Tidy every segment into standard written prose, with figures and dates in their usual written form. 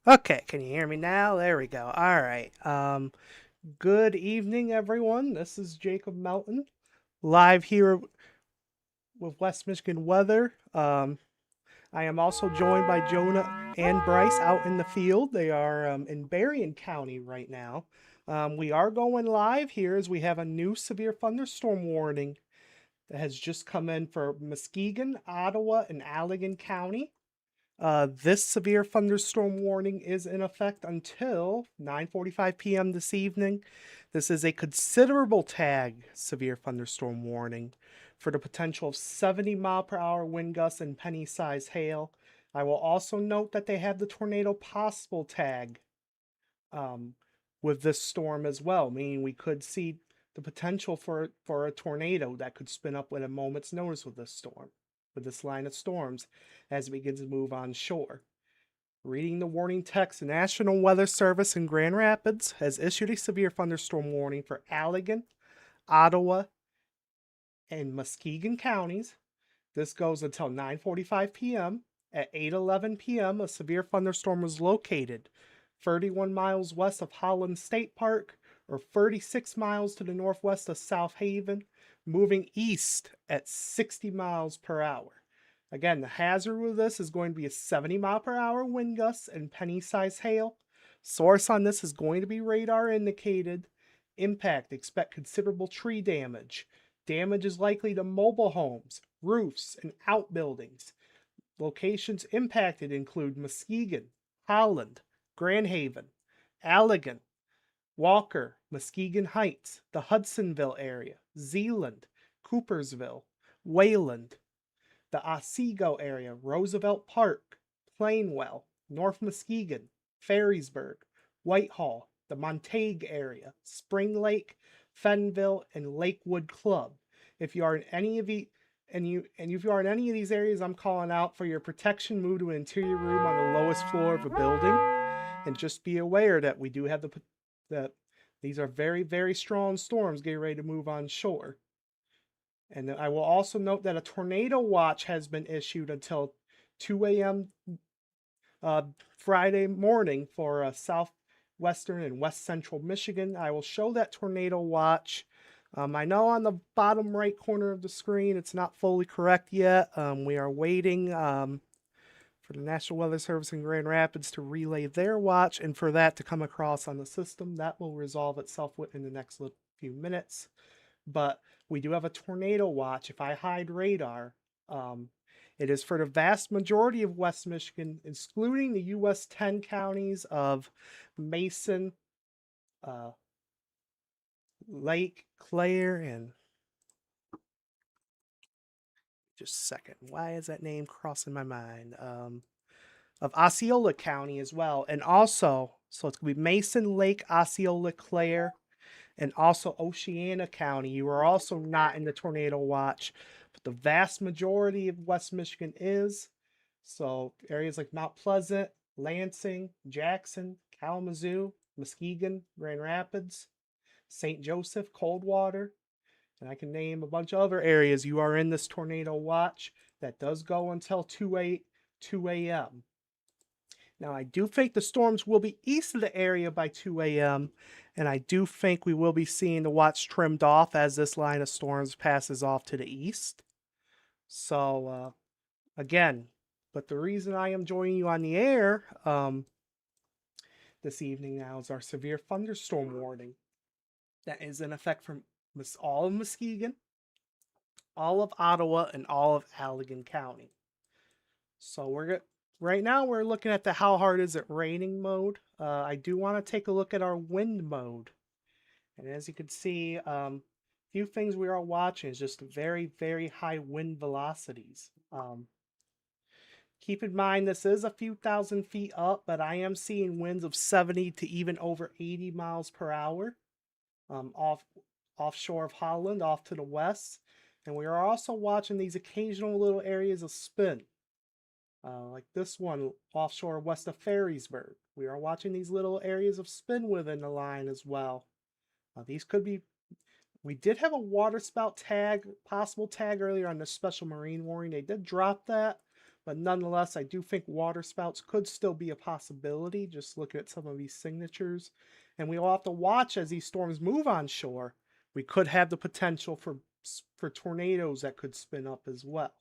Okay, can you hear me now? There we go. All right. Good evening, everyone. This is Jacob Melton, live here with West Michigan weather. I am also joined by Jonah and Bryce out in the field. They are in Berrien County right now. We are going live here as we have a new severe thunderstorm warning that has just come in for Muskegon, Ottawa, and Allegan County. This severe thunderstorm warning is in effect until 9:45 p.m. this evening. This is a considerable tag severe thunderstorm warning for the potential of 70-mile-per-hour wind gusts and penny-sized hail. I will also note that they have the tornado possible tag um, with this storm as well, meaning we could see the potential for a tornado that could spin up at a moment's notice with this storm, with this line of storms as it begins to move on shore. Reading the warning text, the National Weather Service in Grand Rapids has issued a severe thunderstorm warning for Allegan, Ottawa, and Muskegon counties. This goes until 9:45 p.m. At 8:11 p.m., a severe thunderstorm was located 31 miles west of Holland State Park or 36 miles to the northwest of South Haven, moving east at 60 miles per hour. Again, the hazard with this is going to be a 70-mile-per-hour wind gusts and penny-sized hail. Source on this is going to be radar indicated. Impact, expect considerable tree damage. Damage is likely to mobile homes, roofs, and outbuildings. Locations impacted include Muskegon, Holland, Grand Haven, Allegan, Walker, Muskegon Heights, the Hudsonville area, Zeeland, Coopersville, Wayland, the Otsego area, Roosevelt Park, Plainwell, North Muskegon, Ferrysburg, Whitehall, the Montague area, Spring Lake, Fenville, and Lakewood Club. If you are in any of the if you are in any of these areas, I'm calling out for your protection. Move to an interior room on the lowest floor of a building, and just be aware that we do have that these are very strong storms getting ready to move on shore. And I will also note that a tornado watch has been issued until 2 a.m. Uh, Friday morning for southwestern and west central Michigan. I will show that tornado watch. I know on the bottom right corner of the screen it's not fully correct yet. We are waiting for the National Weather Service in Grand Rapids to relay their watch and for that to come across on the system. That will resolve itself within the next few minutes. But we do have a tornado watch. If I hide radar, um, it is for the vast majority of West Michigan, excluding the US 10 counties of Mason, uh, Lake, Clare, and just a second. Why is that name crossing my mind? Of Osceola County as well. And also, so it's going to be Mason, Lake, Osceola, Clare, and also Oceana County. You are also not in the tornado watch, but the vast majority of West Michigan is. So areas like Mount Pleasant, Lansing, Jackson, Kalamazoo, Muskegon, Grand Rapids, St. Joseph, Coldwater, and I can name a bunch of other areas you are in this tornado watch that does go until 2 a.m. Now, I do think the storms will be east of the area by 2 a.m., and I do think we will be seeing the watch trimmed off as this line of storms passes off to the east. So, again, but the reason I am joining you on the air this evening now is our severe thunderstorm warning that is in effect for all of Muskegon, all of Ottawa, and all of Allegan County. So right now we're looking at the how hard is it raining mode. I do want to take a look at our wind mode. And as you can see, few things we are watching is just very high wind velocities. Keep in mind this is a few thousand feet up, but I am seeing winds of 70 to even over 80 miles per hour offshore of Holland, off to the west. And we are also watching these occasional little areas of spin. Like this one offshore west of Ferrysburg. We are watching these little areas of spin within the line as well. These could be, we did have a water spout tag, possible tag earlier on the special marine warning. They did drop that, But nonetheless, I do think water spouts could still be a possibility. Just looking at some of these signatures. And we will have to watch as these storms move on shore. We could have the potential for tornadoes that could spin up as well.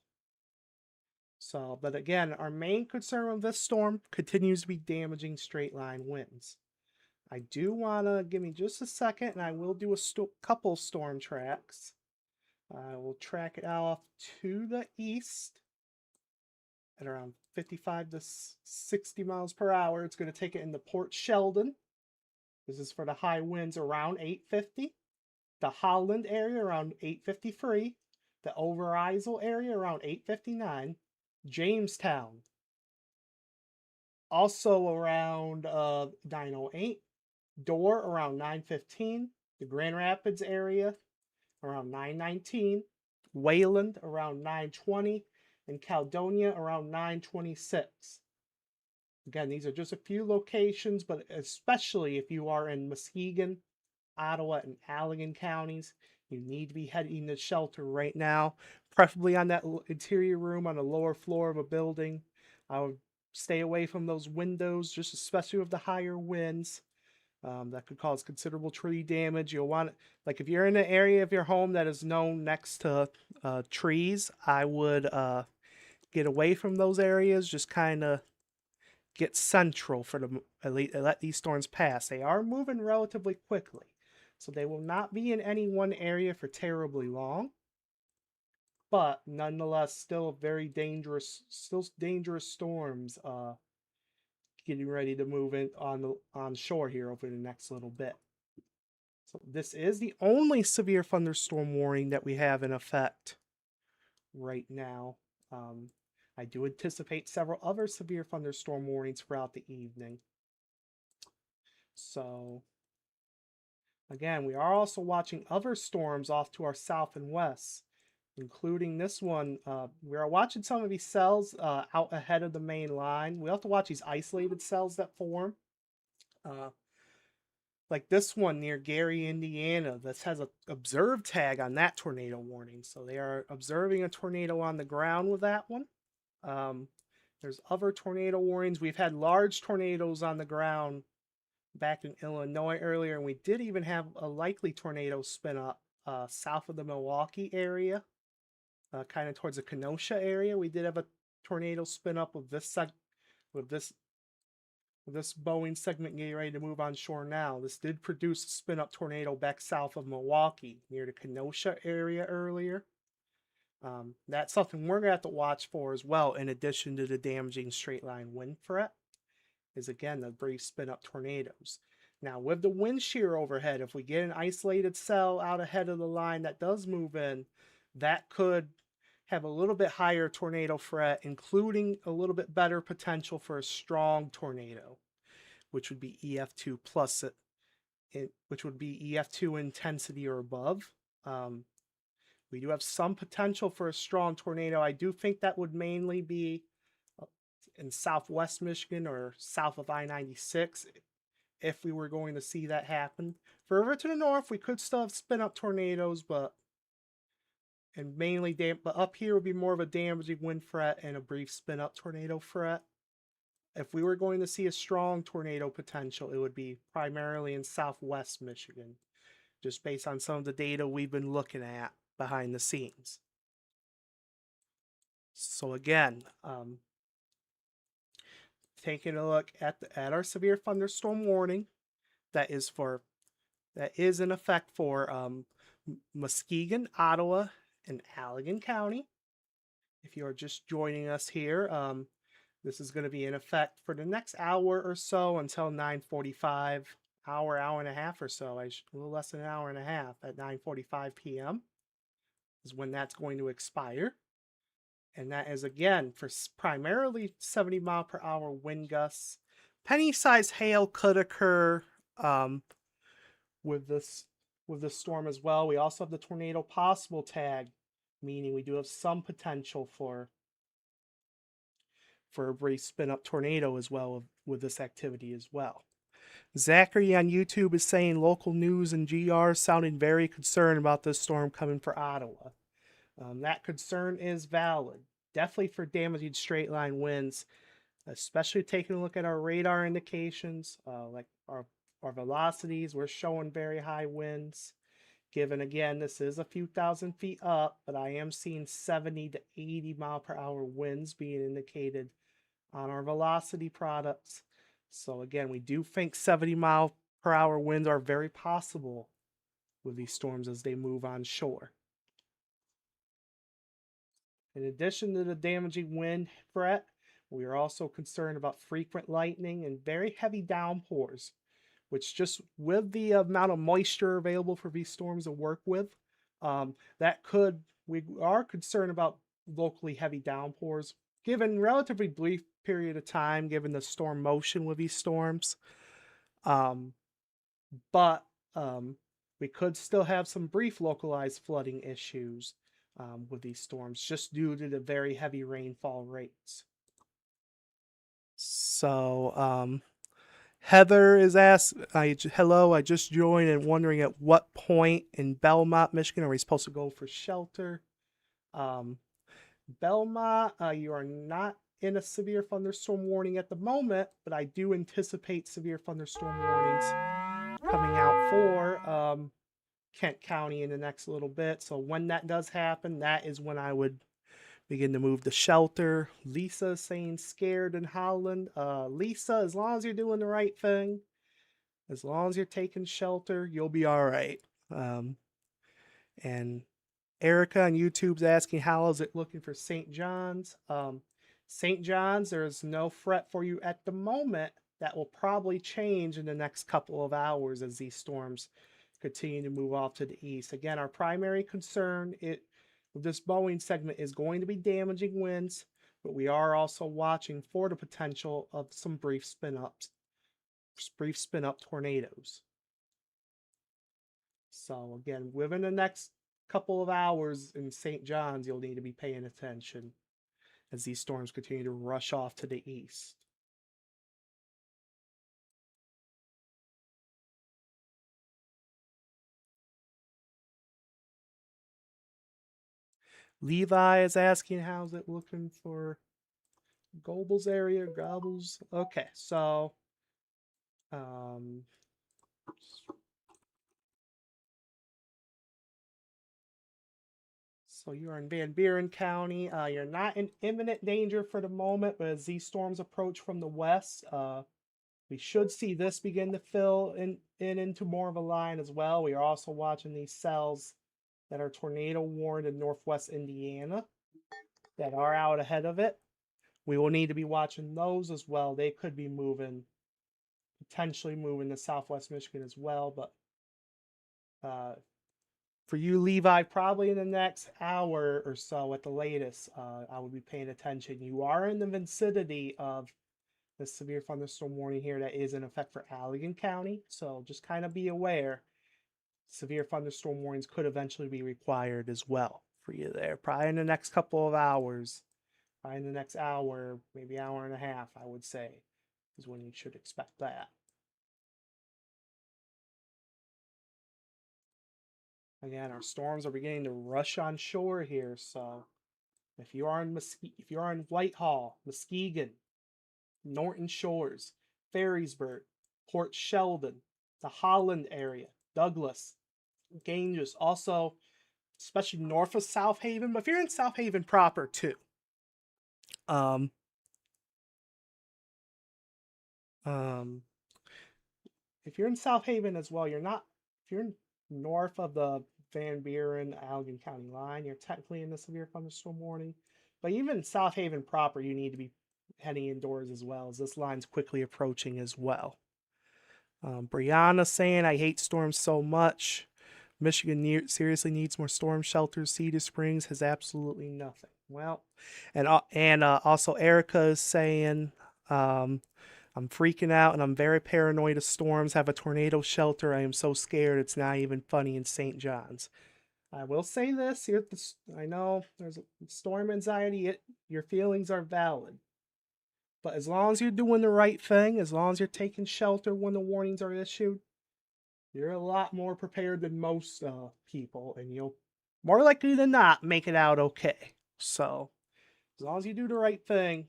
So, but again, our main concern with this storm continues to be damaging straight line winds. I do want to give me just a second, and I will do a couple storm tracks. I will track it off to the east at around 55 to 60 miles per hour. It's going to take it into Port Sheldon. This is for the high winds around 850. The Holland area around 853. The Overijssel area around 859. Jamestown also around 908. Door around 915. The Grand Rapids area around 919. Wayland around 920. And Caledonia around 926. Again, these are just a few locations, but especially if you are in Muskegon, Ottawa, and Allegan counties, you need to be heading to shelter right now, preferably on that interior room on the lower floor of a building. I would stay away from those windows, just especially with the higher winds. That could cause considerable tree damage. You'll want, like, if you're in an area of your home that is known next to trees, I would get away from those areas. Just kind of get central for the let these storms pass. They are moving relatively quickly, so they will not be in any one area for terribly long. But nonetheless, still very dangerous. Still dangerous storms. Getting ready to move in on shore here over the next little bit. So this is the only severe thunderstorm warning that we have in effect right now. I do anticipate several other severe thunderstorm warnings throughout the evening. So again, we are also watching other storms off to our south and west, including this one. We are watching some of these cells out ahead of the main line. We have to watch these isolated cells that form. Like this one near Gary, Indiana, that has an observe tag on that tornado warning. So they are observing a tornado on the ground with that one. There's other tornado warnings. We've had large tornadoes on the ground back in Illinois earlier, and we did even have a likely tornado spin up south of the Milwaukee area. Kind of towards the Kenosha area, we did have a tornado spin up with this Boeing segment getting ready to move on shore now. This did produce a spin up tornado back south of Milwaukee near the Kenosha area earlier. That's something we're gonna have to watch for as well, in addition to the damaging straight line wind threat, is again the brief spin up tornadoes. Now with the wind shear overhead, if we get an isolated cell out ahead of the line that does move in, that could have a little bit higher tornado threat, including a little bit better potential for a strong tornado, which would be EF2 plus which would be EF2 intensity or above. We do have some potential for a strong tornado. I do think that would mainly be in southwest Michigan or south of I-96 if we were going to see that happen. Further to the north, we could still have spin up tornadoes, but up here would be more of a damaging wind threat and a brief spin up tornado threat. If we were going to see a strong tornado potential, it would be primarily in southwest Michigan, just based on some of the data we've been looking at behind the scenes. So again, taking a look at our severe thunderstorm warning that is in effect for Muskegon, Ottawa, and Allegan County. If you are just joining us here, this is going to be in effect for the next hour or so until 9:45, hour and a half or so, a little less than an hour and a half at 9:45 p.m. is when that's going to expire. And that is again for primarily 70 mile per hour wind gusts. Penny-sized hail could occur with this storm as well. We also have the tornado possible tag, meaning we do have some potential for a brief spin up tornado as well with this activity as well. Zachary on YouTube is saying local news and GR sounding very concerned about this storm coming for Ottawa. That concern is valid. definitely for damaging straight line winds, especially taking a look at our radar indications, like our velocities. We're showing very high winds. Given again, this is a few thousand feet up, but I am seeing 70 to 80 mile per hour winds being indicated on our velocity products. So again, we do think 70 mile per hour winds are very possible with these storms as they move on shore. In addition to the damaging wind threat, we are also concerned about frequent lightning and very heavy downpours, which just with the amount of moisture available for these storms to work with, we are concerned about locally heavy downpours, given relatively brief period of time, given the storm motion with these storms. But we could still have some brief localized flooding issues with these storms just due to the very heavy rainfall rates. So Heather is asked, hello, I just joined and wondering at what point in Belmont, Michigan are we supposed to go for shelter? Belmont, you are not in a severe thunderstorm warning at the moment, but I do anticipate severe thunderstorm warnings coming out for Kent County in the next little bit. So when that does happen, that is when I would begin to move to shelter. Lisa is saying scared in Holland. Lisa, as long as you're doing the right thing, as long as you're taking shelter, you'll be all right. And Erica on YouTube's asking, how is it looking for St. John's? St. John's, there is no threat for you at the moment. That will probably change in the next couple of hours as these storms continue to move off to the east. Again, our primary concern with this Boeing segment is going to be damaging winds, but we are also watching for the potential of some brief spin-up tornadoes. So again, within the next couple of hours in St. John's, you'll need to be paying attention as these storms continue to rush off to the east. Levi is asking, how's it looking for Goebbels area? Goebbels. Okay, so so you're in Van Buren County. You're not in imminent danger for the moment, but as these storms approach from the west, we should see this begin to fill into more of a line as well. We are also watching these cells that are tornado warned in northwest Indiana that are out ahead of it. We will need to be watching those as well. They could be potentially moving to southwest Michigan as well. But for you, Levi, probably in the next hour or so at the latest, I would be paying attention. You are in the vicinity of the severe thunderstorm warning here that is in effect for Allegan County. So just kind of be aware. Severe thunderstorm warnings could eventually be required as well for you there. Probably in the next couple of hours, probably in the next hour, maybe hour and a half, I would say, is when you should expect that. Again, our storms are beginning to rush on shore here, so if you are in Whitehall, Muskegon, Norton Shores, Ferrysburg, Port Sheldon, the Holland area, Douglas, Ganges, also especially north of South Haven, but if you're in South Haven proper too, if you're in South Haven as well, if you're north of the Van Buren, Allegan County line, you're technically in the severe thunderstorm warning. But even South Haven proper, you need to be heading indoors as well, as this line's quickly approaching as well. Brianna saying, I hate storms so much. Michigan seriously needs more storm shelters. Cedar Springs has absolutely nothing. Well, and also Erica is saying, I'm freaking out and I'm very paranoid of storms. Have a tornado shelter. I am so scared. It's not even funny in St. John's. I will say this here. I know there's storm anxiety. Your feelings are valid. But as long as you're doing the right thing, as long as you're taking shelter when the warnings are issued, you're a lot more prepared than most people, and you'll more likely than not make it out okay. So As long as you do the right thing,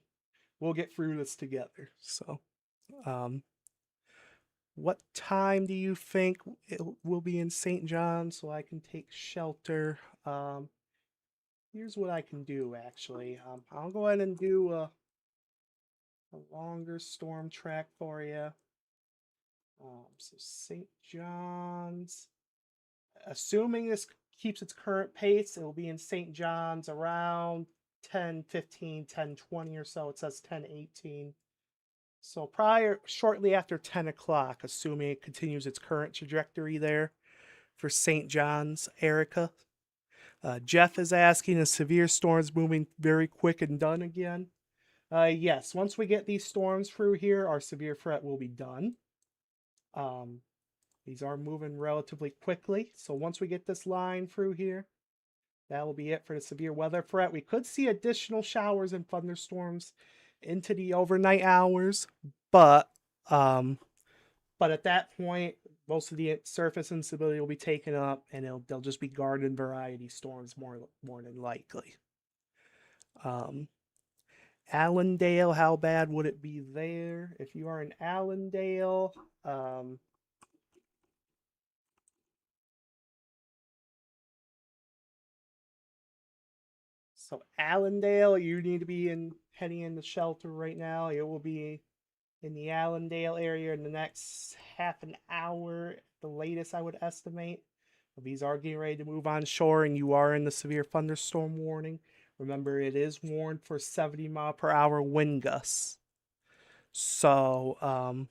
we'll get through this together. So, um, what time do you think it will be in St. John so I can take shelter? Here's what I can do actually. I'll go ahead and do a longer storm track for you. So St. John's, assuming this keeps its current pace, it will be in St. John's around 10:15, 10:20 or so. It says 10:18. So shortly after 10 o'clock, assuming it continues its current trajectory there for St. John's, Erica. Jeff is asking, is severe storms moving very quick and done again? Yes, once we get these storms through here, our severe threat will be done. These are moving relatively quickly, so once we get this line through here, that will be it for the severe weather threat. We could see additional showers and thunderstorms into the overnight hours, but at that point, most of the surface instability will be taken up, and they'll just be garden variety storms more than likely. Allendale, how bad would it be there? If you are in Allendale, so Allendale, you need to be heading into shelter right now. It will be in the Allendale area in the next half an hour, the latest I would estimate. These are getting ready to move on shore, and you are in the severe thunderstorm warning. Remember, it is warned for 70-mile-per-hour wind gusts. So, I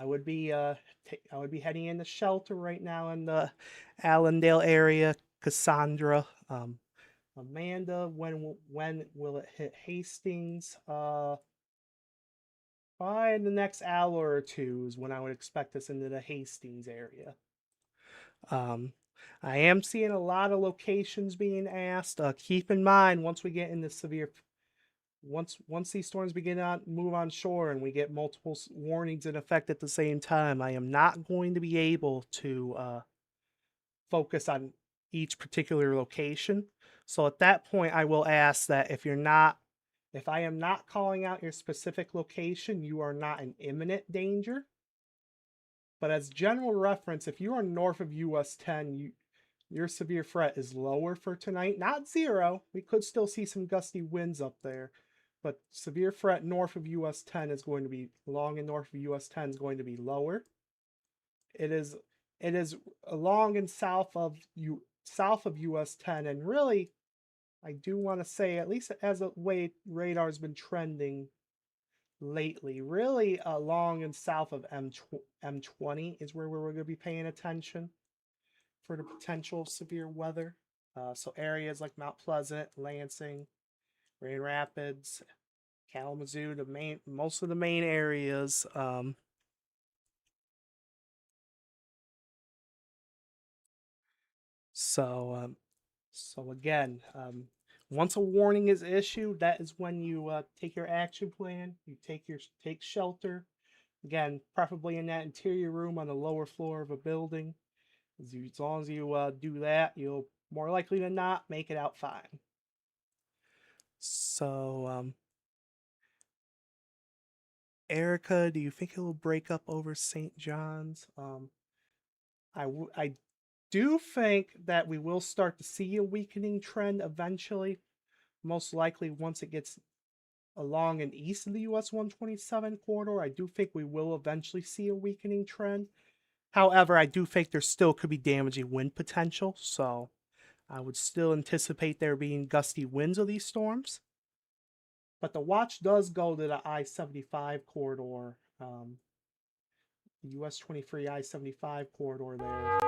would be heading into shelter right now in the Allendale area. Cassandra, Amanda, when will it hit Hastings? By the next hour or two is when I would expect us into the Hastings area. I am seeing a lot of locations being asked. Keep in mind, once we get into once these storms begin to move on shore and we get multiple warnings in effect at the same time, I am not going to be able to focus on each particular location. So at that point, I will ask that if I am not calling out your specific location, you are not in imminent danger. But as general reference, if you are north of US 10, your severe threat is lower for tonight. Not zero. We could still see some gusty winds up there. But severe threat north of US 10 is going to be along and north of US 10 is going to be lower. It is along and south of US 10, and really I do want to say, at least as the way radar's been trending lately, really along and south of M20 is where we're going to be paying attention for the potential severe weather. So areas like Mount Pleasant, Lansing, Grand Rapids, Kalamazoo, most of the main areas. So again, once a warning is issued, that is when you take your action plan. You take shelter. Again, preferably in that interior room on the lower floor of a building. As long as you do that, you'll more likely than not make it out fine. So, Erica, do you think it will break up over St. John's? I do think that we will start to see a weakening trend eventually. Most likely once it gets along and east of the US 127 corridor, I do think we will eventually see a weakening trend. However, I do think there still could be damaging wind potential, so I would still anticipate there being gusty winds of these storms. But the watch does go to the I-75 corridor, the US 23 I-75 corridor there.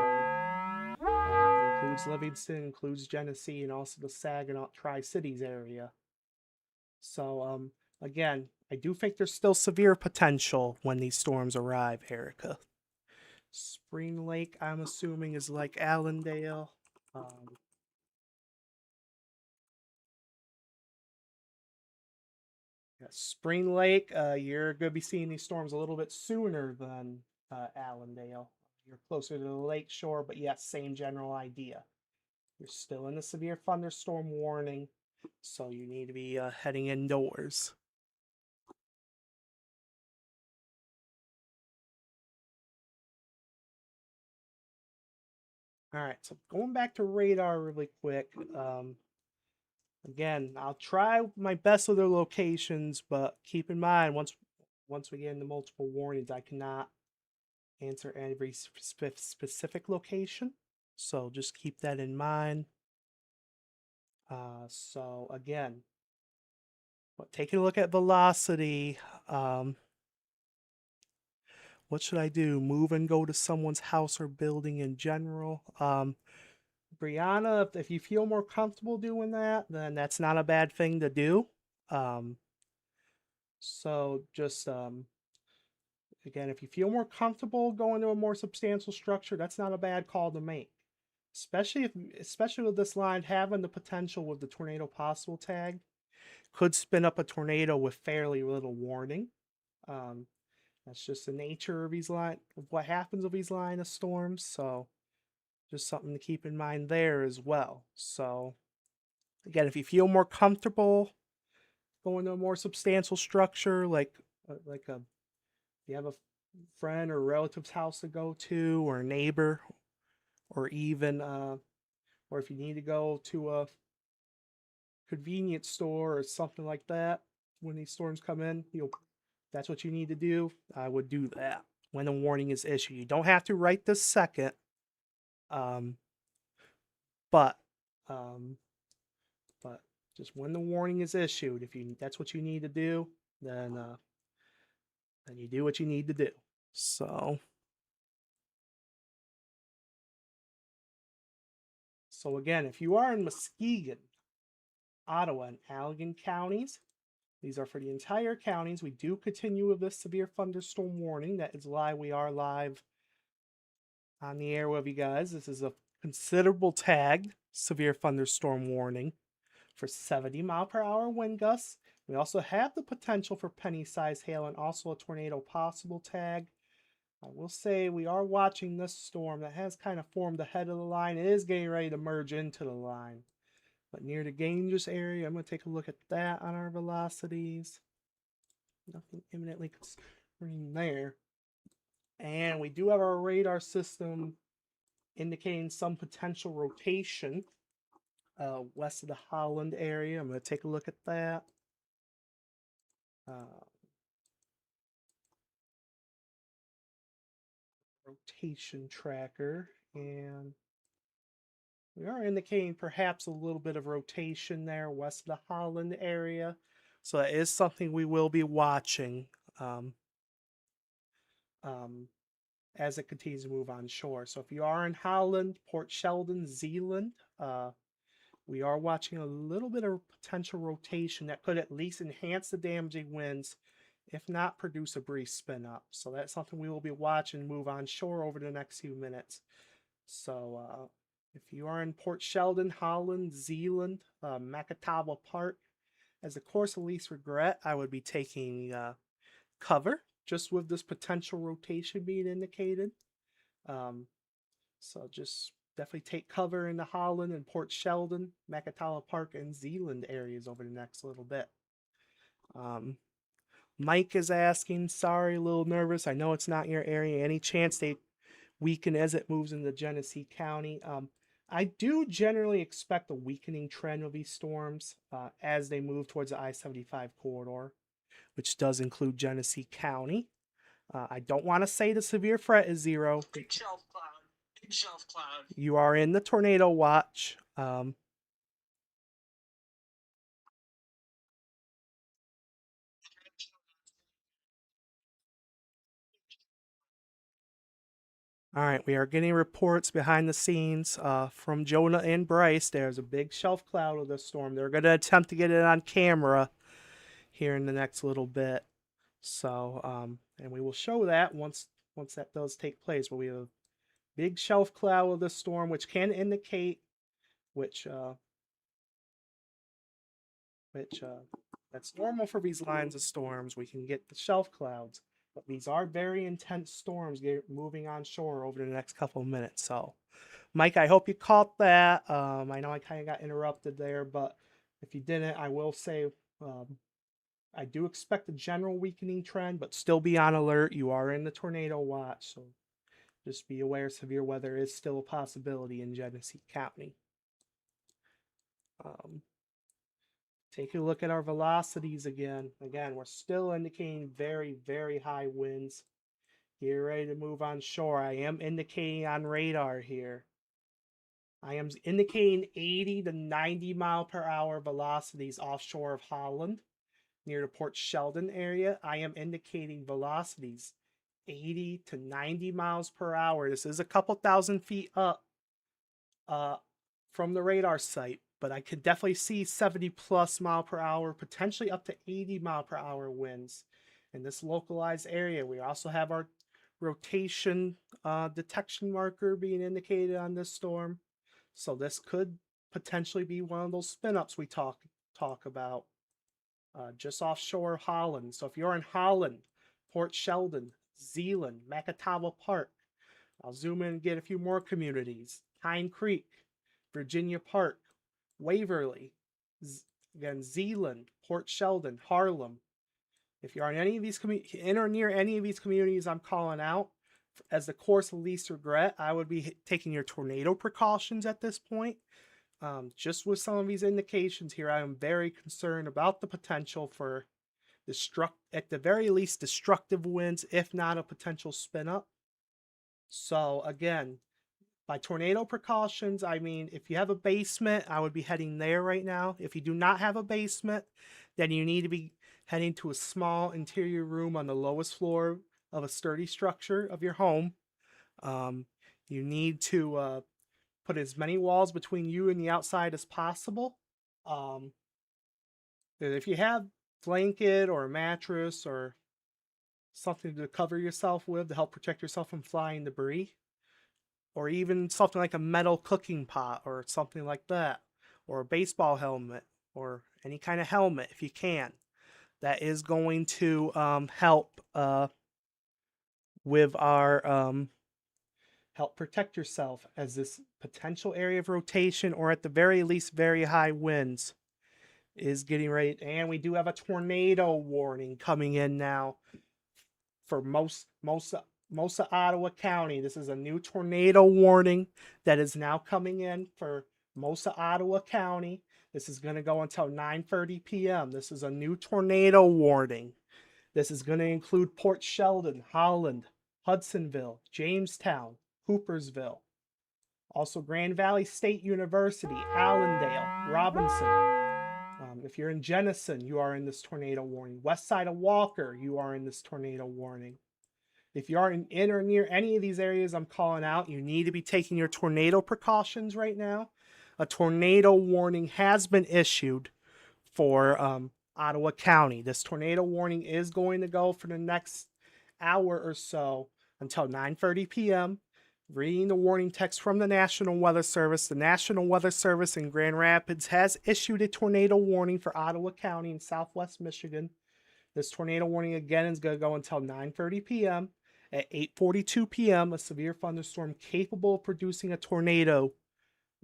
Includes Livingston, includes Genesee, and also the Saginaw Tri-Cities area. So, again, I do think there's still severe potential when these storms arrive, Erica. Spring Lake, I'm assuming, is like Allendale. Spring Lake, you're going to be seeing these storms a little bit sooner than Allendale. You're closer to the lake shore, but yes, same general idea. You're still in the severe thunderstorm warning. So you need to be heading indoors. All right, so going back to radar really quick. Again, I'll try my best with the locations, but keep in mind once we get into multiple warnings, I cannot answer every specific location. So just keep that in mind. So again, taking a look at velocity. What should I do? Move and go to someone's house or building in general? Brianna, if you feel more comfortable doing that, then that's not a bad thing to do. So just again, if you feel more comfortable going to a more substantial structure, that's not a bad call to make. Especially with this line having the potential with the tornado possible tag, could spin up a tornado with fairly little warning. That's just the nature of what happens with these line of storms. So just something to keep in mind there as well. So again, if you feel more comfortable going to a more substantial structure, like you have a friend or relative's house to go to, or a neighbor, or even or if you need to go to a convenience store or something like that when these storms come in, that's what you need to do. I would do that when a warning is issued. You don't have to right this second, um, but um, but just when the warning is issued, if you that's what you need to do, then you do what you need to do. So again, if you are in Muskegon, Ottawa, and Allegan counties, these are for the entire counties. We do continue with this severe thunderstorm warning. That is why we are live on the air with you guys. This is a considerable tagged severe thunderstorm warning for 70-mile-per-hour wind gusts. We also have the potential for penny-sized hail and also a tornado possible tag. I will say we are watching this storm that has kind of formed ahead of the line. It is getting ready to merge into the line. But near the dangerous area, I'm going to take a look at that on our velocities. Nothing imminently concerning there. And we do have our radar system indicating some potential rotation west of the Holland area. I'm going to take a look at that. Rotation tracker, and we are indicating perhaps a little bit of rotation there west of the Holland area. So that is something we will be watching um, um, as it continues to move on shore. So if you are in Holland, Port Sheldon, Zeeland, we are watching a little bit of potential rotation that could at least enhance the damaging winds, if not produce a brief spin up. So that's something we will be watching move on shore over the next few minutes. So if you are in Port Sheldon, Holland, Zeeland, Makatawa Park, as a course of least regret, I would be taking cover just with this potential rotation being indicated. So just definitely take cover in the Holland and Port Sheldon, Makatawa Park, and Zeeland areas over the next little bit. Mike is asking, sorry, a little nervous. I know it's not your area. Any chance they weaken as it moves into Genesee County? I do generally expect a weakening trend of these storms as they move towards the I-75 corridor, which does include Genesee County. I don't want to say the severe threat is zero. Big shelf cloud. Big shelf cloud. You are in the tornado watch. All right, we are getting reports behind the scenes from Jonah and Bryce. There's a big shelf cloud of this storm. They're going to attempt to get it on camera here in the next little bit. So, and we will show that once that does take place. But we have a big shelf cloud of this storm, which can indicate which that's normal for these lines of storms. We can get the shelf clouds, but these are very intense storms moving on shore over the next couple of minutes. So, Mike, I hope you caught that. I know I kind of got interrupted there, but If you didn't, I will say I do expect a general weakening trend, but still be on alert. You are in the tornado watch, so just be aware severe weather is still a possibility in Genesee County. Take a look at our velocities again. Again, we're still indicating very, very high winds. Get ready to move on shore. I am indicating on radar here. I am indicating 80 to 90 mile per hour velocities offshore of Holland near the Port Sheldon area. I am indicating velocities 80 to 90 miles per hour. This is a couple thousand feet up from the radar site, but I could definitely see 70 plus mile per hour, potentially up to 80 mile per hour winds in this localized area. We also have our rotation detection marker being indicated on this storm. So this could potentially be one of those spin-ups we talk about just offshore of Holland. So if you're in Holland, Port Sheldon, Zeeland, Macatawa Park, I'll zoom in and get a few more communities. Pine Creek, Virginia Park, Waverly, again, Zeeland, Port Sheldon, Harlem. If you're in any of these in or near any of these communities I'm calling out, as the course of least regret, I would be taking your tornado precautions at this point. Just with some of these indications here, I am very concerned about the potential for at the very least destructive winds, if not a potential spin up. So again, by tornado precautions, I mean if you have a basement, I would be heading there right now. If you do not have a basement, then you need to be heading to a small interior room on the lowest floor of a sturdy structure of your home. You need to put as many walls between you and the outside as possible. If you have blanket or a mattress or something to cover yourself with to help protect yourself from flying debris, or even something like a metal cooking pot or something like that, or a baseball helmet or any kind of helmet if you can, that is going to help with our help protect yourself as this potential area of rotation, or at the very least very high winds, is getting ready. And we do have a tornado warning coming in now for most of Ottawa County. This is a new tornado warning that is now coming in for most of Ottawa County. This is going to go until 9:30 p.m. This is a new tornado warning. This is going to include Port Sheldon, Holland, Hudsonville, Jamestown, Hoopersville. Also Grand Valley State University, Allendale, Robinson. If you're in Jenison, you are in this tornado warning. West side of Walker, you are in this tornado warning. If you are in or near any of these areas I'm calling out, you need to be taking your tornado precautions right now. A tornado warning has been issued for Ottawa County. This tornado warning is going to go for the next hour or so until 9:30 p.m. Reading the warning text from the National Weather Service. The National Weather Service in Grand Rapids has issued a tornado warning for Ottawa County in southwest Michigan. This tornado warning again is going to go until 9:30 p.m. At 8:42 p.m., a severe thunderstorm capable of producing a tornado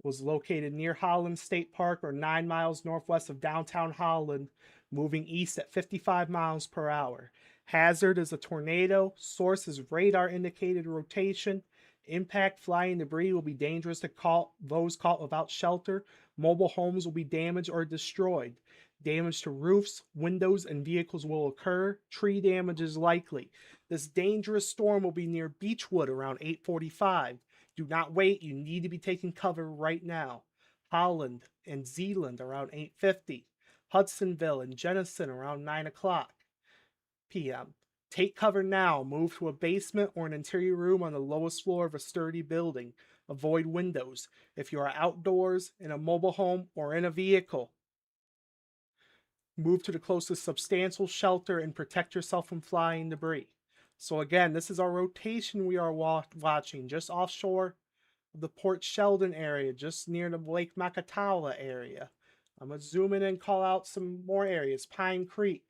was located near Holland State Park, or 9 miles northwest of downtown Holland, moving east at 55 miles per hour. Hazard is a tornado. Source is radar indicated rotation. Impact flying debris will be dangerous to those caught without shelter. Mobile homes will be damaged or destroyed. Damage to roofs, windows, and vehicles will occur. Tree damage is likely. This dangerous storm will be near Beechwood around 8:45. Do not wait. You need to be taking cover right now. Holland and Zeeland around 8:50. Hudsonville and Jenison around 9 o'clock p.m. Take cover now. Move to a basement or an interior room on the lowest floor of a sturdy building. Avoid windows. If you are outdoors, in a mobile home, or in a vehicle, move to the closest substantial shelter and protect yourself from flying debris. So again, this is our rotation we are watching just offshore of the Port Sheldon area, just near the Lake Macatawa area. I'm going to zoom in and call out some more areas. Pine Creek.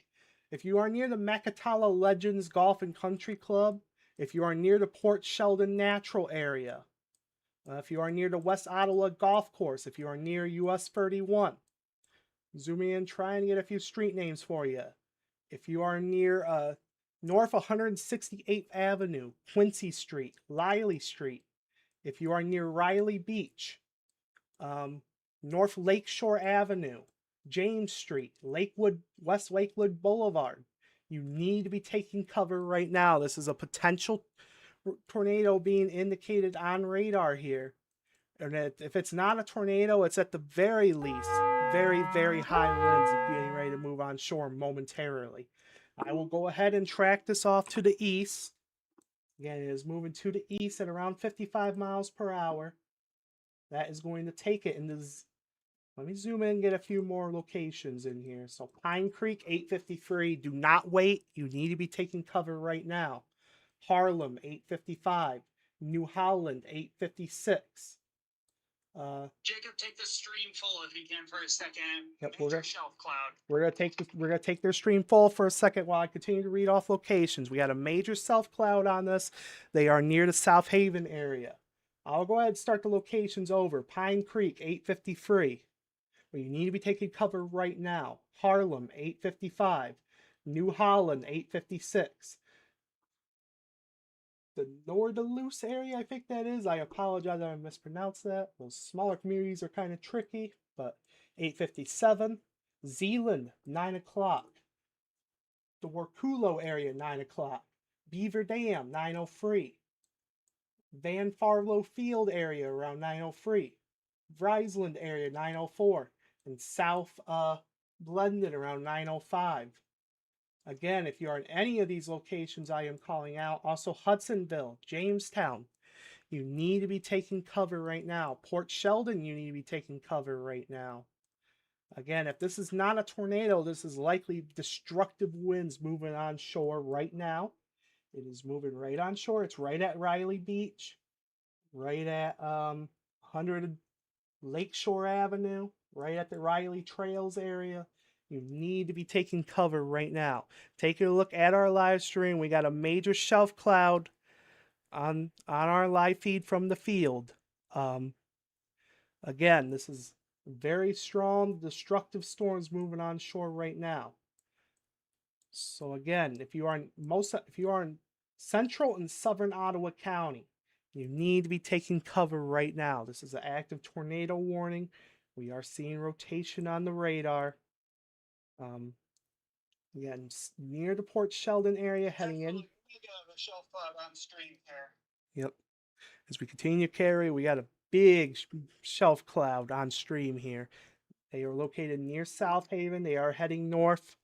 If you are near the Macatawa Legends Golf and Country Club, if you are near the Port Sheldon Natural Area, if you are near the West Ottawa Golf Course, if you are near US 31, zooming in, trying to get a few street names for you. If you are near North 168th Avenue, Quincy Street, Liley Street. If you are near Riley Beach, North Lakeshore Avenue, James Street, Lakewood, West Lakewood Boulevard, you need to be taking cover right now. This is a potential tornado being indicated on radar here. And if it's not a tornado, it's at the very least very, very high winds getting ready to move on shore momentarily. I will go ahead and track this off to the east. Again, it is moving to the east at around 55 miles per hour. That is going to take it into. Let me zoom in and get a few more locations in here. So Pine Creek, 853. Do not wait. You need to be taking cover right now. Harlem, 855. New Holland, 856. Jacob, take the stream full if you can for a second. Yep, Major shelf cloud. We're gonna take their stream full for a second while I continue to read off locations. We got a major self cloud on this. They are near the South Haven area. I'll go ahead and start the locations over. Pine Creek, 853. Where you need to be taking cover right now. Harlem, 855. New Holland, 856. The Nordaluce area, I think that is. I apologize if I mispronounced that. Those smaller communities are kind of tricky, but 857. Zeeland, 9 o'clock. The Workulo area, 9 o'clock. Beaver Dam, 903. Van Farlow Field area, around 903. Vriesland area, 904. And South Blendon, around 905. Again, if you are in any of these locations I am calling out, also Hudsonville, Jamestown, you need to be taking cover right now. Port Sheldon, you need to be taking cover right now. Again, if this is not a tornado, this is likely destructive winds moving on shore right now. It is moving right on shore. It's right at Riley Beach, right at 100 Lakeshore Avenue, right at the Riley Trails area. You need to be taking cover right now. Take a look at our live stream. We got a major shelf cloud on our live feed from the field. Again, this is very strong, destructive storms moving on shore right now. So again, if you are in central and southern Ottawa County, you need to be taking cover right now. This is an active tornado warning. We are seeing rotation on the radar. Again, near the Port Sheldon area, heading in. The shelf cloud on stream here. Yep. As we continue to carry, we got a big shelf cloud on stream here. They are located near South Haven. They are heading north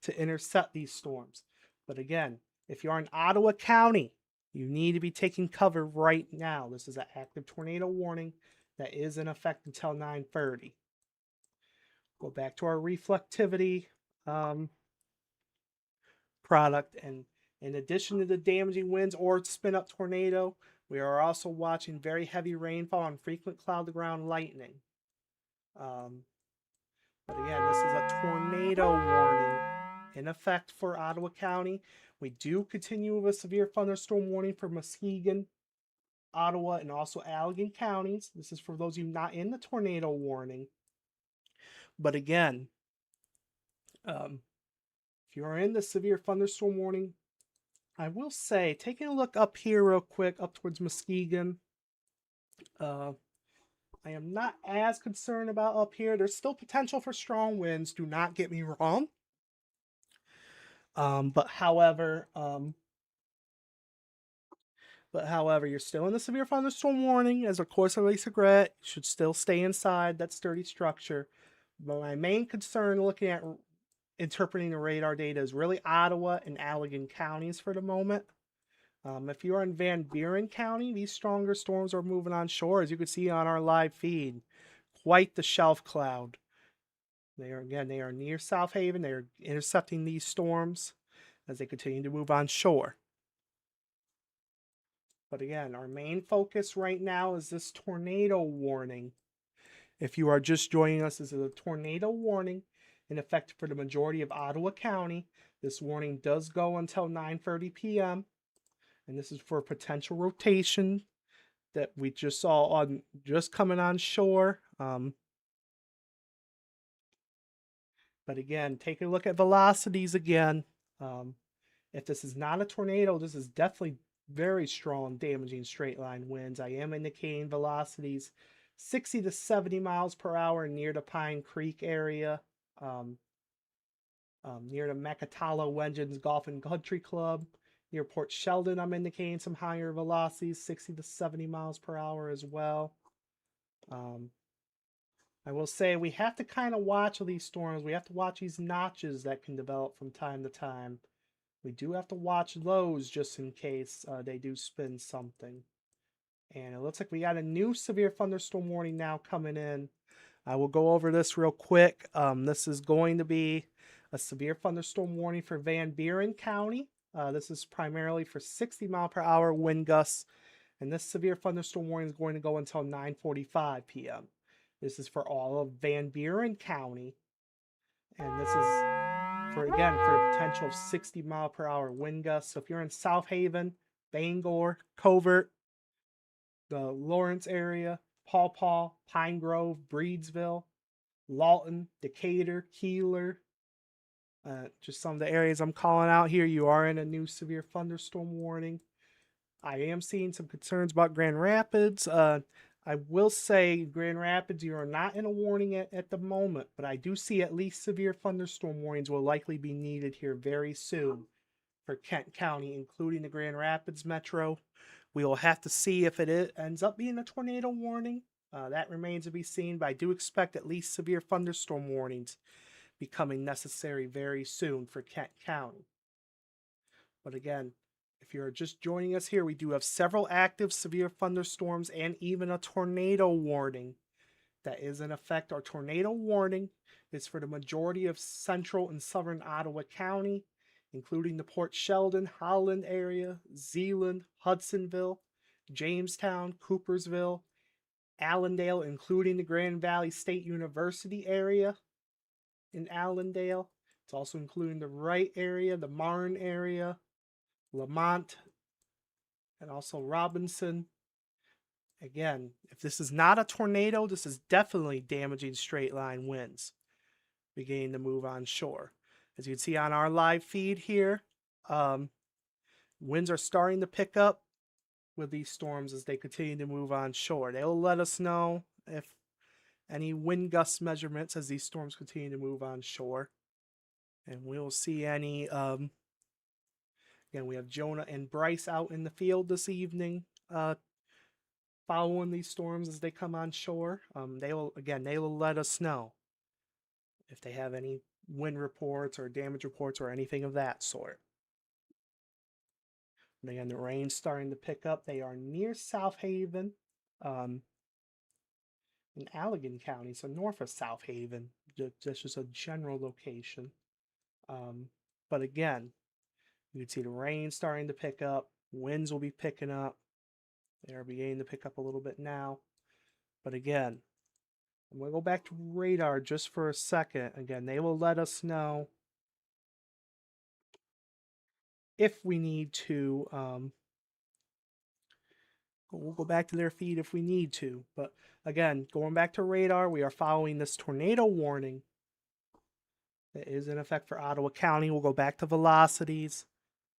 to intercept these storms. But again, if you're in Ottawa County, you need to be taking cover right now. This is an active tornado warning that is in effect until 9:30. Go back to our reflectivity product, and in addition to the damaging winds or spin up tornado, we are also watching very heavy rainfall and frequent cloud to ground lightning. But again, this is a tornado warning in effect for Ottawa County. We do continue with a severe thunderstorm warning for Muskegon, Ottawa, and also Allegan counties. This is for those of you not in the tornado warning. But again, if you are in the severe thunderstorm warning, I will say, taking a look up here real quick, up towards Muskegon, I am not as concerned about up here. There's still potential for strong winds, do not get me wrong. But however, you're still in the severe thunderstorm warning. As of course, of Lisa Gret, you should still stay inside that sturdy structure. But my main concern looking at interpreting the radar data is really Ottawa and Allegan counties for the moment. If you are in Van Buren County, these stronger storms are moving on shore, as you can see on our live feed. Quite the shelf cloud. They are near South Haven. They are intercepting these storms as they continue to move on shore. But again, our main focus right now is this tornado warning. If you are just joining us, this is a tornado warning in effect for the majority of Ottawa County. This warning does go until 9:30 p.m. And this is for potential rotation that we just saw on just coming on shore. But again, taking a look at velocities again. If this is not a tornado, this is definitely very strong, damaging straight line winds. I am indicating velocities 60 to 70 miles per hour near the Pine Creek area, near the Macatala Wengens Golf and Country Club. Near Port Sheldon, I'm indicating some higher velocities, 60 to 70 miles per hour as well. I will say we have to kind of watch these storms. We have to watch these notches that can develop from time to time. We do have to watch those just in case they do spin something. And it looks like we got a new severe thunderstorm warning now coming in. I will go over this real quick. This is going to be a severe thunderstorm warning for Van Buren County. This is primarily for 60 mile per hour wind gusts. And this severe thunderstorm warning is going to go until 9:45 p.m. This is for all of Van Buren County. And this is for the potential of 60 mile per hour wind gusts. So if you're in South Haven, Bangor, Covert, the Lawrence area, Paw Paw, Pine Grove, Breedsville, Lawton, Decatur, Keeler, just some of the areas I'm calling out here, you are in a new severe thunderstorm warning. I am seeing some concerns about Grand Rapids. I will say, Grand Rapids, you are not in a warning at the moment, but I do see at least severe thunderstorm warnings will likely be needed here very soon for Kent County, including the Grand Rapids metro. We will have to see if it ends up being a tornado warning. That remains to be seen, but I do expect at least severe thunderstorm warnings becoming necessary very soon for Kent County. But again, if you're just joining us here, we do have several active severe thunderstorms and even a tornado warning that is in effect. Our tornado warning is for the majority of central and southern Ottawa County, including the Port Sheldon, Holland area, Zeeland, Hudsonville, Jamestown, Coopersville, Allendale, including the Grand Valley State University area in Allendale. It's also including the Wright area, the Marne area, Lamont, and also Robinson. Again, if this is not a tornado, this is definitely damaging straight line winds beginning to move on shore. As you can see on our live feed here, winds are starting to pick up with these storms as they continue to move on shore. They'll let us know if any wind gust measurements as these storms continue to move on shore. And we'll see any, again, we have Jonah and Bryce out in the field this evening, following these storms as they come on shore. They will let us know if they have any wind reports or damage reports or anything of that sort. And again, the rain's starting to pick up. They are near South Haven, in Allegan County, so north of South Haven. Just a general location. But again, you can see the rain starting to pick up. Winds will be picking up. They are beginning to pick up a little bit now. But again, I'm going to go back to radar just for a second. Again, they will let us know if we need to. We'll go back to their feed if we need to. But again, going back to radar, we are following this tornado warning that is in effect for Ottawa County. We'll go back to velocities.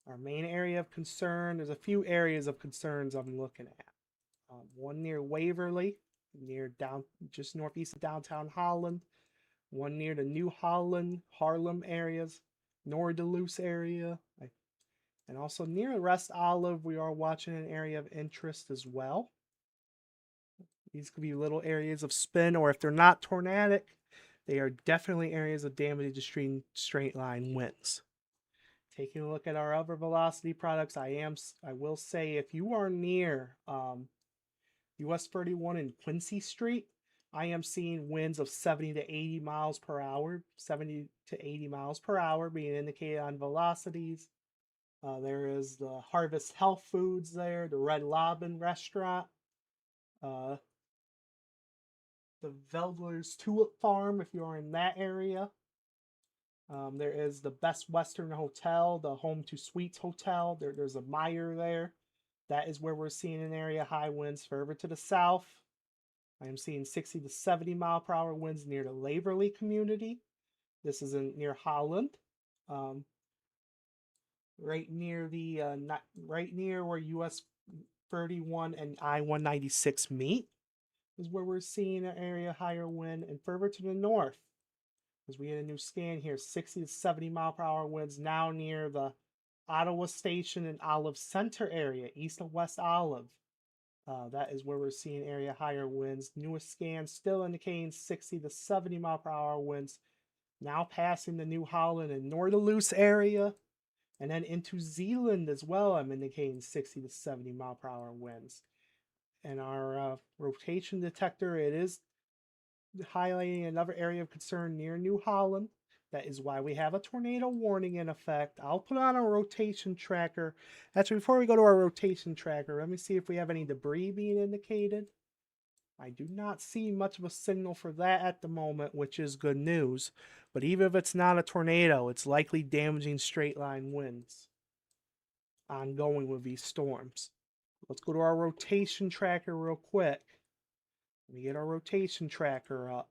Our main area of concern, there's a few areas of concerns I'm looking at. One near Waverly, just northeast of downtown Holland. One near the New Holland, Harlem areas, Nord-Duluth area. And also near West Olive, we are watching an area of interest as well. These could be little areas of spin, or if they're not tornadic, they are definitely areas of damage to straight line winds. Taking a look at our other velocity products, I will say if you are near US 31 and Quincy Street, I am seeing winds of 70 to 80 miles per hour, 70 to 80 miles per hour being indicated on velocities. There is the Harvest Health Foods there, the Red Robin restaurant, the Veldler's Tulip Farm if you are in that area. There is the Best Western Hotel, the Home to Suites Hotel. There's a Meyer there. That is where we're seeing an area high winds further to the south. I am seeing 60 to 70 mile per hour winds near the Laverly community. This is near Holland, um, right near the right near where US 31 and I-196 meet. Is where we're seeing an area higher wind, and further to the north, as we get a new scan here, 60 to 70 mile per hour winds now near the Ottawa Station and Olive Center area, east of West Olive. That is where we're seeing area higher winds. Newest scans still indicating 60 to 70 mile per hour winds. Now passing the New Holland and Norderloos area, and then into Zeeland as well. I'm indicating 60 to 70 mile per hour winds. And our rotation detector, it is highlighting another area of concern near New Holland. That is why we have a tornado warning in effect. I'll put on a rotation tracker. Actually, before we go to our rotation tracker, let me see if we have any debris being indicated. I do not see much of a signal for that at the moment, which is good news. But even if it's not a tornado, it's likely damaging straight line winds ongoing with these storms. Let's go to our rotation tracker real quick. Let me get our rotation tracker up.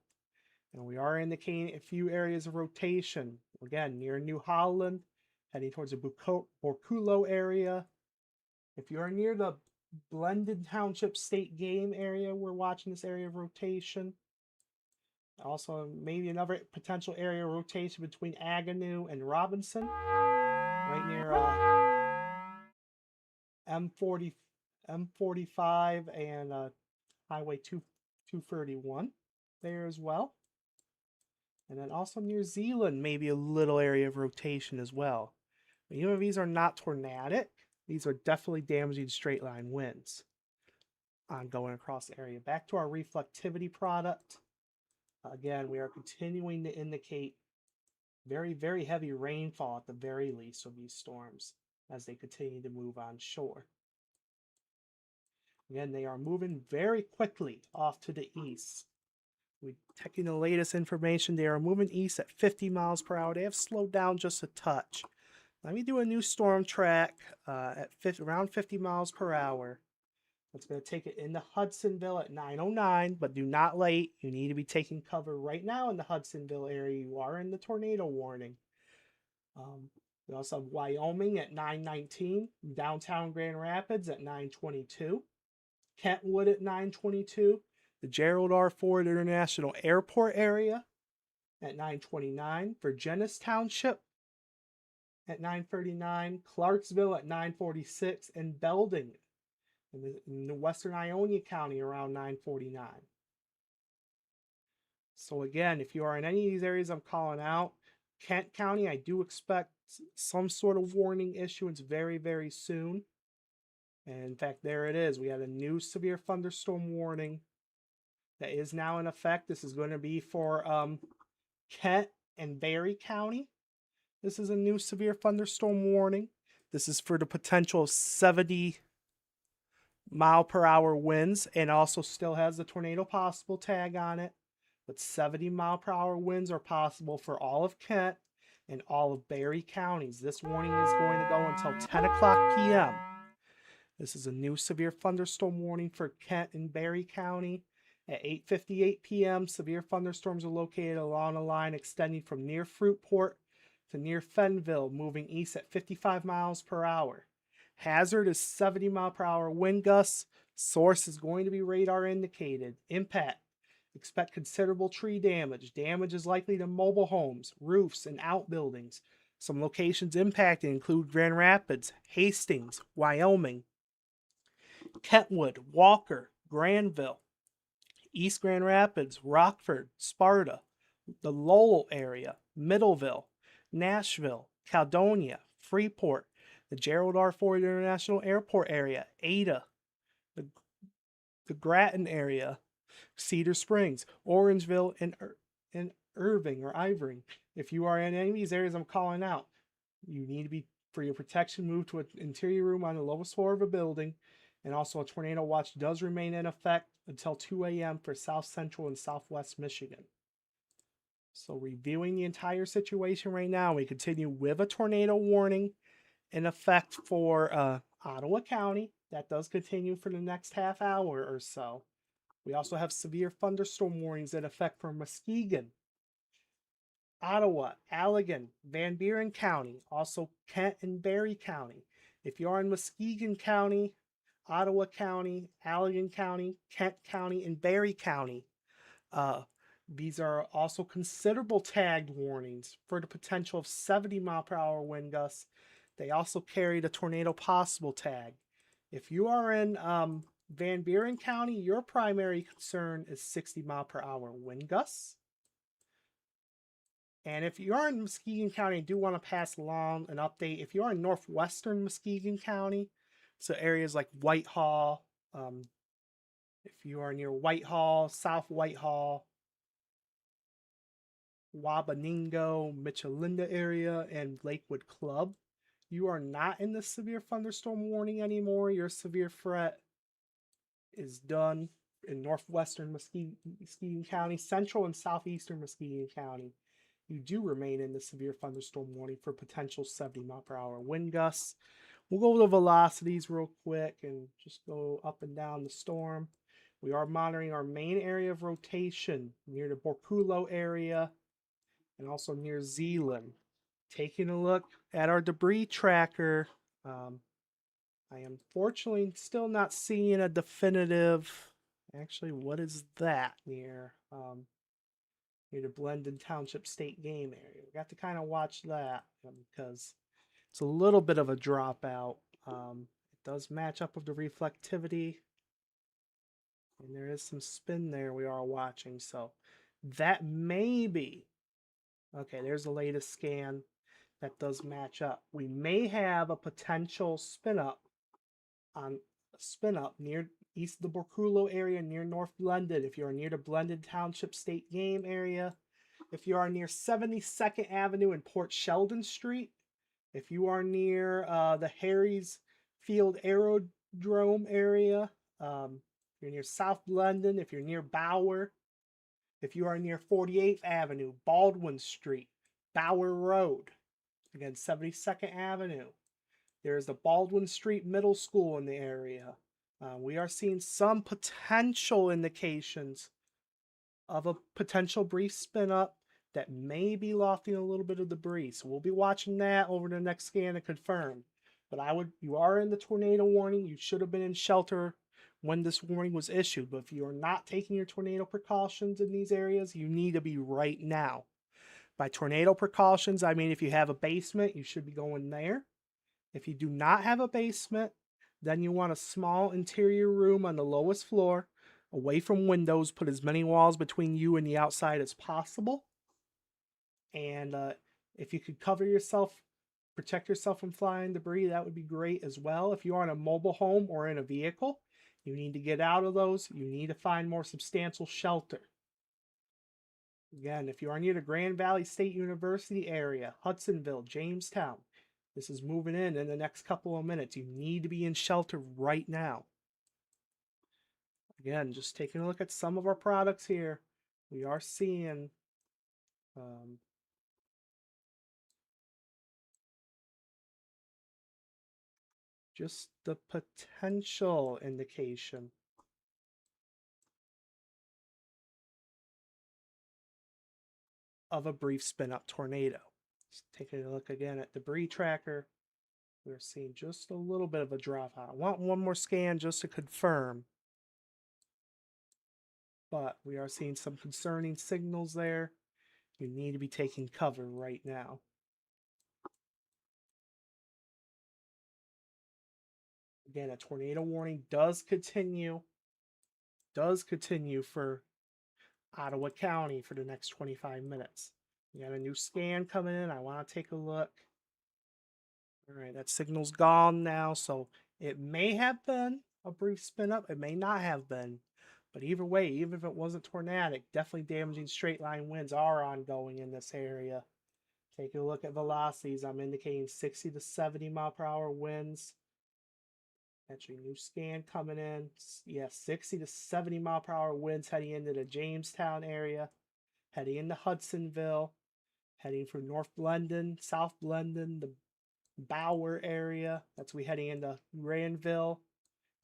And we are indicating a few areas of rotation. Again, near New Holland, heading towards the Borculo area. If you are near the Blended Township State Game area, we're watching this area of rotation. Also, maybe another potential area of rotation between Agnew and Robinson, right near M45 and Highway 231 there as well. And then also near Zeeland, maybe a little area of rotation as well. But even if these are not tornadic, these are definitely damaging straight line winds going across the area. Back to our reflectivity product. Again, we are continuing to indicate very, very heavy rainfall at the very least of these storms as they continue to move on shore. Again, they are moving very quickly off to the east. We're checking the latest information. They are moving east at 50 miles per hour. They have slowed down just a touch. Let me do a new storm track at around 50 miles per hour. It's going to take it into Hudsonville at 9:09, but do not late. You need to be taking cover right now in the Hudsonville area. You are in the tornado warning. We also have Wyoming at 9:19, downtown Grand Rapids at 9:22, Kentwood at 9:22, the Gerald R. Ford International Airport area at 9:29, Virginia Township at 9:39, Clarksville at 9:46, and Belding in the western Ionia County around 9:49. So again, if you are in any of these areas I'm calling out, Kent County, I do expect some sort of warning issuance very, very soon. And in fact, there it is. We have a new severe thunderstorm warning that is now in effect. This is going to be for Kent and Barry County. This is a new severe thunderstorm warning. This is for the potential 70 mile per hour winds, and also still has the tornado possible tag on it. But 70 mile per hour winds are possible for all of Kent and all of Barry counties. This warning is going to go until 10 o'clock p.m. This is a new severe thunderstorm warning for Kent and Barry County. At 8:58 p.m., severe thunderstorms are located along a line extending from near Fruitport to near Fenville, moving east at 55 miles per hour. Hazard is 70 mile per hour wind gusts. Source is going to be radar indicated. Impact: expect considerable tree damage. Damage is likely to mobile homes, roofs, and outbuildings. Some locations impacted include Grand Rapids, Hastings, Wyoming, Kentwood, Walker, Granville, East Grand Rapids, Rockford, Sparta, the Lowell area, Middleville, Nashville, Caledonia, Freeport, the Gerald R. Ford International Airport area, Ada, the Grattan area, Cedar Springs, Orangeville, and Irving or Ivering. If you are in any of these areas I'm calling out, you need to be, for your protection, moved to an interior room on the lowest floor of a building. And also a tornado watch does remain in effect until 2 a.m. for South Central and Southwest Michigan. So reviewing the entire situation right now, we continue with a tornado warning in effect for Ottawa County. That does continue for the next half hour or so. We also have severe thunderstorm warnings in effect for Muskegon, Ottawa, Allegan, Van Buren County, also Kent and Barry County. If you're in Muskegon County, Ottawa County, Allegan County, Kent County, and Barry County, these are also considerable tagged warnings for the potential of 70-mile-per-hour wind gusts. They also carry the tornado possible tag. If you are in Van Buren County, your primary concern is 60-mile-per-hour wind gusts. And if you are in Muskegon County, I do want to pass along an update. If you are in northwestern Muskegon County, so areas like Whitehall, if you are near Whitehall, South Whitehall, Wabaningo, Michelinda area, and Lakewood Club, you are not in the severe thunderstorm warning anymore. Your severe threat is done in northwestern Muskegon County, central and southeastern Muskegon County. You do remain in the severe thunderstorm warning for potential 70-mile-per-hour wind gusts. We'll go over the velocities real quick and just go up and down the storm. We are monitoring our main area of rotation near the Borculo area and also near Zeeland. Taking a look at our debris tracker, I am fortunately still not seeing a definitive. Actually, what is that near the Blendon Township State Game area? We got to kind of watch that because it's a little bit of a dropout. It does match up with the reflectivity, and there is some spin there we are watching. So that may be okay. There's the latest scan that does match up. We may have a potential spin up near east of the Borculo area, near North Blendon. If you are near the Blendon Township State Game area, if you are near 72nd Avenue and Port Sheldon Street, if you are near the Harry's Field Aerodrome area, you're near South Blendon, if you're near Bauer, if you are near 48th Avenue, Baldwin Street, Bauer Road, again 72nd Avenue. There's the Baldwin Street Middle School in the area. We are seeing some potential indications of a potential brief spin up that may be lofting a little bit of debris. So we'll be watching that over the next scan to confirm. But you are in the tornado warning. You should have been in shelter when this warning was issued. But if you are not taking your tornado precautions in these areas, you need to be right now. By tornado precautions, I mean if you have a basement, you should be going there. If you do not have a basement, then you want a small interior room on the lowest floor, away from windows. Put as many walls between you and the outside as possible. And if you could cover yourself, protect yourself from flying debris, that would be great as well. If you are in a mobile home or in a vehicle, you need to get out of those. You need to find more substantial shelter. Again, if you are near the Grand Valley State University area, Hudsonville, Jamestown, this is moving in the next couple of minutes. You need to be in shelter right now. Again, just taking a look at some of our products here. We are seeing just the potential indication of a brief spin-up tornado. Just taking a look again at debris tracker. We're seeing just a little bit of a drop out. I want one more scan just to confirm. But we are seeing some concerning signals there. You need to be taking cover right now. Again, a tornado warning does continue for Ottawa County for the next 25 minutes. We got a new scan coming in. I want to take a look. All right, that signal's gone now, so it may have been a brief spin up. It may not have been. But either way, even if it wasn't tornadic, definitely damaging straight line winds are ongoing in this area. Taking a look at velocities, I'm indicating 60 to 70 mile per hour winds. Actually, new scan coming in. Yeah, 60 to 70 mile per hour winds heading into the Jamestown area, heading into Hudsonville, heading from North Blendon, South Blendon, the Bauer area. That's we heading into Granville,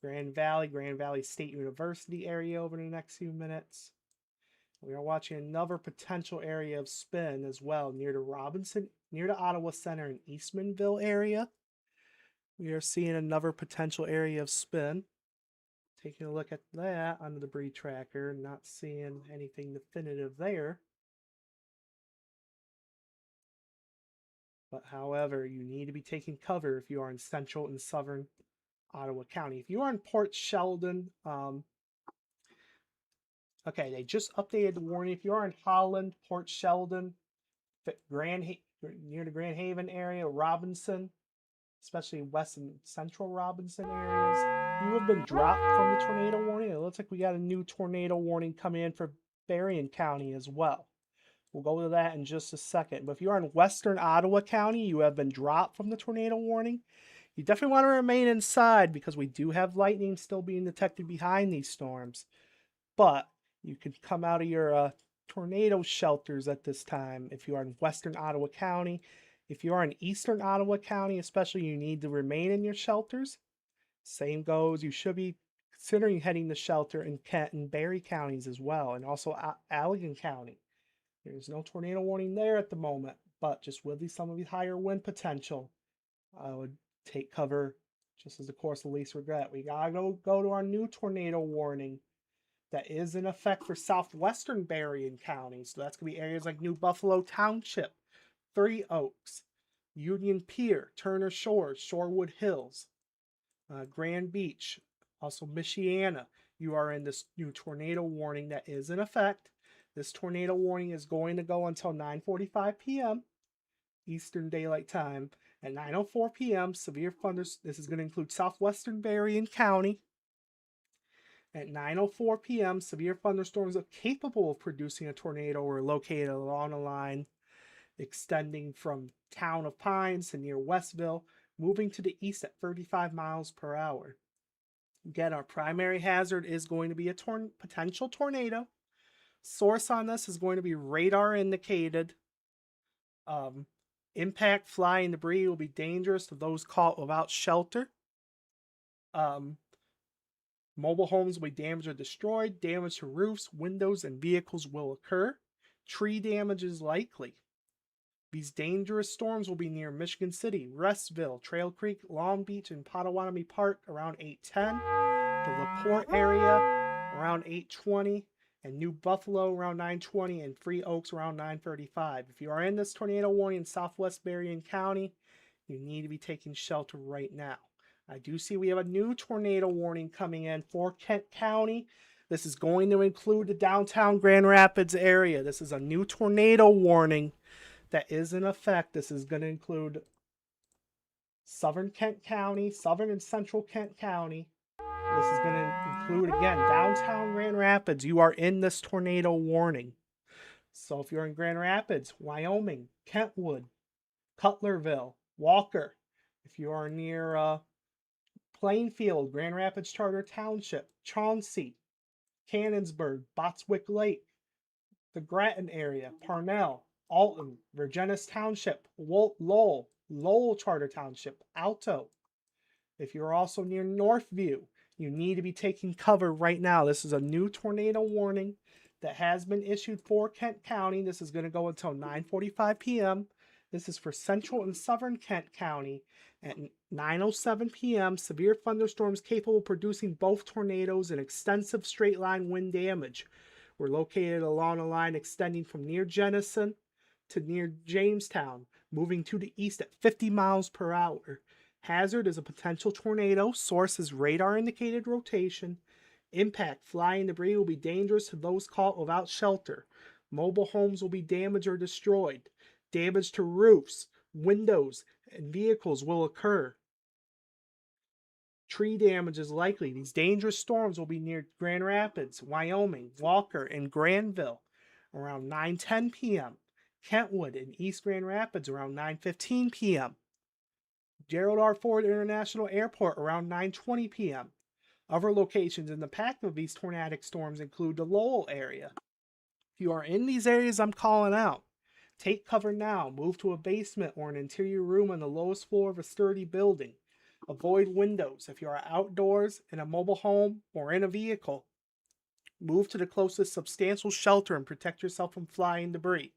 Grand Valley State University area over the next few minutes. We are watching another potential area of spin as well near the Ottawa Center and Eastmanville area. We are seeing another potential area of spin. Taking a look at that on the debris tracker, not seeing anything definitive there. But however, you need to be taking cover if you are in central and southern Ottawa County. If you are in Port Sheldon, okay, they just updated the warning. If you are in Holland, Port Sheldon, near the Grand Haven area, Robinson, especially west and central Robinson areas, you have been dropped from the tornado warning. It looks like we got a new tornado warning coming in for Berrien County as well. We'll go to that in just a second. But if you are in western Ottawa County, you have been dropped from the tornado warning. You definitely want to remain inside because we do have lightning still being detected behind these storms. But you could come out of your tornado shelters at this time if you are in western Ottawa County. If you are in eastern Ottawa County, especially, you need to remain in your shelters. Same goes, you should be considering heading to shelter in Kent and Barrie counties as well, and also Allegan County. There's no tornado warning there at the moment, but just with some of the higher wind potential, I would take cover just as a course of least regret. We gotta go to our new tornado warning that is in effect for southwestern Berrien County. So that's gonna be areas like New Buffalo Township, Three Oaks, Union Pier, Turner Shores, Shorewood Hills, Grand Beach, also Michiana. You are in this new tornado warning that is in effect. This tornado warning is going to go until 9:45 p.m. Eastern Daylight Time. At 9:04 p.m., severe thunderstorms. This is going to include southwestern Berrien County. At 9:04 p.m., severe thunderstorms capable of producing a tornado were located along a line extending from town of Pines to near Westville, moving to the east at 35 miles per hour. Again, our primary hazard is going to be a potential tornado. Source on this is going to be radar indicated. Impact, fly, and debris will be dangerous to those caught without shelter. Mobile homes will be damaged or destroyed. Damage to roofs, windows, and vehicles will occur. Tree damage is likely. These dangerous storms will be near Michigan City, Restville, Trail Creek, Long Beach, and Potawatomi Park around 8:10. The LaPorte area around 8:20. And New Buffalo around 9:20, and Three Oaks around 9:35. If you are in this tornado warning in southwest Berrien County, you need to be taking shelter right now. I do see we have a new tornado warning coming in for Kent County. This is going to include the downtown Grand Rapids area. This is a new tornado warning that is in effect. This is going to include southern Kent County, southern and central Kent County. This is going to include, again, downtown Grand Rapids. You are in this tornado warning. So if you're in Grand Rapids, Wyoming, Kentwood, Cutlerville, Walker, if you are near Plainfield, Grand Rapids Charter Township, Chauncey, Cannonsburg, Botswick Lake, the Grattan area, Parnell, Alton, Virginis Township, Lowell Charter Township, Alto. If you're also near Northview, you need to be taking cover right now. This is a new tornado warning that has been issued for Kent County. This is going to go until 9:45 p.m. This is for central and southern Kent County. At 9:07 p.m., severe thunderstorms capable of producing both tornadoes and extensive straight line wind damage were located along a line extending from near Jenison to near Jamestown, moving to the east at 50 miles per hour. Hazard is a potential tornado. Source is radar indicated rotation. Impact, flying debris will be dangerous to those caught without shelter. Mobile homes will be damaged or destroyed. Damage to roofs, windows, and vehicles will occur. Tree damage is likely. These dangerous storms will be near Grand Rapids, Wyoming, Walker, and Granville around 9:10 p.m. Kentwood and East Grand Rapids around 9:15 p.m. Gerald R. Ford International Airport around 9:20 p.m. Other locations in the path of these tornadic storms include the Lowell area. If you are in these areas I'm calling out, take cover now. Move to a basement or an interior room on the lowest floor of a sturdy building. Avoid windows. If you are outdoors, in a mobile home, or in a vehicle, Move to the closest substantial shelter and protect yourself from flying debris.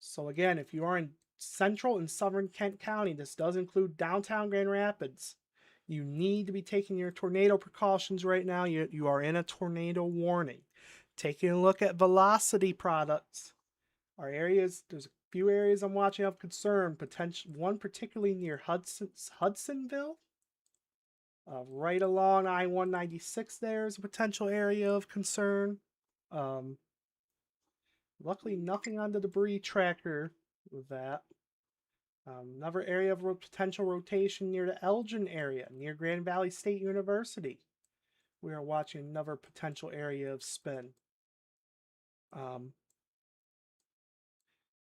So again, if you are in central and southern Kent County, this does include downtown Grand Rapids. You need to be taking your tornado precautions right now. You are in a tornado warning. Taking a look at velocity products. Our areas, there's a few areas I'm watching of concern. One particularly near Hudsonville. Right along I-196 there is a potential area of concern. Luckily, nothing on the debris tracker with that. Another area of potential rotation near the Elgin area, near Grand Valley State University. We are watching another potential area of spin.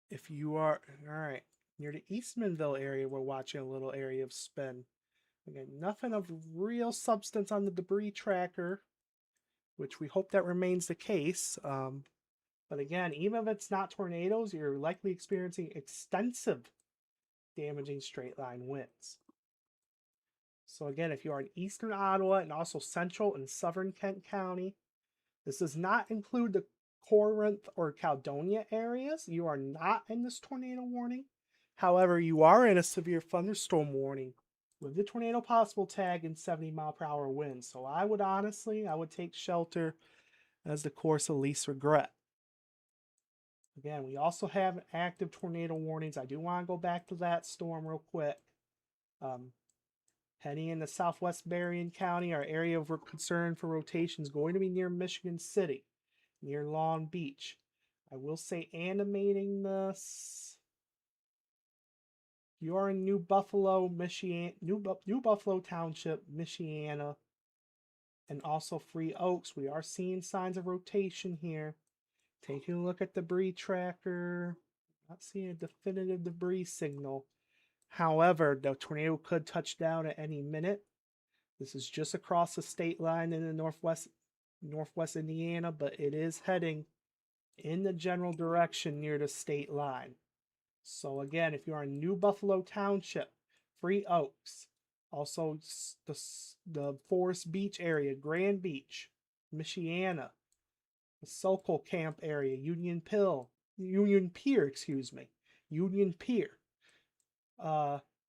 If you are, all right, near the Eastmanville area, we're watching a little area of spin. Again, nothing of real substance on the debris tracker, which we hope that remains the case. But again, even if it's not tornadoes, you're likely experiencing extensive damaging straight line winds. So again, if you are in eastern Ottawa and also central and southern Kent County, this does not include the Corinth or Caledonia areas. You are not in this tornado warning. However, you are in a severe thunderstorm warning with the tornado possible tag and 70-mile-per-hour winds. So I would take shelter as the course of least regret. Again, we also have active tornado warnings. I do want to go back to that storm real quick. Heading into southwest Berrien County, our area of concern for rotation is going to be near Michigan City, near Long Beach. I will say animating this. You are in New Buffalo, Michigan, New Buffalo Township, Michiana, and also Free Oaks. We are seeing signs of rotation here. Taking a look at debris tracker, not seeing a definitive debris signal. However, the tornado could touch down at any minute. This is just across the state line in the northwest Indiana, but it is heading in the general direction near the state line. So again, if you are in New Buffalo Township, Free Oaks, also the Forest Beach area, Grand Beach, Michiana, the Sokol Camp area, Union Pier, Union Pier,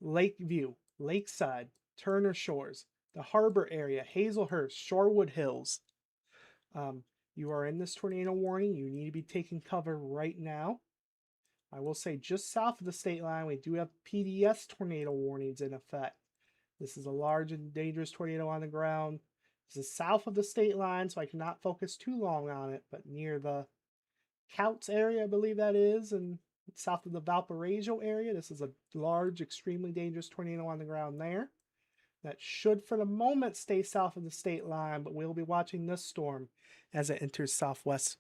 Lakeview, Lakeside, Turner Shores, the Harbor area, Hazelhurst, Shorewood Hills. You are in this tornado warning. You need to be taking cover right now. I will say just south of the state line, we do have PDS tornado warnings in effect. This is a large and dangerous tornado on the ground. This is south of the state line, so I cannot focus too long on it, but near the Couts area, I believe that is, and south of the Valparaiso area. This is a large, extremely dangerous tornado on the ground there. That should, for the moment, stay south of the state line, but we'll be watching this storm as it enters southwest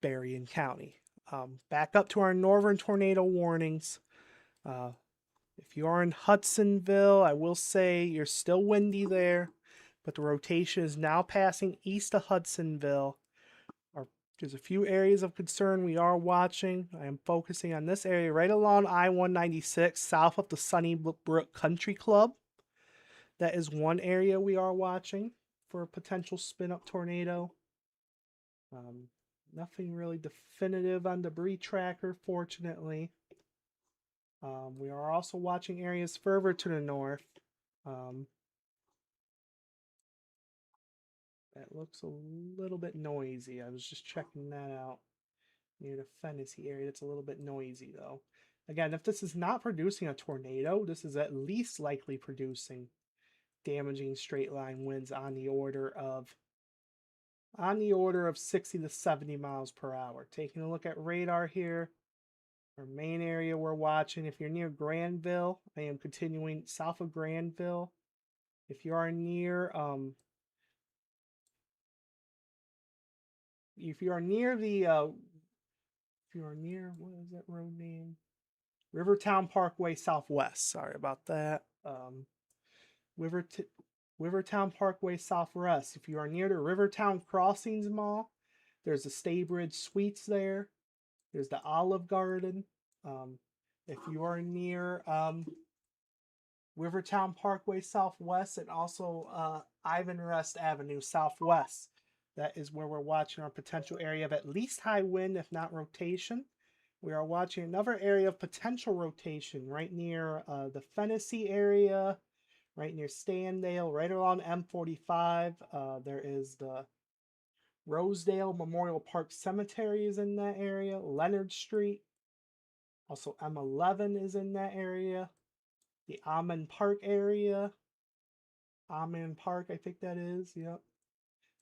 Berrien County. Back up to our northern tornado warnings. If you are in Hudsonville, I will say you're still windy there, but the rotation is now passing east of Hudsonville. There's a few areas of concern we are watching. I am focusing on this area right along I-196, south of the Sunnybrook Country Club. That is one area we are watching for a potential spin-up tornado. Nothing really definitive on debris tracker, fortunately. We are also watching areas further to the north. That looks a little bit noisy. I was just checking that out. Near the Fennessy area, it's a little bit noisy though. Again, if this is not producing a tornado, this is at least likely producing damaging straight line winds on the order of 60 to 70 miles per hour. Taking a look at radar here, our main area we're watching, if you're near Granville, I am continuing south of Granville. If you are near what is that road name? Rivertown Parkway Southwest. Sorry about that. Rivertown Parkway Southwest. If you are near the Rivertown Crossings Mall, there's the Staybridge Suites there. There's the Olive Garden. If you are near Rivertown Parkway southwest, and also Ivan Rest Avenue southwest. That is where we're watching our potential area of at least high wind, if not rotation. We are watching another area of potential rotation right near the Fennessy area, right near Standale, right along M45. There is the Rosedale Memorial Park Cemetery is in that area. Leonard Street. Also M11 is in that area. The Almond Park area. Almond Park, I think that is. Yep.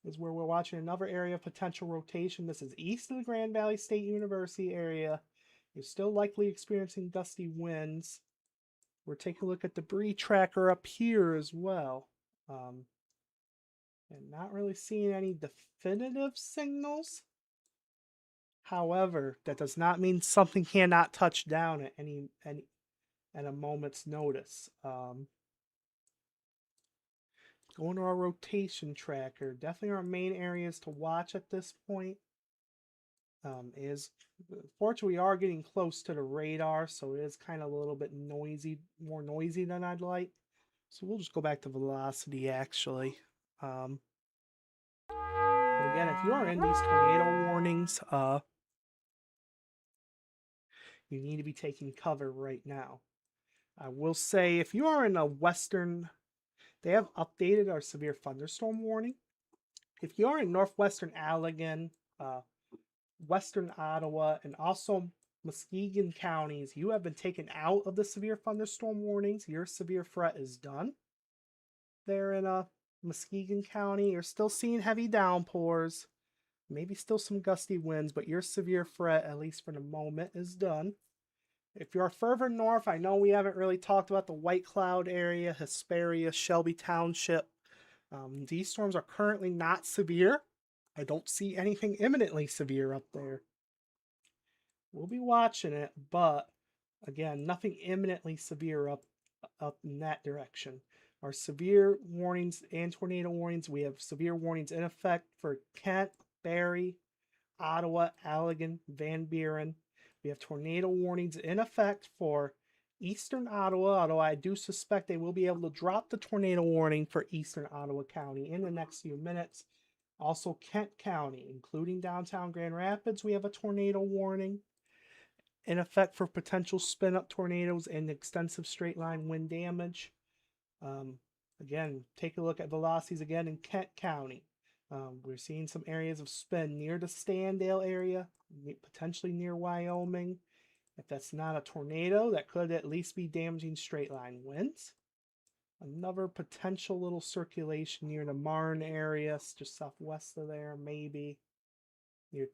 Is where we're watching another area of potential rotation. This is east of the Grand Valley State University area. You're still likely experiencing gusty winds. We're taking a look at debris tracker up here as well. And not really seeing any definitive signals. However, that does not mean something cannot touch down at at a moment's notice. Going to our rotation tracker, definitely our main areas to watch at this point. Is fortunately we are getting close to the radar, so it is kind of a little bit noisy, more noisy than I'd like. So we'll just go back to velocity actually. But again, if you are in these tornado warnings, you need to be taking cover right now. I will say if you are in a western, they have updated our severe thunderstorm warning. If you are in northwestern Allegan, western Ottawa, and also Muskegon counties, you have been taken out of the severe thunderstorm warnings. Your severe threat is done. There in Muskegon County, you're still seeing heavy downpours, maybe still some gusty winds, but your severe threat, at least for the moment, is done. If you're further north, I know we haven't really talked about the White Cloud area, Hesperia, Shelby Township. These storms are currently not severe. I don't see anything imminently severe up there. We'll be watching it, but again, nothing imminently severe up in that direction. Our severe warnings and tornado warnings, we have severe warnings in effect for Kent, Barrie, Ottawa, Allegan, Van Buren. We have tornado warnings in effect for eastern Ottawa, although I do suspect they will be able to drop the tornado warning for eastern Ottawa County in the next few minutes. Also, Kent County, including downtown Grand Rapids, we have a tornado warning in effect for potential spin-up tornadoes and extensive straight-line wind damage. Again, take a look at velocities again in Kent County. We're seeing some areas of spin near the Standale area, potentially near Wyoming. If that's not a tornado, that could at least be damaging straight-line winds. Another potential little circulation near the Marne area, just southwest of there, maybe. Near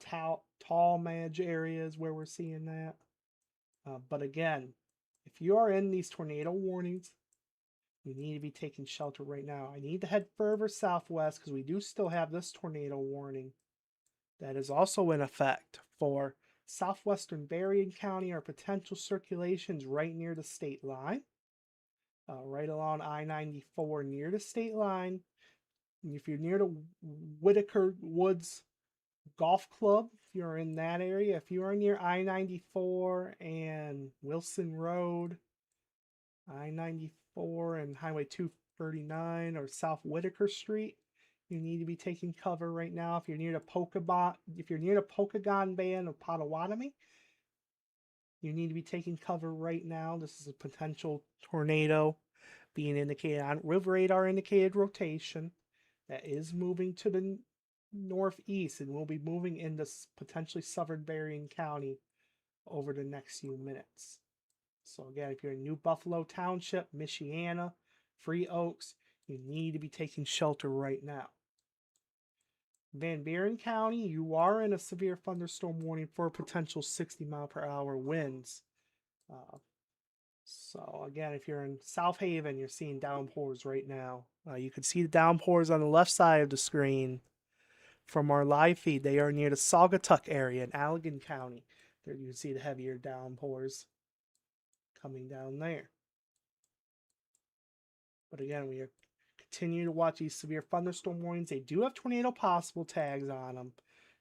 Tallmadge areas where we're seeing that. But again, if you are in these tornado warnings, you need to be taking shelter right now. I need to head further southwest because we do still have this tornado warning that is also in effect for southwestern Berrien County. Our potential circulations right near the state line. Right along I-94 near the state line. And if you're near the Whitaker Woods Golf Club, if you're in that area, if you are near I-94 and Wilson Road, I-94 and Highway 239 or South Whitaker Street, you need to be taking cover right now. If you're near the Pokagon Band of Potawatomi, you need to be taking cover right now. This is a potential tornado being indicated on with radar indicated rotation that is moving to the northeast and will be moving into potentially southern Berrien County over the next few minutes. So again, if you're in New Buffalo Township, Michiana, Free Oaks, you need to be taking shelter right now. Van Buren County, you are in a severe thunderstorm warning for potential 60-mile-per-hour winds. So again, if you're in South Haven, you're seeing downpours right now. You can see the downpours on the left side of the screen from our live feed. They are near the Saugatuck area in Allegan County. There you can see the heavier downpours coming down there. But again, we are continue to watch these severe thunderstorm warnings. They do have tornado possible tags on them.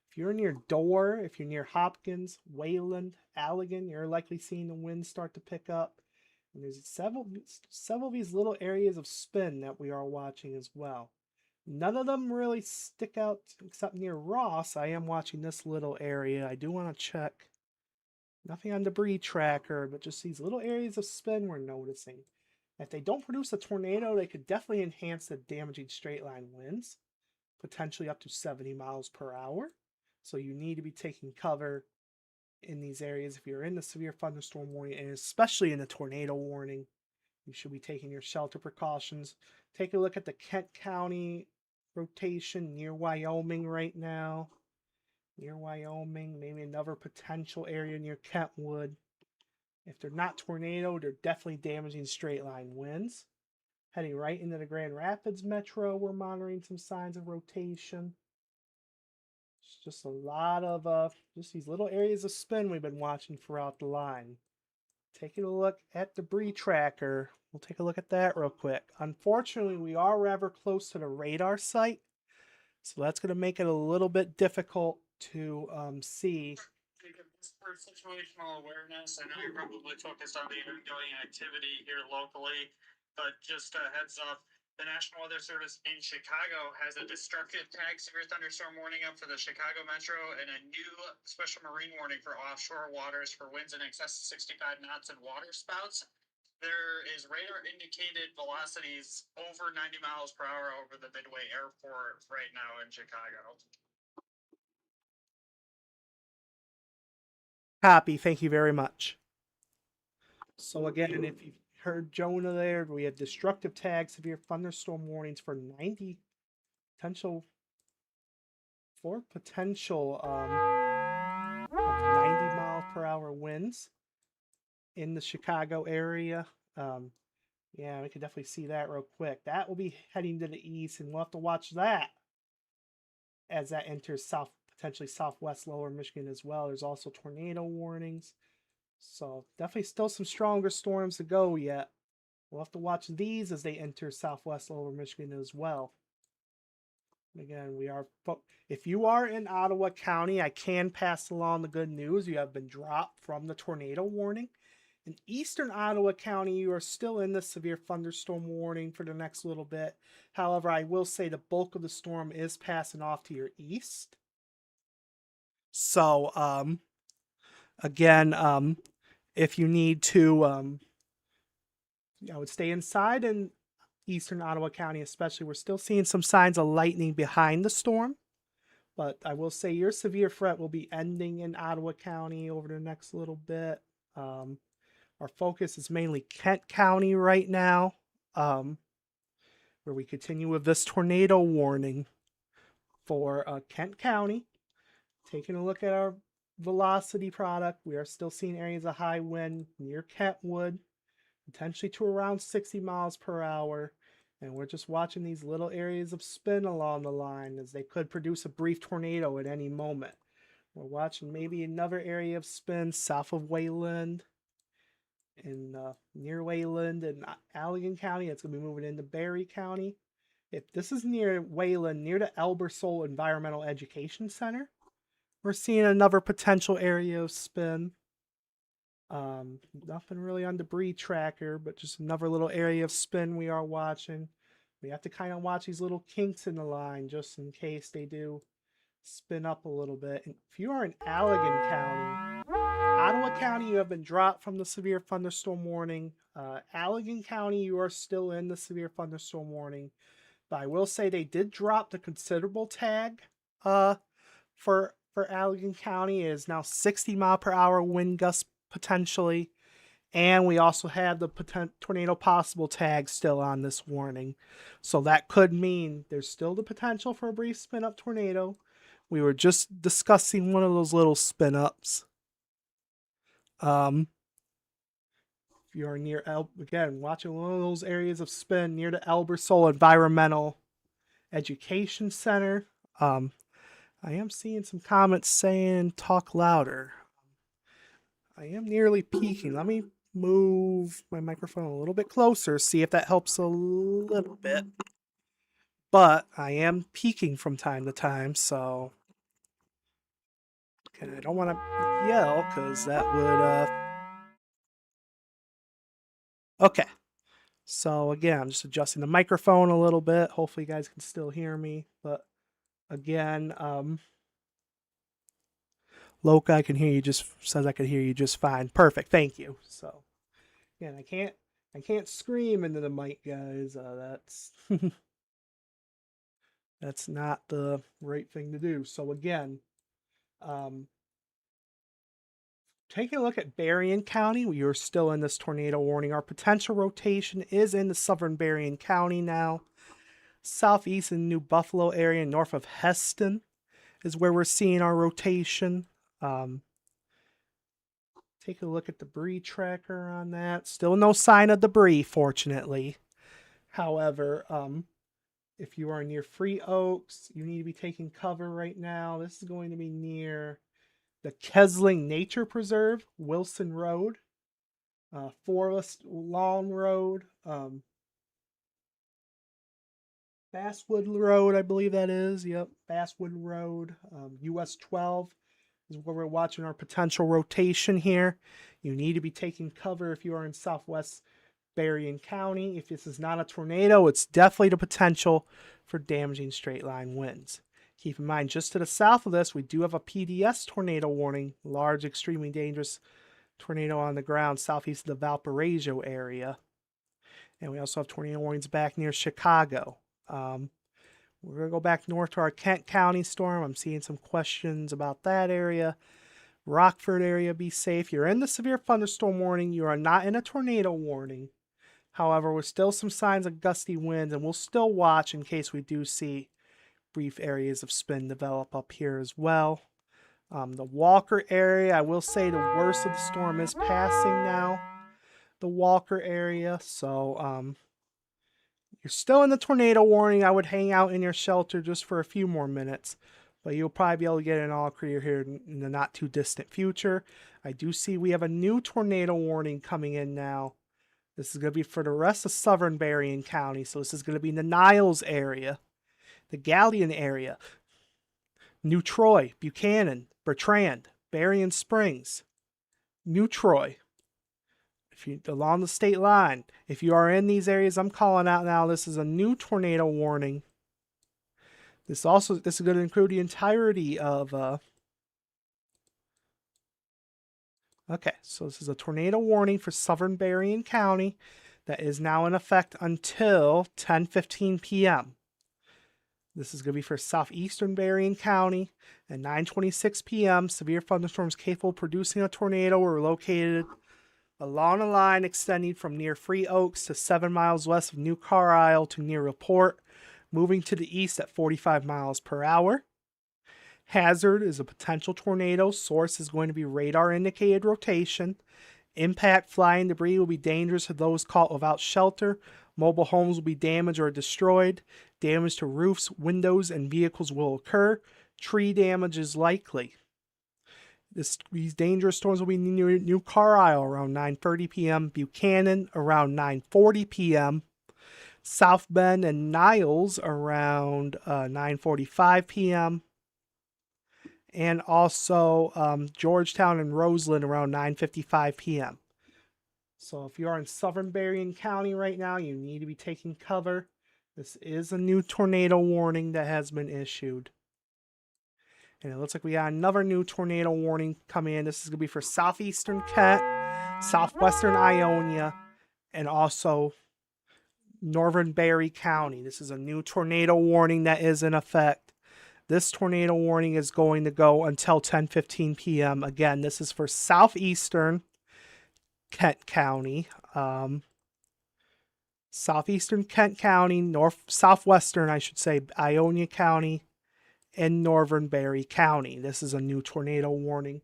If you're near Dorr, if you're near Hopkins, Wayland, Allegan, you're likely seeing the winds start to pick up. And there's several of these little areas of spin that we are watching as well. None of them really stick out except near Ross. I am watching this little area. I do want to check. Nothing on debris tracker, but just these little areas of spin we're noticing. If they don't produce a tornado, they could definitely enhance the damaging straight line winds, potentially up to 70 miles per hour. So you need to be taking cover in these areas if you're in the severe thunderstorm warning, and especially in the tornado warning. You should be taking your shelter precautions. Take a look at the Kent County rotation near Wyoming right now. Near Wyoming, maybe another potential area near Kentwood. If they're not tornado, they're definitely damaging straight line winds. Heading right into the Grand Rapids metro, we're monitoring some signs of rotation. It's just a lot of just these little areas of spin we've been watching throughout the line. Taking a look at debris tracker. We'll take a look at that real quick. Unfortunately, we are rather close to the radar site, so that's going to make it a little bit difficult to see. Just for situational awareness, I know you're probably focused on the ongoing activity here locally, but just a heads up, the National Weather Service in Chicago has a destructive tag severe thunderstorm warning up for the Chicago Metro and a new special marine warning for offshore waters for winds in excess of 65 knots and water spouts. There is radar indicated velocities over 90 miles per hour over the Midway Airport right now in Chicago. Copy. Thank you very much. So again, if you heard Jonah there, we have destructive tag severe thunderstorm warnings for 90 potential 90 mile per hour winds in the Chicago area. Yeah, we can definitely see that real quick. That will be heading to the east, and we'll have to watch that as that enters potentially southwest lower Michigan as well. There's also tornado warnings. So definitely still some stronger storms to go yet. We'll have to watch these as they enter southwest lower Michigan as well. Again, if you are in Ottawa County, I can pass along the good news. You have been dropped from the tornado warning. In eastern Ottawa County, you are still in the severe thunderstorm warning for the next little bit. However, I will say the bulk of the storm is passing off to your east. So, again, if you need to, I would stay inside in eastern Ottawa County, especially. We're still seeing some signs of lightning behind the storm. But I will say your severe threat will be ending in Ottawa County over the next little bit. Our focus is mainly Kent County right now, where we continue with this tornado warning for Kent County. Taking a look at our velocity product, we are still seeing areas of high wind near Kentwood, potentially to around 60 miles per hour. And we're just watching these little areas of spin along the line as they could produce a brief tornado at any moment. We're watching maybe another area of spin south of Wayland, in near Wayland and Allegan County. It's going to be moving into Barry County. If this is near Wayland, near the Elbersole Environmental Education Center, we're seeing another potential area of spin. Nothing really on debris tracker, but just another little area of spin we are watching. We have to kind of watch these little kinks in the line just in case they do spin up a little bit. And if you are in Allegan County, Ottawa County, you have been dropped from the severe thunderstorm warning. Allegan County, you are still in the severe thunderstorm warning. But I will say they did drop the considerable tag for Allegan County. It is now 60 mile per hour wind gusts potentially. And we also have the tornado possible tag still on this warning. So that could mean there's still the potential for a brief spin up tornado. We were just discussing one of those little spin ups. If you're near again, watching one of those areas of spin near the Elbersole Environmental Education Center. I am seeing some comments saying talk louder. I am nearly peaking. Let me move my microphone a little bit closer, see if that helps a little bit. But I am peaking from time to time, so and I don't want to yell because that would Okay. So again, I'm just adjusting the microphone a little bit. Hopefully you guys can still hear me. But again, Loka, I can hear you just says I can hear you just fine. Perfect. Thank you. So again, I can't scream into the mic, guys. That's that's not the right thing to do. So again, um, taking a look at Berrien County, we are still in this tornado warning. Our potential rotation is in the southern Berrien County now. Southeast in New Buffalo area, north of Heston, is where we're seeing our rotation. Take a look at debris tracker on that. Still no sign of debris, fortunately. However, if you are near Free Oaks, you need to be taking cover right now. This is going to be near the Kesling Nature Preserve, Wilson Road, Forest Lawn Road, Basswood Road, I believe that is. Yep, Basswood Road, US 12 is where we're watching our potential rotation here. You need to be taking cover if you are in Southwest Berrien County. If this is not a tornado, it's definitely the potential for damaging straight line winds. Keep in mind, just to the south of this, we do have a PDS tornado warning, large, extremely dangerous tornado on the ground southeast of the Valparaiso area. And we also have tornado warnings back near Chicago. We're going to go back north to our Kent County storm. I'm seeing some questions about that area. Rockford area, be safe. You're in the severe thunderstorm warning. You are not in a tornado warning. However, with still some signs of gusty winds, and we'll still watch in case we do see brief areas of spin develop up here as well. The Walker area, I will say the worst of the storm is passing now. The Walker area, so you're still in the tornado warning. I would hang out in your shelter just for a few more minutes, but you'll probably be able to get an all clear here in the not too distant future. I do see we have a new tornado warning coming in now. This is going to be for the rest of southern Berrien County. So this is going to be in the Niles area, the Galion area, New Troy, Buchanan, Bertrand, Berrien Springs, New Troy. If you along the state line, if you are in these areas I'm calling out now, this is a new tornado warning. This is going to include the entirety of okay, so this is a tornado warning for southern Berrien County that is now in effect until 10:15 p.m. This is going to be for southeastern Berrien County at 9:26 p.m. Severe thunderstorms capable of producing a tornado were located along a line extending from near Free Oaks to 7 miles west of New Carlisle to near LaPorte, moving to the east at 45 miles per hour. Hazard is a potential tornado. Source is going to be radar indicated rotation. Impact flying debris will be dangerous to those caught without shelter. Mobile homes will be damaged or destroyed. Damage to roofs, windows, and vehicles will occur. Tree damage is likely. These dangerous storms will be near New Carlisle around 9:30 p.m., Buchanan around 9:40 p.m., South Bend and Niles around 9:45 p.m., and also Georgetown and Roseland around 9:55 p.m. So if you are in southern Berrien County right now, you need to be taking cover. This is a new tornado warning that has been issued. And it looks like we got another new tornado warning coming in. This is going to be for southeastern Kent, southwestern Ionia, and also northern Berry County. This is a new tornado warning that is in effect. This tornado warning is going to go until 10:15 p.m. Again, this is for southeastern Kent County, southeastern Kent County, southwestern, I should say, Ionia County, and northern Berry County. This is a new tornado warning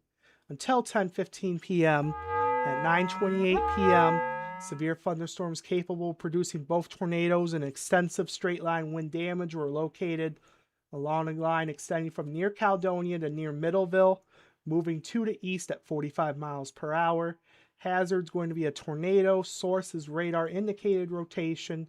until 10:15 p.m. At 9:28 p.m., severe thunderstorms capable of producing both tornadoes and extensive straight line wind damage were located along a line extending from near Caledonia to near Middleville, moving to the east at 45 miles per hour. Hazard's going to be a tornado. Source is radar indicated rotation.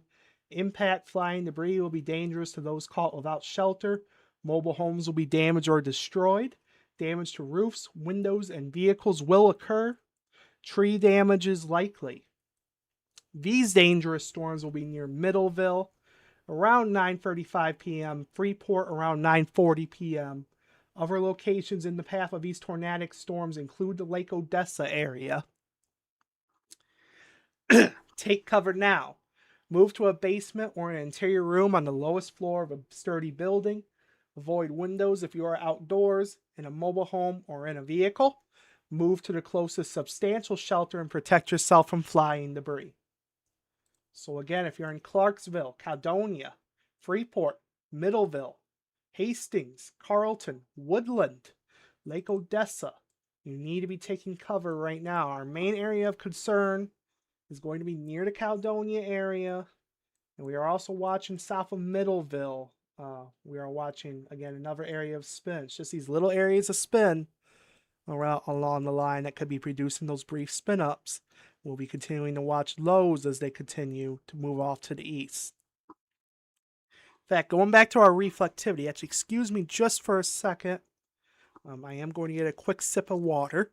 Impact flying debris will be dangerous to those caught without shelter. Mobile homes will be damaged or destroyed. Damage to roofs, windows, and vehicles will occur. Tree damage is likely. These dangerous storms will be near Middleville around 9:35 p.m., Freeport around 9:40 p.m. Other locations in the path of these tornadic storms include the Lake Odessa area. Take cover now. Move to a basement or an interior room on the lowest floor of a sturdy building. Avoid windows if you are outdoors, in a mobile home, or in a vehicle. Move to the closest substantial shelter and protect yourself from flying debris. So again, if you're in Clarksville, Caledonia, Freeport, Middleville, Hastings, Carlton, Woodland, Lake Odessa, you need to be taking cover right now. Our main area of concern is going to be near the Caledonia area. And we are also watching south of Middleville. We are watching, again, another area of spin. It's just these little areas of spin around along the line that could be producing those brief spin ups. We'll be continuing to watch lows as they continue to move off to the east. In fact, going back to our reflectivity, actually, excuse me just for a second. I am going to get a quick sip of water.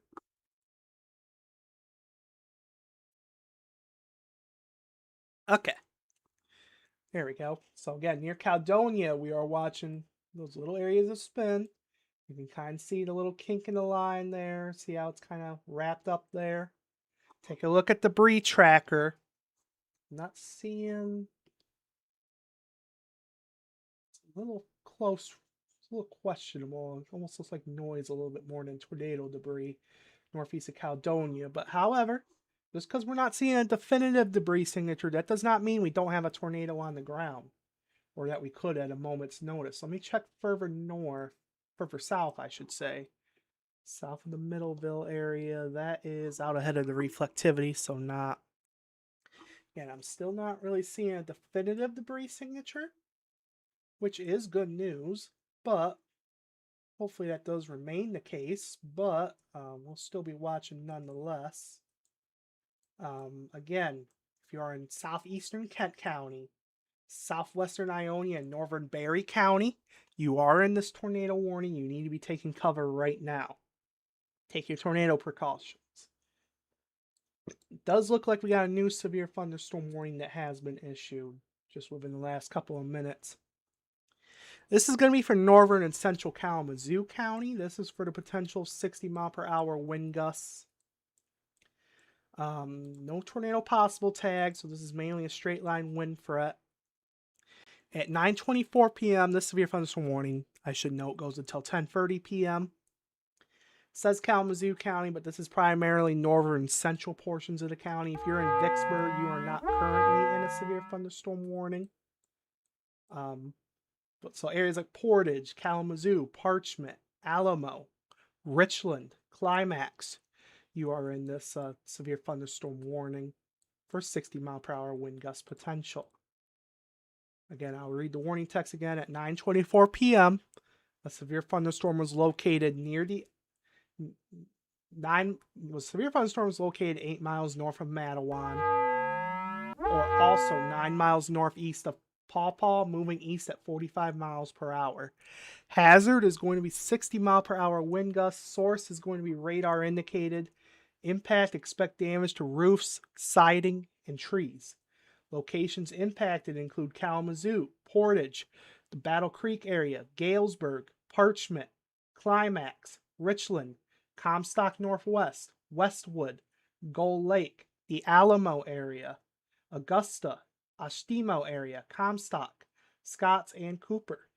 Okay. There we go. So again, near Caledonia, we are watching those little areas of spin. You can kind of see the little kink in the line there. See how it's kind of wrapped up there. Take a look at the debris tracker. Not seeing. It's a little close. It's a little questionable. It almost looks like noise a little bit more than tornado debris northeast of Caledonia. But however, just because we're not seeing a definitive debris signature, that does not mean we don't have a tornado on the ground. Or that we could at a moment's notice. Let me check further north. Further south, I should say. South of the Middleville area. That is out ahead of the reflectivity, so not. Again, I'm still not really seeing a definitive debris signature, which is good news, but hopefully that does remain the case, but we'll still be watching nonetheless. Again, if you are in southeastern Kent County, southwestern Ionia, and northern Berry County, you are in this tornado warning. You need to be taking cover right now. Take your tornado precautions. It does look like we got a new severe thunderstorm warning that has been issued just within the last couple of minutes. This is going to be for northern and central Kalamazoo County. This is for the potential 60-mile-per-hour wind gusts. No tornado possible tag, so this is mainly a straight line wind threat. At 9:24 p.m., this severe thunderstorm warning, I should note, goes until 10:30 p.m. It says Kalamazoo County, but this is primarily northern and central portions of the county. If you're in Vicksburg, you are not currently in a severe thunderstorm warning. So areas like Portage, Kalamazoo, Parchment, Alamo, Richland, Climax, you are in this severe thunderstorm warning for 60-mile-per-hour wind gust potential. Again, I'll read the warning text again. At 9:24 p.m., a severe thunderstorm was located near the severe thunderstorm was located 8 miles north of Mattawan, or also 9 miles northeast of Paw Paw, moving east at 45 miles per hour. Hazard is going to be 60-mile-per-hour wind gusts. Source is going to be radar indicated. Impact, expect damage to roofs, siding, and trees. Locations impacted include Kalamazoo, Portage, the Battle Creek area, Galesburg, Parchment, Climax, Richland, Comstock Northwest, Westwood, Gull Lake, the Alamo area, Augusta, Oshtemo area, Comstock, Scotts, and Cooper.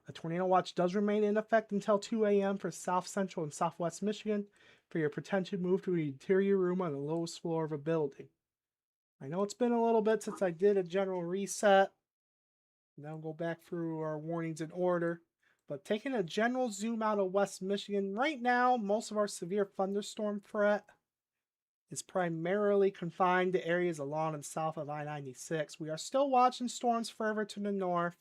A tornado watch does remain in effect until 2 a.m. for South Central and Southwest Michigan for your potential move to an interior room on the lowest floor of a building. I know it's been a little bit since I did a general reset. Now go back through our warnings in order. But taking a general zoom out of West Michigan, right now, most of our severe thunderstorm threat is primarily confined to areas along and south of I-96. We are still watching storms further to the north.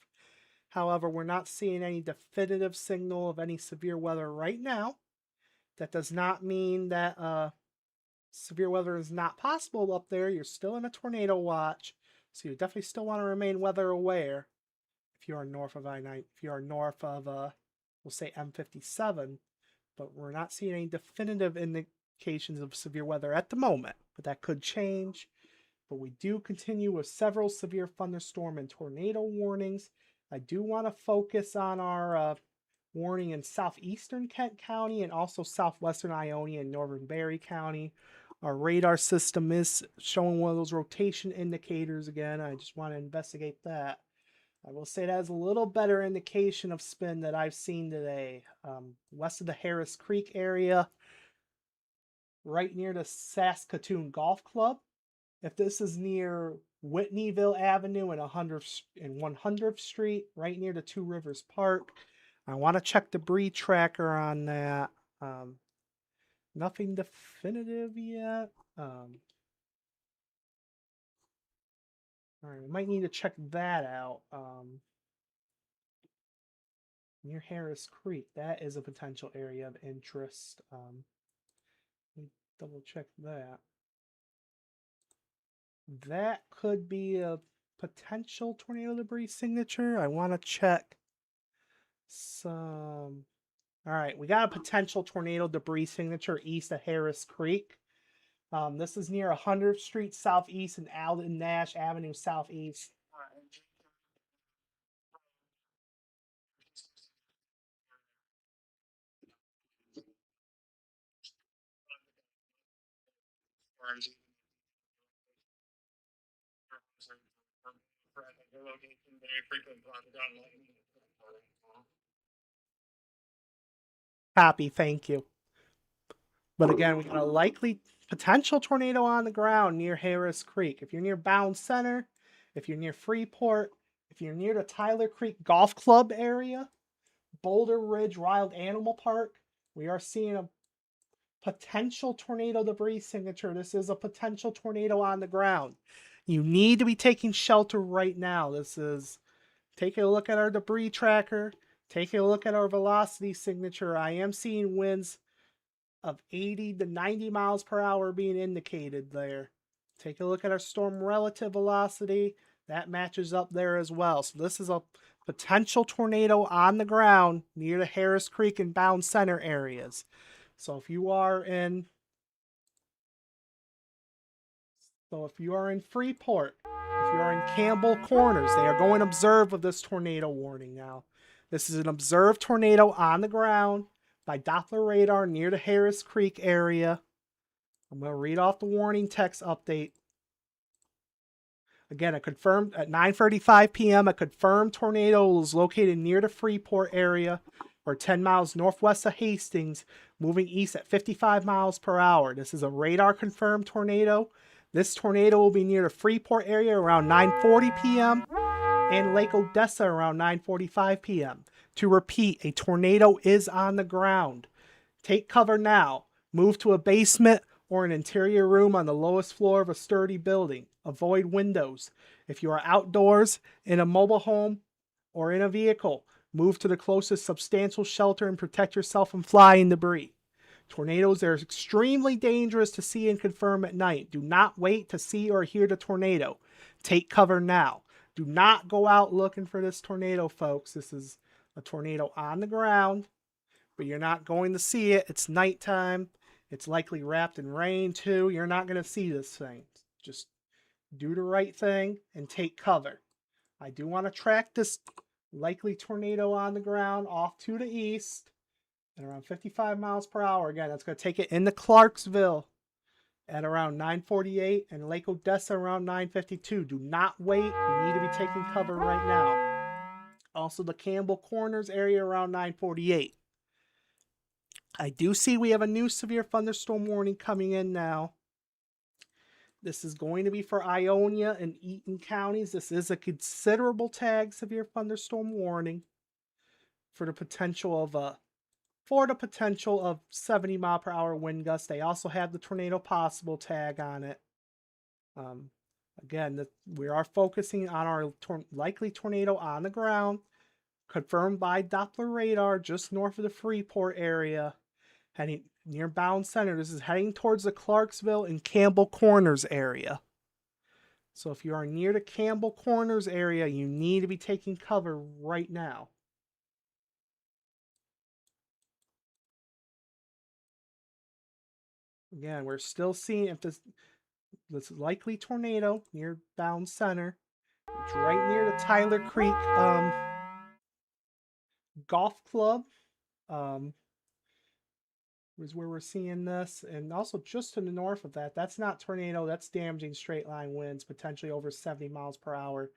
However, we're not seeing any definitive signal of any severe weather right now. That does not mean that severe weather is not possible up there. You're still in a tornado watch, so you definitely still want to remain weather aware if you are north of I-9, if you are north of, we'll say M57, but we're not seeing any definitive indications of severe weather at the moment, but that could change. but we do continue with several severe thunderstorm and tornado warnings. I do want to focus on our warning in southeastern Kent County and also southwestern Ionia and northern Berry County. Our radar system is showing one of those rotation indicators again. I just want to investigate that. I will say that is a little better indication of spin that I've seen today. West of the Harris Creek area, right near the Saskatoon Golf Club. If this is near Whitneyville Avenue and 100th Street, right near the Two Rivers Park, I want to check the debris tracker on that. Nothing definitive yet. All right, we might need to check that out. Near Harris Creek, that is a potential area of interest. Let me double check that. That could be a potential tornado debris signature. I want to check some. All right, we got a potential tornado debris signature east of Harris Creek. This is near 100th Street Southeast and Alden Nash Avenue Southeast. Copy, thank you. But again, we got a likely potential tornado on the ground near Harris Creek. If you're near Bound Center, if you're near Freeport, if you're near the Tyler Creek Golf Club area, Boulder Ridge Wild Animal Park, we are seeing a potential tornado debris signature. This is a potential tornado on the ground. You need to be taking shelter right now. Taking a look at our debris tracker, taking a look at our velocity signature. I am seeing winds of 80 to 90 miles per hour being indicated there. Take a look at our storm relative velocity. That matches up there as well. So this is a potential tornado on the ground near the Harris Creek and Bound Center areas. So if you are in Freeport, if you are in Campbell Corners, they are going to observe of this tornado warning now. This is an observed tornado on the ground by Doppler radar near the Harris Creek area. I'm going to read off the warning text update. Again, a confirmed at 9:35 p.m. a confirmed tornado was located near the Freeport area, or 10 miles northwest of Hastings, moving east at 55 miles per hour. This is a radar confirmed tornado. This tornado will be near the Freeport area around 9:40 p.m. and Lake Odessa around 9:45 p.m. To repeat, a tornado is on the ground. Take cover now. Move to a basement or an interior room on the lowest floor of a sturdy building. Avoid windows. If you are outdoors, in a mobile home, or in a vehicle, move to the closest substantial shelter and protect yourself from flying debris. Tornadoes are extremely dangerous to see and confirm at night. Do not wait to see or hear the tornado. Take cover now. Do not go out looking for this tornado, folks. This is a tornado on the ground, but you're not going to see it. It's nighttime. It's likely wrapped in rain too. You're not going to see this thing. Just do the right thing and take cover. I do want to track this likely tornado on the ground off to the east at around 55 miles per hour. Again, that's going to take it into Clarksville at around 9:48 and Lake Odessa around 9:52. Do not wait. You need to be taking cover right now. Also, the Campbell Corners area around 9:48. I do see we have a new severe thunderstorm warning coming in now. This is going to be for Ionia and Eaton counties. This is a considerable tag severe thunderstorm warning for the potential of 70 mile per hour wind gusts. They also have the tornado possible tag on it. Again, we are focusing on our likely tornado on the ground, confirmed by Doppler radar just north of the Freeport area, heading near Bound Center. This is heading towards the Clarksville and Campbell Corners area. So if you are near the Campbell Corners area, you need to be taking cover right now. Again, we're still seeing if this This is likely tornado near Bound Center. It's right near the Tyler Creek Golf Club. Is where we're seeing this, and also just to the north of that, that's not tornado, that's damaging straight line winds, potentially over 70 miles per hour,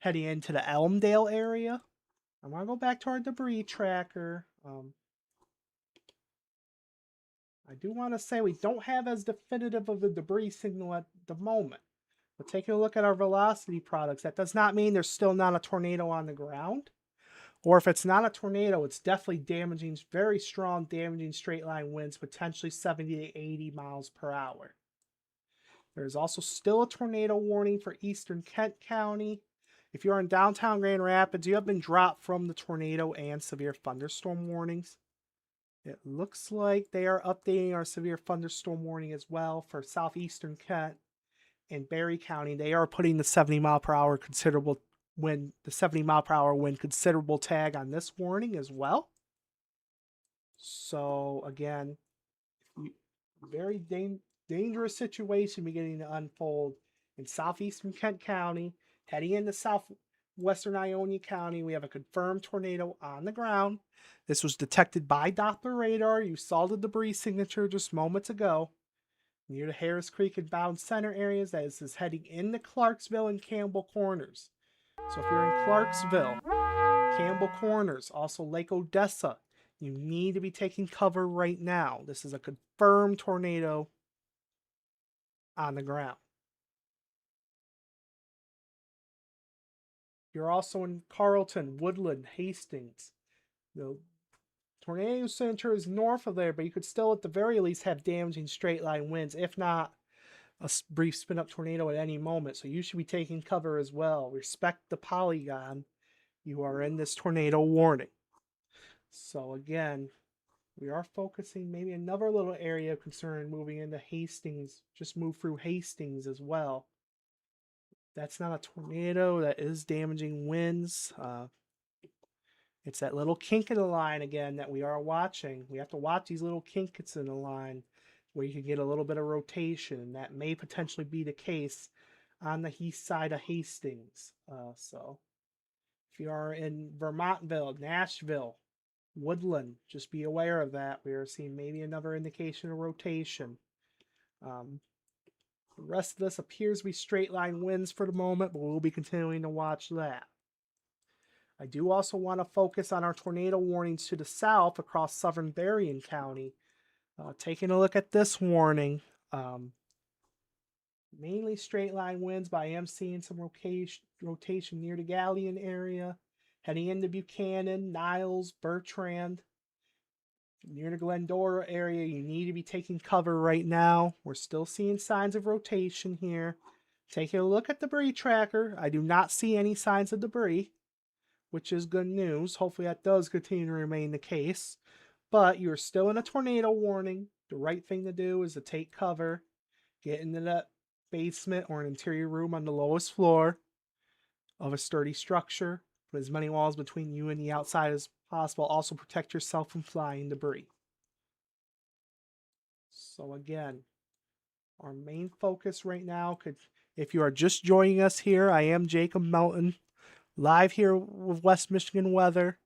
heading into the Elmdale area. I'm gonna go back to our debris tracker. I do want to say we don't have as definitive of a debris signal at the moment. But taking a look at our velocity products, that does not mean there's still not a tornado on the ground. Or if it's not a tornado, it's definitely damaging, very strong damaging straight line winds, potentially 70 to 80 miles per hour. There's also still a tornado warning for eastern Kent County. If you're in downtown Grand Rapids, you have been dropped from the tornado and severe thunderstorm warnings. It looks like they are updating our severe thunderstorm warning as well for southeastern Kent and Barry County. They are putting the 70 mile per hour considerable wind, the 70 mile per hour wind considerable tag on this warning as well. So again, very dangerous situation beginning to unfold in southeastern Kent County, heading into southwestern Ionia County. We have a confirmed tornado on the ground. This was detected by Doppler radar. You saw the debris signature just moments ago near the Harris Creek and Bound Center areas. That is heading into Clarksville and Campbell Corners. So if you're in Clarksville, Campbell Corners, also Lake Odessa, you need to be taking cover right now. This is a confirmed tornado on the ground. You're also in Carlton, Woodland, Hastings. The tornado center is north of there, but you could still at the very least have damaging straight line winds, if not a brief spin up tornado at any moment. So you should be taking cover as well. Respect the polygon. You are in this tornado warning. So again, we are focusing maybe another little area of concern moving into Hastings. Just move through Hastings as well. That's not a tornado. That is damaging winds. It's that little kink in the line again that we are watching. We have to watch these little kinks in the line where you can get a little bit of rotation. That may potentially be the case on the east side of Hastings. So if you are in Vermontville, Nashville, Woodland, just be aware of that. We are seeing maybe another indication of rotation. The rest of this appears to be straight line winds for the moment, but we'll be continuing to watch that. I do also want to focus on our tornado warnings to the south across southern Berrien County. Taking a look at this warning, mainly straight line winds, but I am seeing some rotation near the Galion area, heading into Buchanan, Niles, Bertrand. Near the Glendora area, you need to be taking cover right now. We're still seeing signs of rotation here. Taking a look at the debris tracker, I do not see any signs of debris, which is good news. Hopefully that does continue to remain the case. But you're still in a tornado warning. The right thing to do is to take cover, get into that basement or an interior room on the lowest floor of a sturdy structure. Put as many walls between you and the outside as possible. Also protect yourself from flying debris. So again, our main focus right now if you are just joining us here, I am Jacob Melton, live here with West Michigan Weather.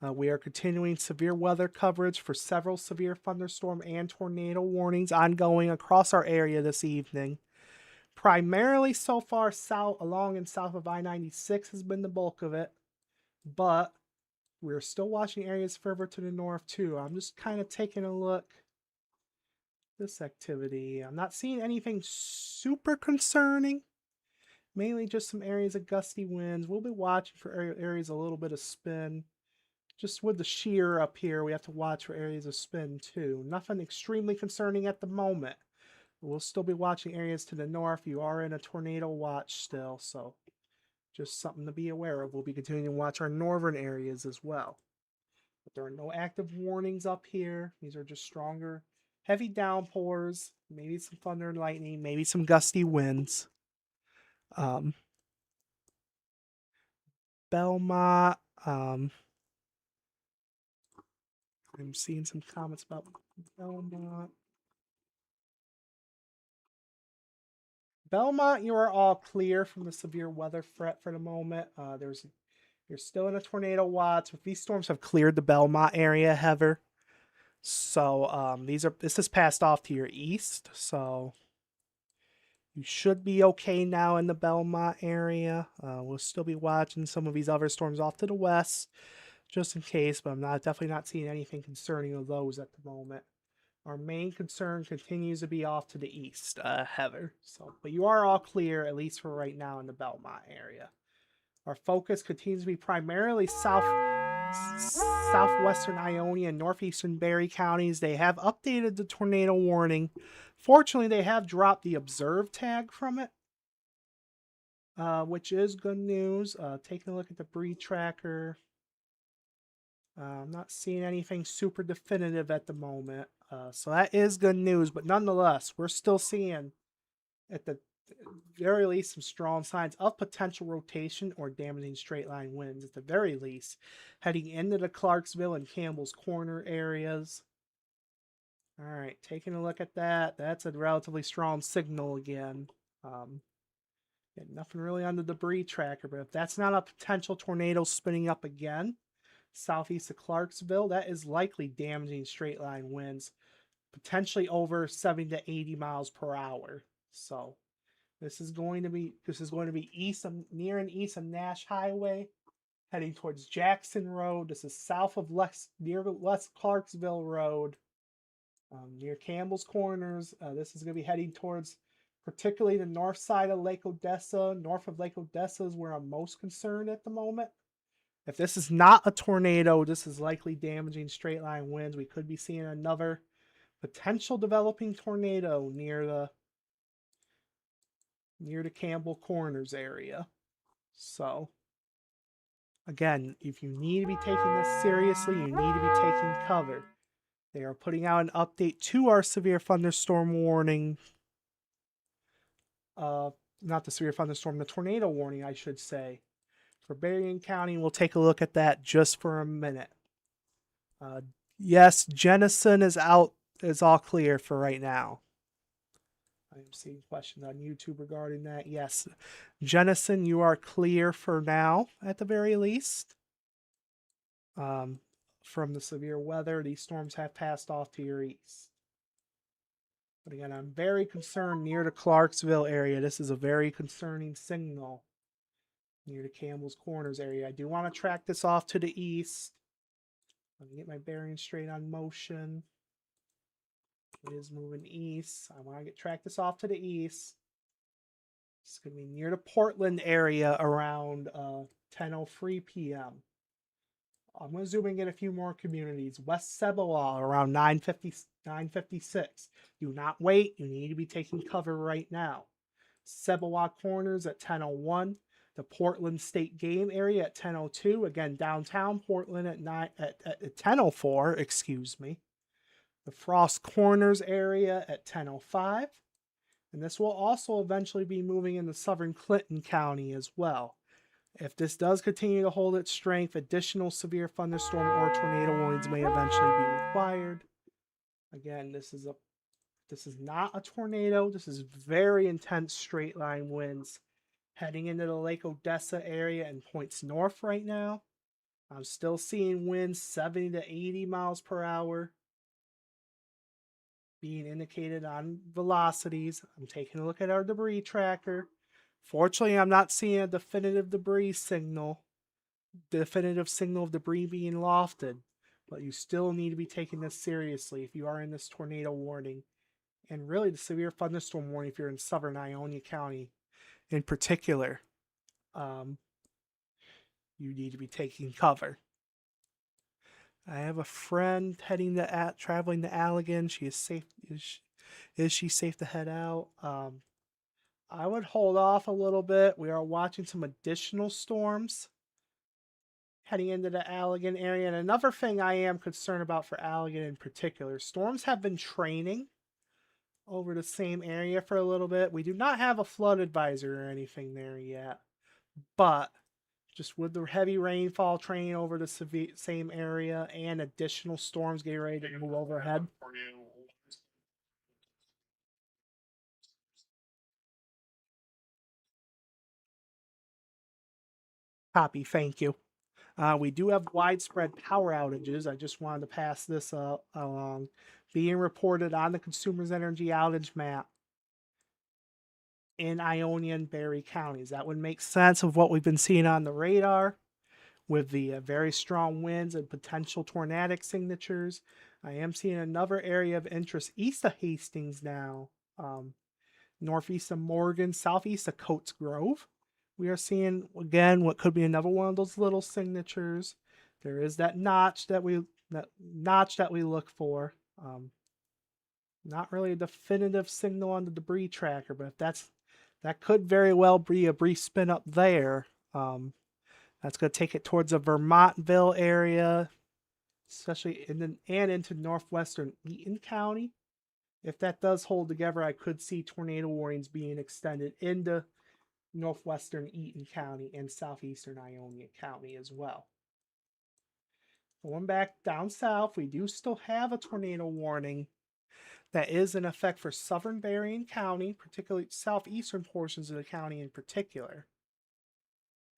We are continuing severe weather coverage for several severe thunderstorm and tornado warnings ongoing across our area this evening. Primarily so far along and south of I-96 has been the bulk of it, but we're still watching areas further to the north too. I'm just kind of taking a look at this activity. I'm not seeing anything super concerning. Mainly just some areas of gusty winds. We'll be watching for areas a little bit of spin. Just with the shear up here, we have to watch for areas of spin too. Nothing extremely concerning at the moment. We'll still be watching areas to the north. You are in a tornado watch still, so just something to be aware of. We'll be continuing to watch our northern areas as well. But there are no active warnings up here. These are just stronger, heavy downpours, maybe some thunder and lightning, maybe some gusty winds. Belmont, I'm seeing some comments about Belmont. Belmont, you are all clear from the severe weather threat for the moment. You're still in a tornado watch, but these storms have cleared the Belmont area, Heather. So this is passed off to your east, so you should be okay now in the Belmont area. We'll still be watching some of these other storms off to the west, just in case, but I'm definitely not seeing anything concerning of those at the moment. Our main concern continues to be off to the east, Heather. So, but you are all clear, at least for right now, in the Belmont area. Our focus continues to be primarily southwestern Ionia and northeastern Barry counties. They have updated the tornado warning. Fortunately, they have dropped the observe tag from it, which is good news. Taking a look at the debris tracker. I'm not seeing anything super definitive at the moment. So that is good news, but nonetheless, we're still seeing at the very least some strong signs of potential rotation or damaging straight line winds at the very least, heading into the Clarksville and Campbell's Corner areas. All right, taking a look at that. That's a relatively strong signal again. Yeah, nothing really on the debris tracker, but if that's not a potential tornado spinning up again, southeast of Clarksville, that is likely damaging straight line winds, potentially over 70 to 80 miles per hour. So this is going to be near and east of Nash Highway, heading towards Jackson Road. This is south of near West Clarksville Road, near Campbell's Corners. This is going to be heading towards particularly the north side of Lake Odessa. North of Lake Odessa is where I'm most concerned at the moment. If this is not a tornado, this is likely damaging straight line winds. We could be seeing another potential developing tornado near the Campbell Corners area. So, again, if you need to be taking this seriously, you need to be taking cover. They are putting out an update to our severe thunderstorm warning. Not the severe thunderstorm, the tornado warning, I should say. For Berrien County, we'll take a look at that just for a minute. Yes, Jennison is out, is all clear for right now. I am seeing questions on YouTube regarding that. Yes, Jennison, you are clear for now, at the very least. From the severe weather, these storms have passed off to your east. But again, I'm very concerned near the Clarksville area. This is a very concerning signal near the Campbell's Corners area. I do want to track this off to the east. Let me get my bearing straight on motion. It is moving east. I want to track this off to the east. It's going to be near the Portland area around 10:03 p.m. I'm going to zoom in and get a few more communities. West Cebawa around 9:56. Do not wait. You need to be taking cover right now. Cebawa Corners at 10:01. The Portland State Game area at 10:02. Again, downtown Portland at 10:04. Excuse me. The Frost Corners area at 10:05. And this will also eventually be moving into southern Clinton County as well. If this does continue to hold its strength, additional severe thunderstorm or tornado warnings may eventually be required. Again, this is not a tornado. This is very intense straight line winds heading into the Lake Odessa area and points north right now. I'm still seeing winds 70 to 80 miles per hour being indicated on velocities. I'm taking a look at our debris tracker. Fortunately, I'm not seeing a definitive signal of debris being lofted, but you still need to be taking this seriously if you are in this tornado warning, and really the severe thunderstorm warning if you're in southern Ionia County in particular. You need to be taking cover. I have a friend traveling to Allegan. She is safe. Is she safe to head out? I would hold off a little bit. We are watching some additional storms heading into the Allegan area. And another thing I am concerned about for Allegan in particular, storms have been training over the same area for a little bit. We do not have a flood advisory or anything there yet, but just with the heavy rainfall training over the same area and additional storms getting ready to move overhead. Copy, thank you. We do have widespread power outages. I just wanted to pass this along. Being reported on the Consumers Energy outage map in Ionia and Berry counties. That would make sense of what we've been seeing on the radar with the very strong winds and potential tornadic signatures. I am seeing another area of interest east of Hastings now, northeast of Morgan, southeast of Coates Grove. We are seeing again what could be another one of those little signatures. There is that notch that we look for. Not really a definitive signal on the debris tracker, but if that could very well be a brief spin up there. That's going to take it towards the Vermontville area, especially into northwestern Eaton County. If that does hold together, I could see tornado warnings being extended into northwestern Eaton County and southeastern Ionia County as well. Going back down south, we do still have a tornado warning that is in effect for southern Berrien County, particularly southeastern portions of the county in particular,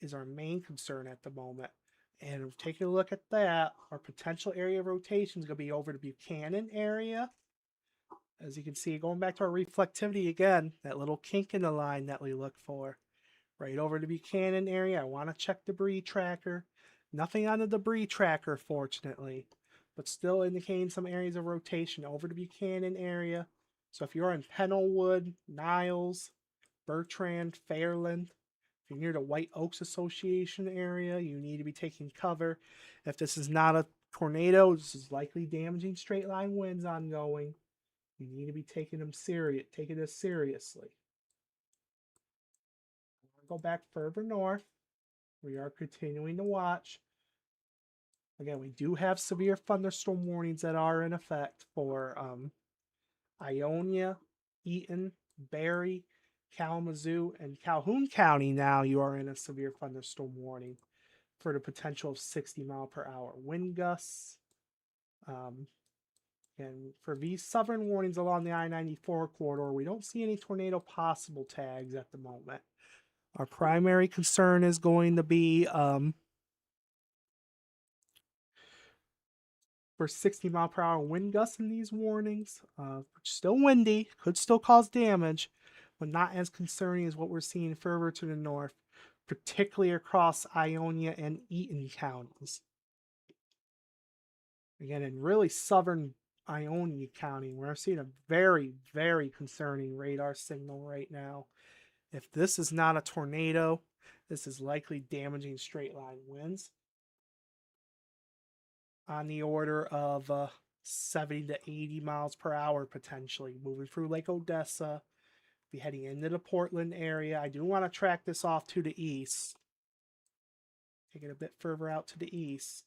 is our main concern at the moment. And taking a look at that, our potential area of rotation is going to be over the Buchanan area. As you can see, going back to our reflectivity again, that little kink in the line that we look for. Right over the Buchanan area, I want to check debris tracker. Nothing on the debris tracker, fortunately, but still indicating some areas of rotation over the Buchanan area. So if you're in Pennellwood, Niles, Bertrand, Fairland, if you're near the White Oaks Association area, you need to be taking cover. If this is not a tornado, this is likely damaging straight line winds ongoing. You need to be taking this seriously. Go back further north. We are continuing to watch. Again, we do have severe thunderstorm warnings that are in effect for Ionia, Eaton, Berry, Kalamazoo, and Calhoun County. Now you are in a severe thunderstorm warning for the potential of 60-mile-per-hour wind gusts. And for these southern warnings along the I-94 corridor, we don't see any tornado possible tags at the moment. Our primary concern is going to be for 60-mile-per-hour wind gusts in these warnings. Still windy, could still cause damage, but not as concerning as what we're seeing further to the north, particularly across Ionia and Eaton counties. Again, in really southern Ionia County, we're seeing a very, very concerning radar signal right now. If this is not a tornado, this is likely damaging straight line winds on the order of 70 to 80 miles per hour potentially, moving through Lake Odessa, be heading into the Portland area. I do want to track this off to the east. Take it a bit further out to the east.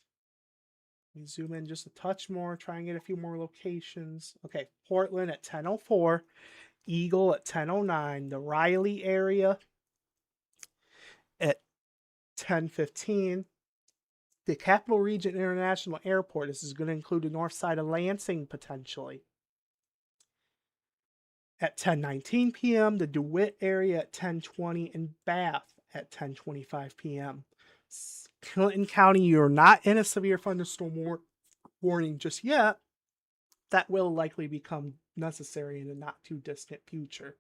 Let me zoom in just a touch more, try and get a few more locations. Okay, Portland at 10:04, Eagle at 10:09, the Riley area at 10:15, the Capital Region International Airport. This is going to include the north side of Lansing potentially. At 10:19 p.m., the DeWitt area at 10:20, and Bath at 10:25 p.m. Clinton County, you're not in a severe thunderstorm warning just yet. That will likely become necessary in the not too distant future.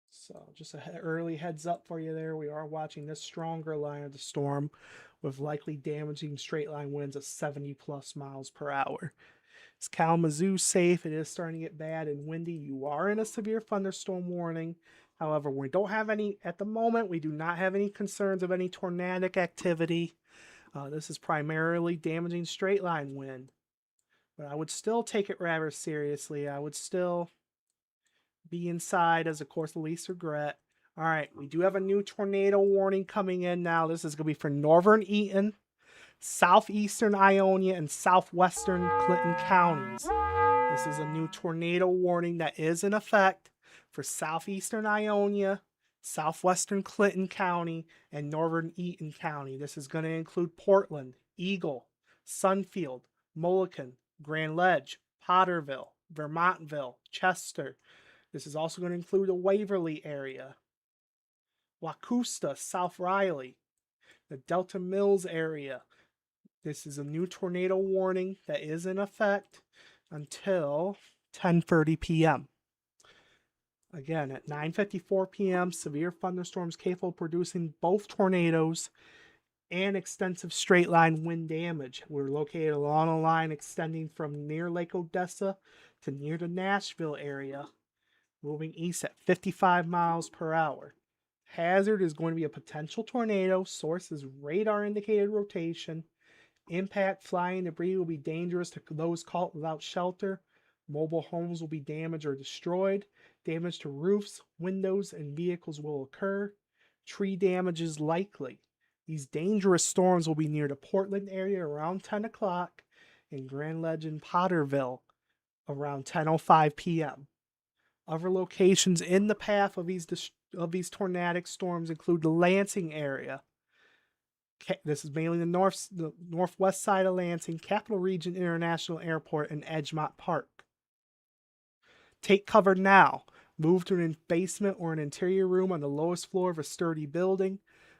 So just an early heads up for you there. We are watching this stronger line of the storm with likely damaging straight line winds of 70 plus miles per hour. Is Kalamazoo safe? It is starting to get bad and windy. You are in a severe thunderstorm warning. However, we don't have any, at the moment, we do not have any concerns of any tornadic activity. This is primarily damaging straight line wind. But I would still take it rather seriously. I would still be inside as, of course, the least regret. All right, we do have a new tornado warning coming in now. This is going to be for northern Eaton, southeastern Ionia, and southwestern Clinton counties. This is a new tornado warning that is in effect for southeastern Ionia, southwestern Clinton County, and northern Eaton County. This is going to include Portland, Eagle, Sunfield, Mulliken, Grand Ledge, Potterville, Vermontville, Chester. This is also going to include the Waverly area, Waukusta, South Riley, The Delta Mills area. This is a new tornado warning that is in effect until 10:30 p.m. Again, at 9:54 p.m., severe thunderstorms capable of producing both tornadoes and extensive straight line wind damage. We're located along a line extending from near Lake Odessa to near the Nashville area, moving east at 55 miles per hour. Hazard is going to be a potential tornado. Source is radar indicated rotation. Impact flying debris will be dangerous to those caught without shelter. Mobile homes will be damaged or destroyed. Damage to roofs, windows, and vehicles will occur. Tree damage is likely. These dangerous storms will be near the Portland area around 10 o'clock and Grand Legend Potterville around 10:05 p.m. Other locations in the path of these tornadic storms include the Lansing area. This is mainly the northwest side of Lansing, Capital Region International Airport, and Edgemont Park. Take cover now. Move to a basement or an interior room on the lowest floor of a sturdy building.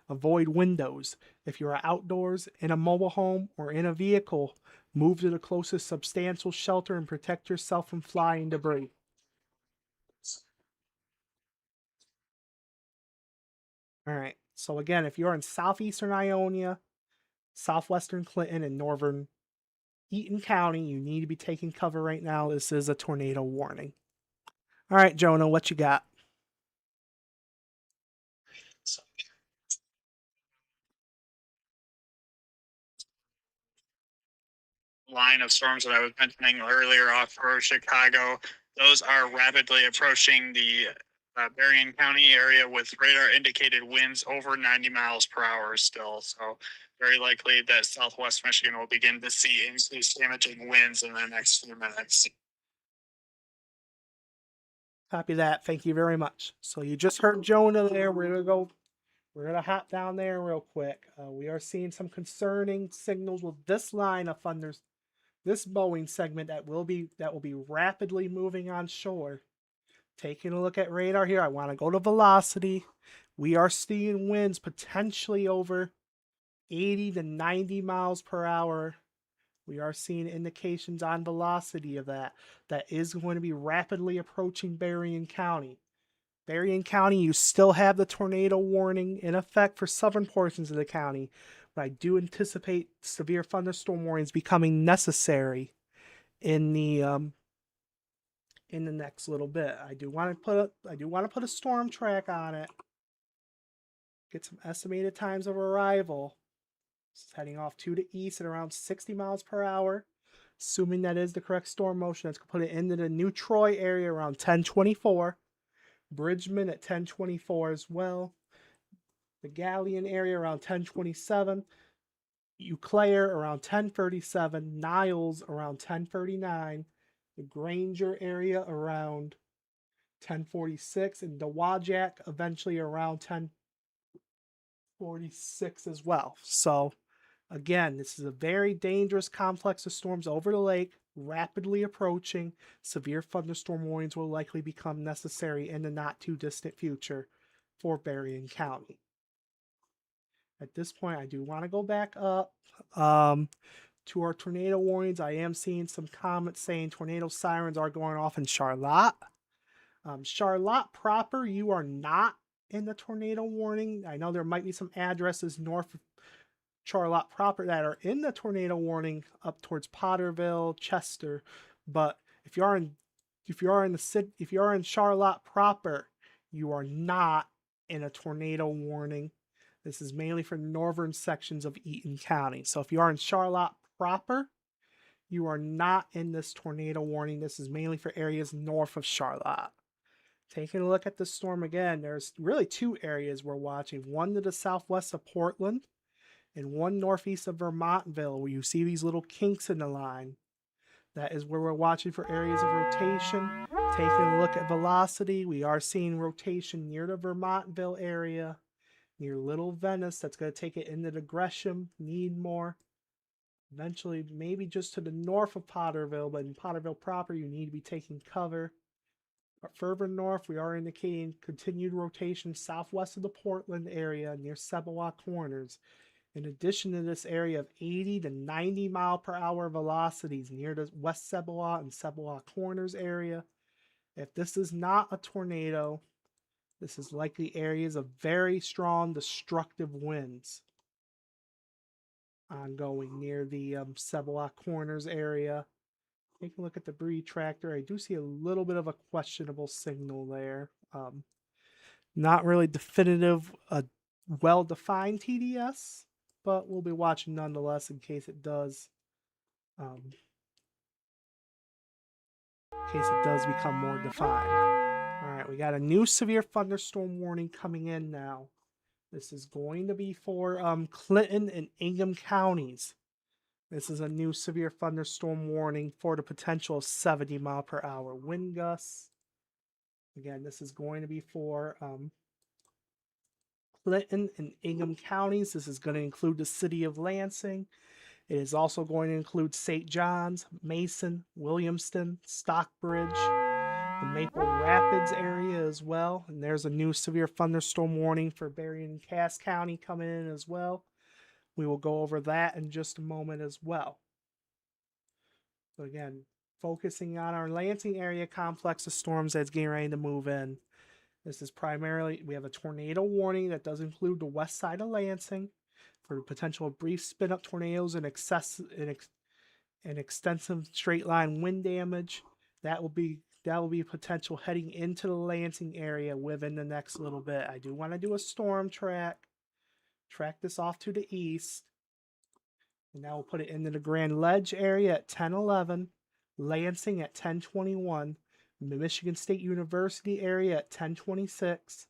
Avoid windows. If you are outdoors, in a mobile home, or in a vehicle, move to the closest substantial shelter and protect yourself from flying debris. All right. So again, if you're in southeastern Ionia, southwestern Clinton, and northern Eaton County, you need to be taking cover right now. This is a tornado warning. All right, Jonah, what you got? Line of storms that I was mentioning earlier off for Chicago, those are rapidly approaching the Berrien County area with radar indicated winds over 90 miles per hour still. So very likely that Southwest Michigan will begin to see increased damaging winds in the next few minutes. Copy that. Thank you very much. So you just heard Jonah there. We're gonna hop down there real quick. We are seeing some concerning signals with this line of thunders, this Boeing segment that will be rapidly moving on shore. Taking a look at radar here, I want to go to velocity. We are seeing winds potentially over 80 to 90 miles per hour. We are seeing indications on velocity of that. That is going to be rapidly approaching Berrien County. Berrien County, you still have the tornado warning in effect for southern portions of the county, but I do anticipate severe thunderstorm warnings becoming necessary in the next little bit. I do want to put a storm track on it. Get some estimated times of arrival. It's heading off to the east at around 60 miles per hour. Assuming that is the correct storm motion, let's put it into the New Troy area around 10:24. Bridgman at 10:24 as well. The Galion area around 10:27. Eau Claire around 10:37. Niles around 10:39. The Granger area around 10:46, and Dowagiac eventually around 10:46 as well. So again, this is a very dangerous complex of storms over the lake, rapidly approaching. Severe thunderstorm warnings will likely become necessary in the not too distant future for Berrien County. At this point, I do want to go back up to our tornado warnings. I am seeing some comments saying tornado sirens are going off in Charlotte. Charlotte proper, you are not in the tornado warning. I know there might be some addresses north of Charlotte proper that are in the tornado warning up towards Potterville, Chester, but if you are in Charlotte proper, you are not in a tornado warning. This is mainly for northern sections of Eaton County. So if you are in Charlotte proper, you are not in this tornado warning. This is mainly for areas north of Charlotte. Taking a look at the storm again, there's really two areas we're watching. One to the southwest of Portland and one northeast of Vermontville, where you see these little kinks in the line. That is where we're watching for areas of rotation. Taking a look at velocity, we are seeing rotation near the Vermontville area, near Little Venice. That's going to take it into the Gresham, Needmore. Eventually, maybe just to the north of Potterville, but in Potterville proper, you need to be taking cover. But further north, we are indicating continued rotation southwest of the Portland area near Sebewa Corners. In addition to this area of 80 to 90 mile per hour velocities near the West Cebuwa and Cebuwa Corners area. If this is not a tornado, this is likely areas of very strong destructive winds ongoing near the Cebuwa Corners area. Take a look at the Bree tractor. I do see a little bit of a questionable signal there. Not really definitive, well-defined TDS, but we'll be watching nonetheless in case it does. Become more defined. All right, we got a new severe thunderstorm warning coming in now. This is going to be for Clinton and Ingham counties. This is a new severe thunderstorm warning for the potential of 70 mile per hour wind gusts. Again, this is going to be for Clinton and Ingham counties. This is going to include the city of Lansing. It is also going to include St. John's, Mason, Williamston, Stockbridge, the Maple Rapids area as well. And there's a new severe thunderstorm warning for Berrien and Cass County coming in as well. We will go over that in just a moment as well. So again, focusing on our Lansing area complex of storms that's getting ready to move in. This is primarily, we have a tornado warning that does include the west side of Lansing for the potential of brief spin-up tornadoes and extensive straight line wind damage. That will be potential heading into the Lansing area within the next little bit. I do want to do a storm track this off to the east. And now we'll put it into the Grand Ledge area at 10:11, Lansing at 10:21, the Michigan State University area at 10:26,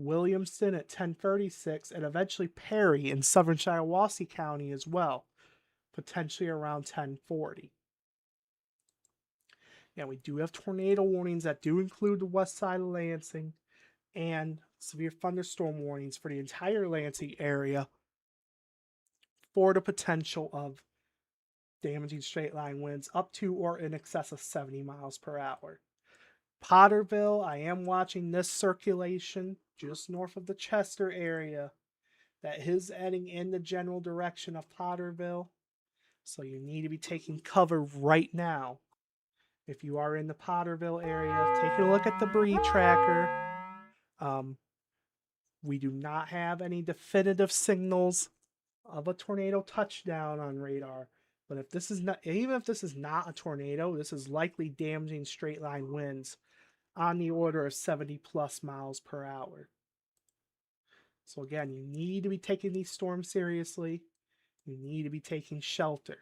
Williamston at 10:36, and eventually Perry in southern Shiawassee County as well, potentially around 10:40. Now, we do have tornado warnings that do include the west side of Lansing and severe thunderstorm warnings for the entire Lansing area for the potential of damaging straight line winds up to or in excess of 70 miles per hour. Potterville, I am watching this circulation just north of the Chester area that is heading in the general direction of Potterville. So you need to be taking cover right now. If you are in the Potterville area, take a look at the Bree tracker. We do not have any definitive signals of a tornado touchdown on radar. But if this is not, even if this is not a tornado, this is likely damaging straight line winds on the order of 70 plus miles per hour. So again, you need to be taking these storms seriously. You need to be taking shelter.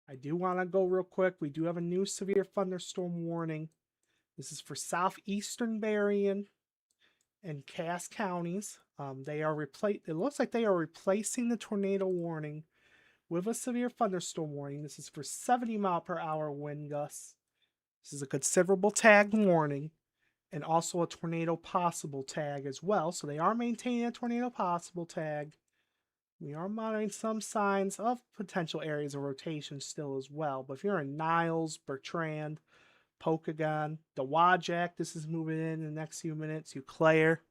I do want to go real quick. We do have a new severe thunderstorm warning. This is for southeastern Berrien and Cass counties. It looks like they are replacing the tornado warning with a severe thunderstorm warning. This is for 70 mile per hour wind gusts. This is a considerable tag warning and also a tornado possible tag as well. So they are maintaining a tornado possible tag. We are monitoring some signs of potential areas of rotation still as well. But if you're in Niles, Bertrand, Pokagon, Dowagiac, this is moving in the next few minutes. Claire.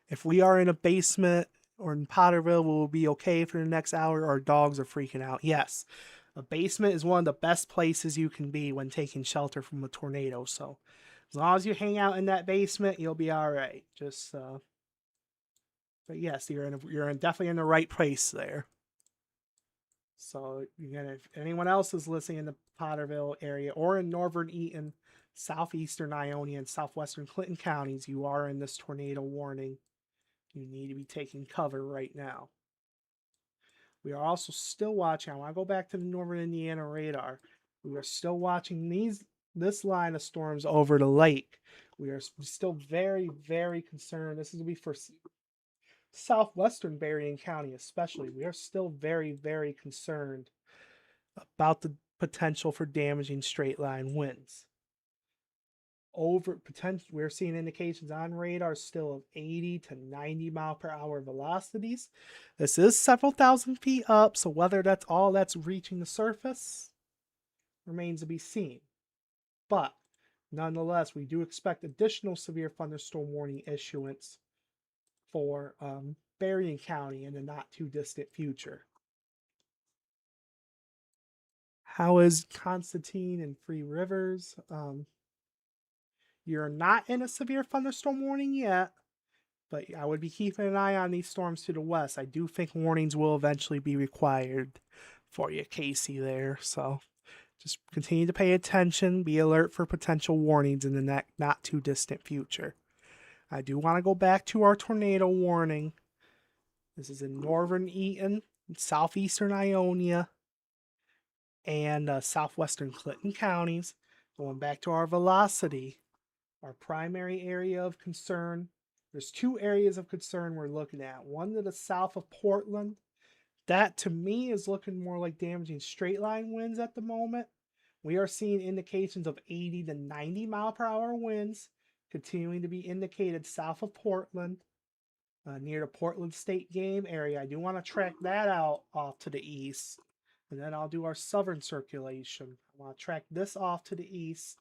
If we are in a basement or in Potterville, we'll be okay for the next hour. Our dogs are freaking out. Yes, a basement is one of the best places you can be when taking shelter from a tornado. So as long as you hang out in that basement, you'll be all right. But yes, you're definitely in the right place there. So again, if anyone else is listening in the Potterville area or in northern Eaton, southeastern Ionia, and southwestern Clinton counties, you are in this tornado warning. You need to be taking cover right now. We are also still watching. I want to go back to the northern Indiana radar. We are still watching this line of storms over the lake. We are still very, very concerned. This is going to be for southwestern Berrien County especially. We are still very, very concerned about the potential for damaging straight line winds. We're seeing indications on radar still of 80 to 90 mile per hour velocities. This is several thousand feet up, so whether that's all that's reaching the surface remains to be seen. But nonetheless, we do expect additional severe thunderstorm warning issuance for Berrien County in the not too distant future. How is Constantine and Three Rivers? You're not in a severe thunderstorm warning yet, but I would be keeping an eye on these storms to the west. I do think warnings will eventually be required for you, Casey, there. So just continue to pay attention, be alert for potential warnings in the not too distant future. I do want to go back to our tornado warning. This is in northern Eaton, southeastern Ionia, and southwestern Clinton counties. Going back to our velocity, our primary area of concern. There's two areas of concern we're looking at. One to the south of Portland. That to me is looking more like damaging straight line winds at the moment. We are seeing indications of 80 to 90 mile per hour winds continuing to be indicated south of Portland, near the Portland State Game area. I do want to track that out off to the east. And then I'll do our southern circulation. I want to track this off to the east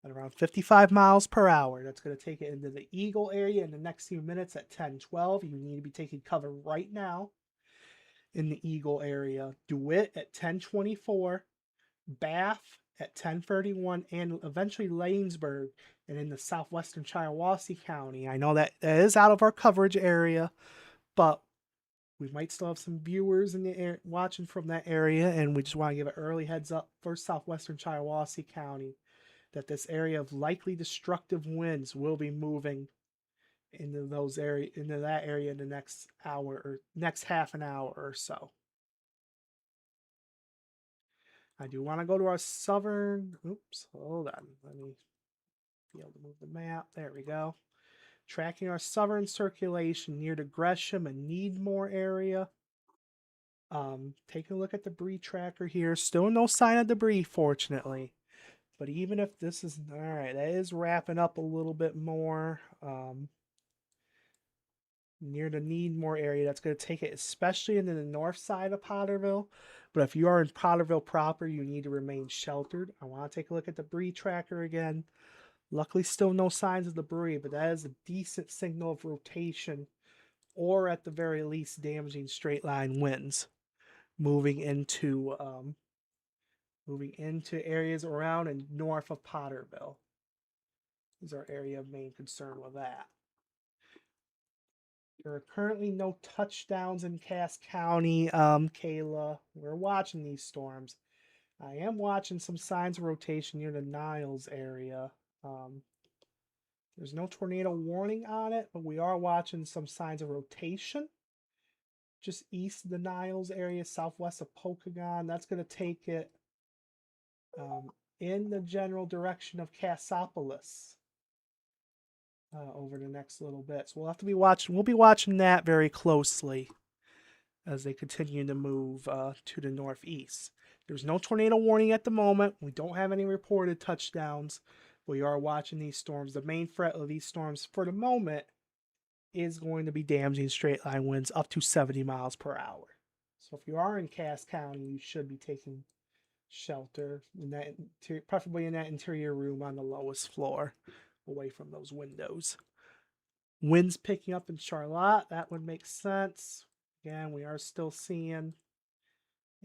at around 55 miles per hour. That's going to take it into the Eagle area in the next few minutes at 10:12. You need to be taking cover right now in the Eagle area. DeWitt at 10:24, Bath at 10:31, and eventually Lanesburg and in the southwestern Shiawassee County. I know that is out of our coverage area, but we might still have some viewers in the air watching from that area, and we just want to give an early heads up for southwestern Shiawassee County that this area of likely destructive winds will be moving into that area in the next hour or next half an hour or so. I do want to go to our southern. Oops, hold on. Let me be able to move the map. There we go. Tracking our southern circulation near the Gresham and Needmore area. Taking a look at the debris tracker here. Still no sign of debris, fortunately. But even if this is all right, that is wrapping up a little bit more. Near the Needmore area, that's going to take it, especially into the north side of Potterville. But if you are in Potterville proper, you need to remain sheltered. I want to take a look at the debris tracker again. Luckily, still no signs of debris, but that is a decent signal of rotation, or at the very least, damaging straight line winds moving into areas around and north of Potterville. Is our area of main concern with that. There are currently no touchdowns in Cass County, Kayla. We're watching these storms. I am watching some signs of rotation near the Niles area. There's no tornado warning on it, but we are watching some signs of rotation. Just east of the Niles area, southwest of Pokagon. That's going to take it in the general direction of Cassopolis. Over the next little bit. So we'll have to be watching. We'll be watching that very closely as they continue to move to the northeast. There's no tornado warning at the moment. We don't have any reported touchdowns. We are watching these storms. The main threat of these storms for the moment is going to be damaging straight line winds up to 70 miles per hour. So if you are in Cass County, you should be taking shelter in that, preferably in that interior room on the lowest floor, away from those windows. Winds picking up in Charlotte, that would make sense. Again, we are still seeing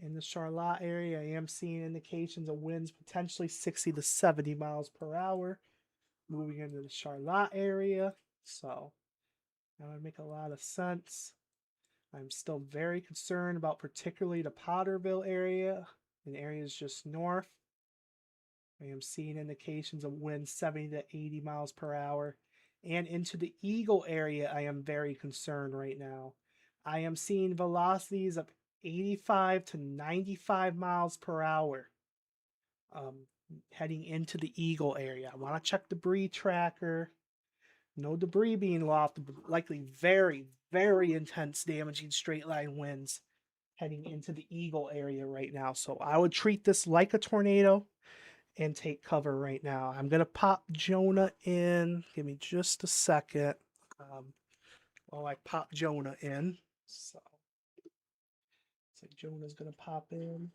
in the Charlotte area, I am seeing indications of winds potentially 60 to 70 miles per hour moving into the Charlotte area. So that would make a lot of sense. I'm still very concerned about particularly the Potterville area and areas just north. I am seeing indications of winds 70 to 80 miles per hour. And into the Eagle area, I am very concerned right now. I am seeing velocities of 85 to 95 miles per hour heading into the Eagle area. I want to check the debris tracker. No debris being lost, likely very, very intense damaging straight line winds heading into the Eagle area right now. So I would treat this like a tornado and take cover right now. I'm going to pop Jonah in. Give me just a second while I pop Jonah in. So Jonah's going to pop in.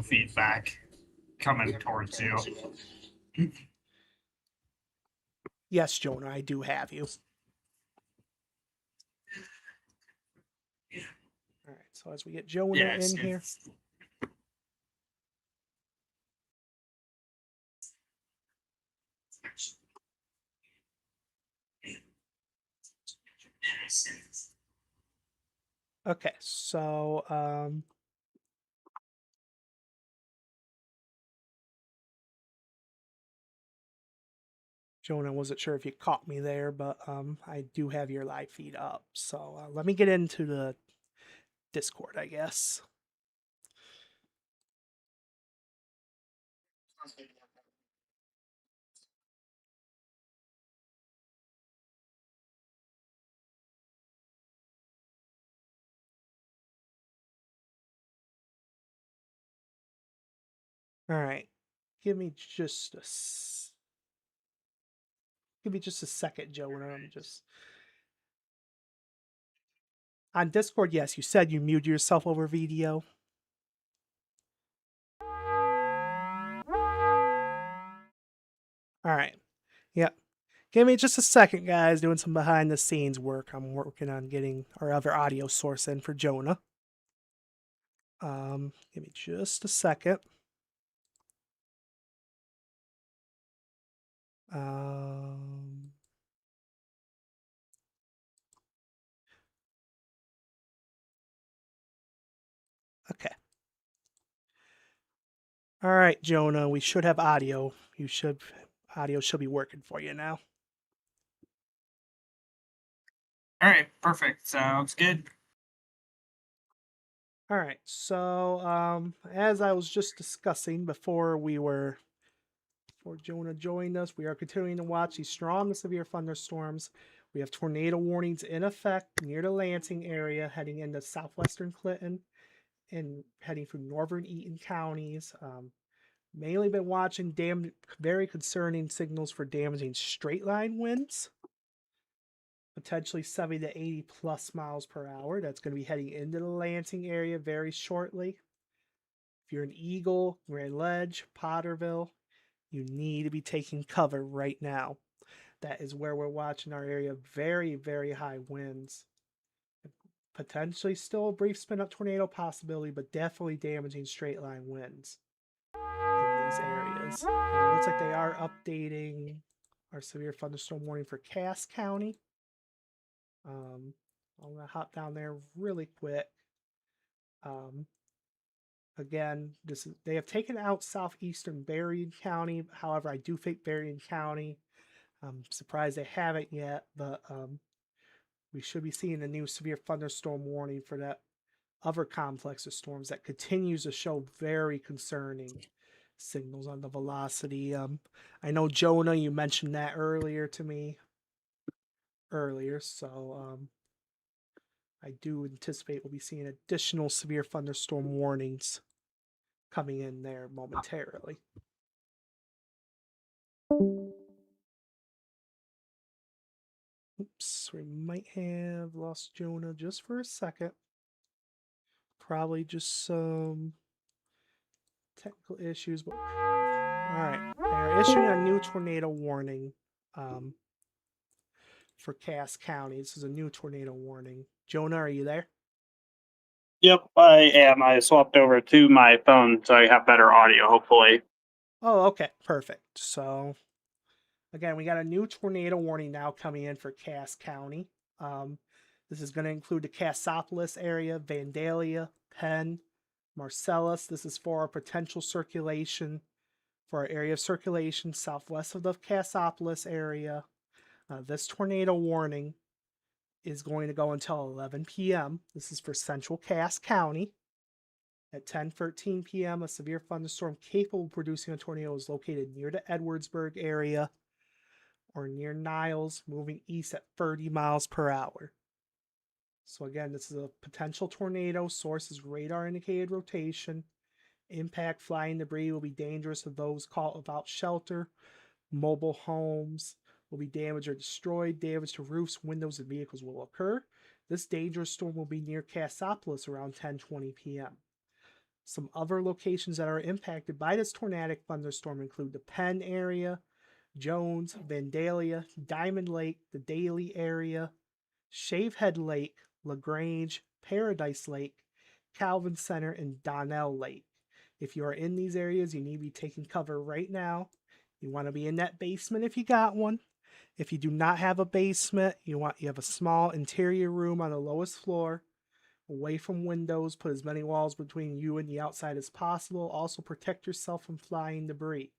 Feedback coming towards you. Yes, Jonah, I do have you. All right, so as we get Jonah Yeah, in here. Okay, so Jonah, wasn't sure if you caught me there, but I do have your live feed up. So let me get into the Discord, I guess. All right, give me just a second, Jonah. I'm just on Discord. Yes, you said you muted yourself over video. All right. Yep. Give me just a second, guys. Doing some behind the scenes work. I'm working on getting our other audio source in for Jonah. Give me just a second. Okay. All right, Jonah. We should have audio. Audio should be working for you now. All right, perfect. Sounds good. All right. So, as I was just discussing before Jonah joined us, we are continuing to watch these strong to severe thunderstorms. We have tornado warnings in effect near the Lansing area, heading into southwestern Clinton and heading through northern Eaton counties. Mainly been watching very concerning signals for damaging straight line winds, potentially 70 to 80 plus miles per hour. That's going to be heading into the Lansing area very shortly. If you're in Eagle, Grand Ledge, Potterville, you need to be taking cover right now. That is where we're watching our area. Very, very high winds. Potentially still a brief spin up tornado possibility, but definitely damaging straight line winds in these areas. And it looks like they are updating our severe thunderstorm warning for Cass County. I'm gonna hop down there really quick. Again, they have taken out southeastern Berrien County. However, I do think Berrien County. I'm surprised they haven't yet, but we should be seeing a new severe thunderstorm warning for that other complex of storms that continues to show very concerning signals on the velocity. I know Jonah, you mentioned that earlier to me so I do anticipate we'll be seeing additional severe thunderstorm warnings coming in there momentarily. Oops, we might have lost Jonah just for a second. Probably just some technical issues, but all right. They are issuing a new tornado warning for Cass County. This is a new tornado warning. Jonah, are you there? Yep, I am. I swapped over to my phone so I have better audio, hopefully. Oh, okay. Perfect. So, again, we got a new tornado warning now coming in for Cass County. This is going to include the Cassopolis area, Vandalia, Penn, Marcellus. This is for our potential circulation, for our area of circulation southwest of the Cassopolis area. This tornado warning is going to go until 11 p.m. This is for central Cass County. At 10:13 p.m., a severe thunderstorm capable of producing a tornado is located near the Edwardsburg area or near Niles, moving east at 30 miles per hour. So again, this is a potential tornado. Source is radar indicated rotation. Impact flying debris will be dangerous to those caught without shelter. Mobile homes will be damaged or destroyed. Damage to roofs, windows, and vehicles will occur. This dangerous storm will be near Cassopolis around 10:20 p.m. Some other locations that are impacted by this tornadic thunderstorm include the Penn area, Jones, Vandalia, Diamond Lake, the Daly area, Shavehead Lake, LaGrange, Paradise Lake, Calvin Center, and Donnell Lake. If you are in these areas, you need to be taking cover right now. You want to be in that basement if you got one. If you do not have a basement, you have a small interior room on the lowest floor, away from windows. Put as many walls between you and the outside as possible. Also protect yourself from flying debris.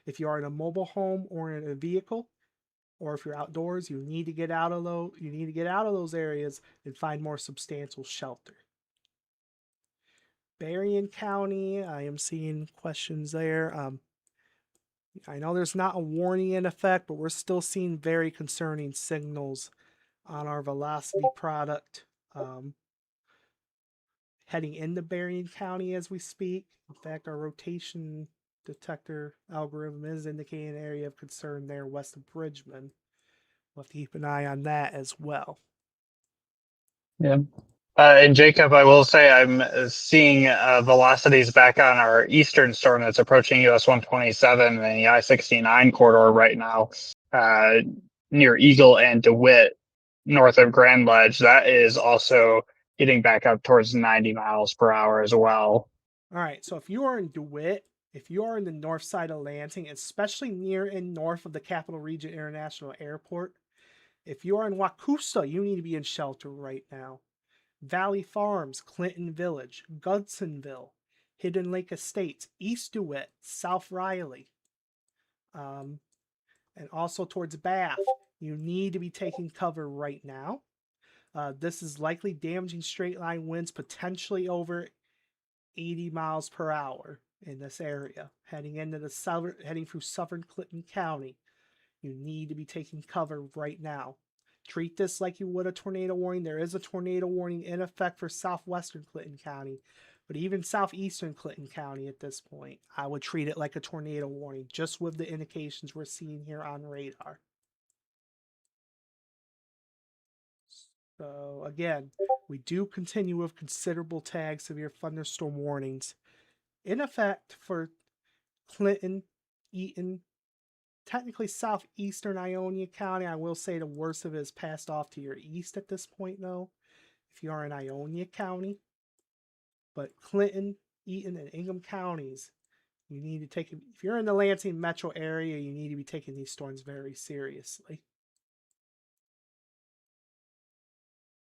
If you are in a mobile home or in a vehicle, or if you're outdoors, you need to get out of those areas and find more substantial shelter. Berrien County, I am seeing questions there. I know there's not a warning in effect, but we're still seeing very concerning signals on our velocity product heading into Berrien County as we speak. In fact, our rotation detector algorithm is indicating an area of concern there west of Bridgman. We'll have to keep an eye on that as well. Yeah. And Jacob, I will say I'm seeing velocities back on our eastern storm that's approaching US 127 and the I-69 corridor right now, near Eagle and DeWitt, north of Grand Ledge. That is also getting back up towards 90 miles per hour as well. All right, so if you are in DeWitt, if you are in the north side of Lansing, especially near and north of the Capital Region International Airport, if you are in Waukusta, you need to be in shelter right now. Valley Farms, Clinton Village, Gudsonville, Hidden Lake Estates, East DeWitt, South Riley, and also towards Bath, you need to be taking cover right now. This is likely damaging straight line winds, potentially over 80 miles per hour in this area. Heading through southern Clinton County, you need to be taking cover right now. Treat this like you would a tornado warning. There is a tornado warning in effect for southwestern Clinton County, but even southeastern Clinton County at this point, I would treat it like a tornado warning, just with the indications we're seeing here on radar. So again, we do continue with considerable tags severe thunderstorm warnings in effect for Clinton, Eaton, technically southeastern Ionia County. I will say the worst of it is passed off to your east at this point, though, if you are in Ionia County. But Clinton, Eaton, and Ingham counties, you need to take, if you're in the Lansing metro area, you need to be taking these storms very seriously.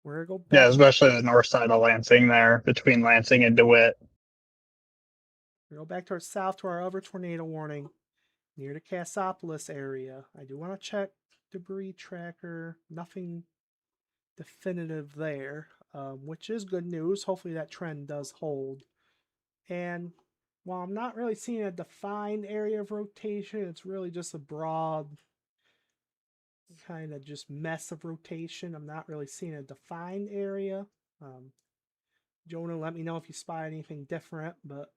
We're going to go back. Yeah, especially the north side of Lansing there, between Lansing and DeWitt. We go back to our south to our other tornado warning near the Cassopolis area. I do want to check debris tracker. Nothing definitive there, which is good news. Hopefully that trend does hold. And while I'm not really seeing a defined area of rotation, it's really just a broad kind of just mess of rotation. I'm not really seeing a defined area. Jonah, let me know if you spy anything different, but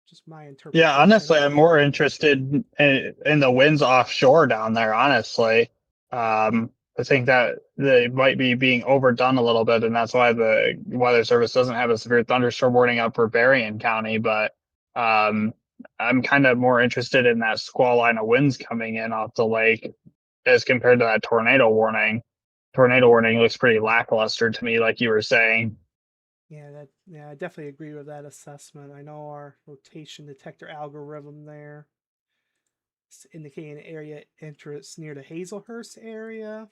just my interpretation. Yeah, honestly, I'm more interested in the winds offshore down there, honestly. I think that they might be being overdone a little bit, and that's why the Weather Service doesn't have a severe thunderstorm warning up for Berrien County. But I'm kind of more interested in that squall line of winds coming in off the lake as compared to that tornado warning. Tornado warning looks pretty lackluster to me, like you were saying. Yeah, I definitely agree with that assessment. I know our rotation detector algorithm there is indicating area interest near the Hazelhurst area.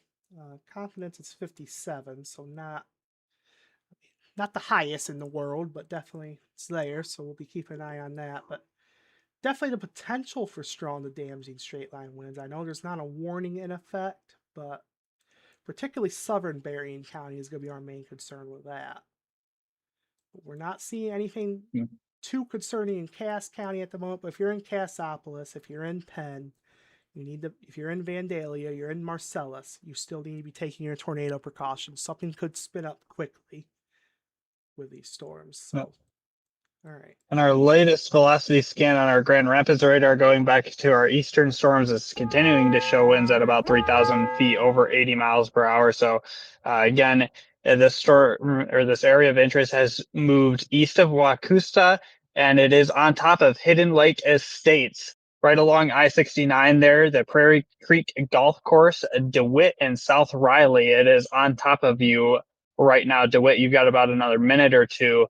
Confidence is 57, so not the highest in the world, but definitely it's there. So we'll be keeping an eye on that. But definitely the potential for strong to damaging straight line winds. I know there's not a warning in effect, but particularly southern Berrien County is going to be our main concern with that. But we're not seeing anything too concerning in Cass County at the moment. But if you're in Cassopolis, if you're in Penn, if you're in Vandalia, you're in Marcellus, you still need to be taking your tornado precautions. Something could spin up quickly with these storms. So, all right. And our latest velocity scan on our Grand Rapids radar, going back to our eastern storms, is continuing to show winds at about 3,000 feet over 80 miles per hour. So, again, this storm or this area of interest has moved east of Waukusta, and it is on top of Hidden Lake Estates. right along I-69 there, the Prairie Creek Golf Course, DeWitt and South Riley. It is on top of you right now. DeWitt, you've got about another minute or two.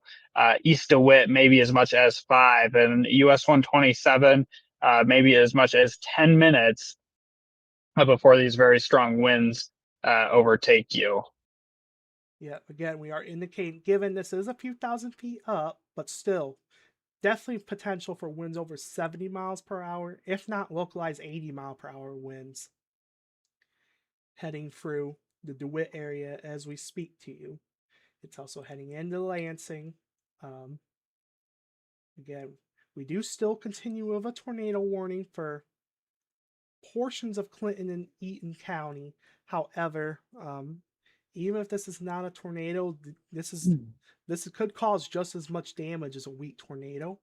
East DeWitt, maybe as much as 5, and US 127, maybe as much as 10 minutes before these very strong winds overtake you. Yeah, again, we are indicating, given this is a few thousand feet up, but still, definitely potential for winds over 70 miles per hour, if not localized 80-mile-per-hour winds heading through the DeWitt area as we speak to you. It's also heading into Lansing. Again, we do still continue with a tornado warning for portions of Clinton and Eaton County. However, even if this is not a tornado, this could cause just as much damage as a weak tornado,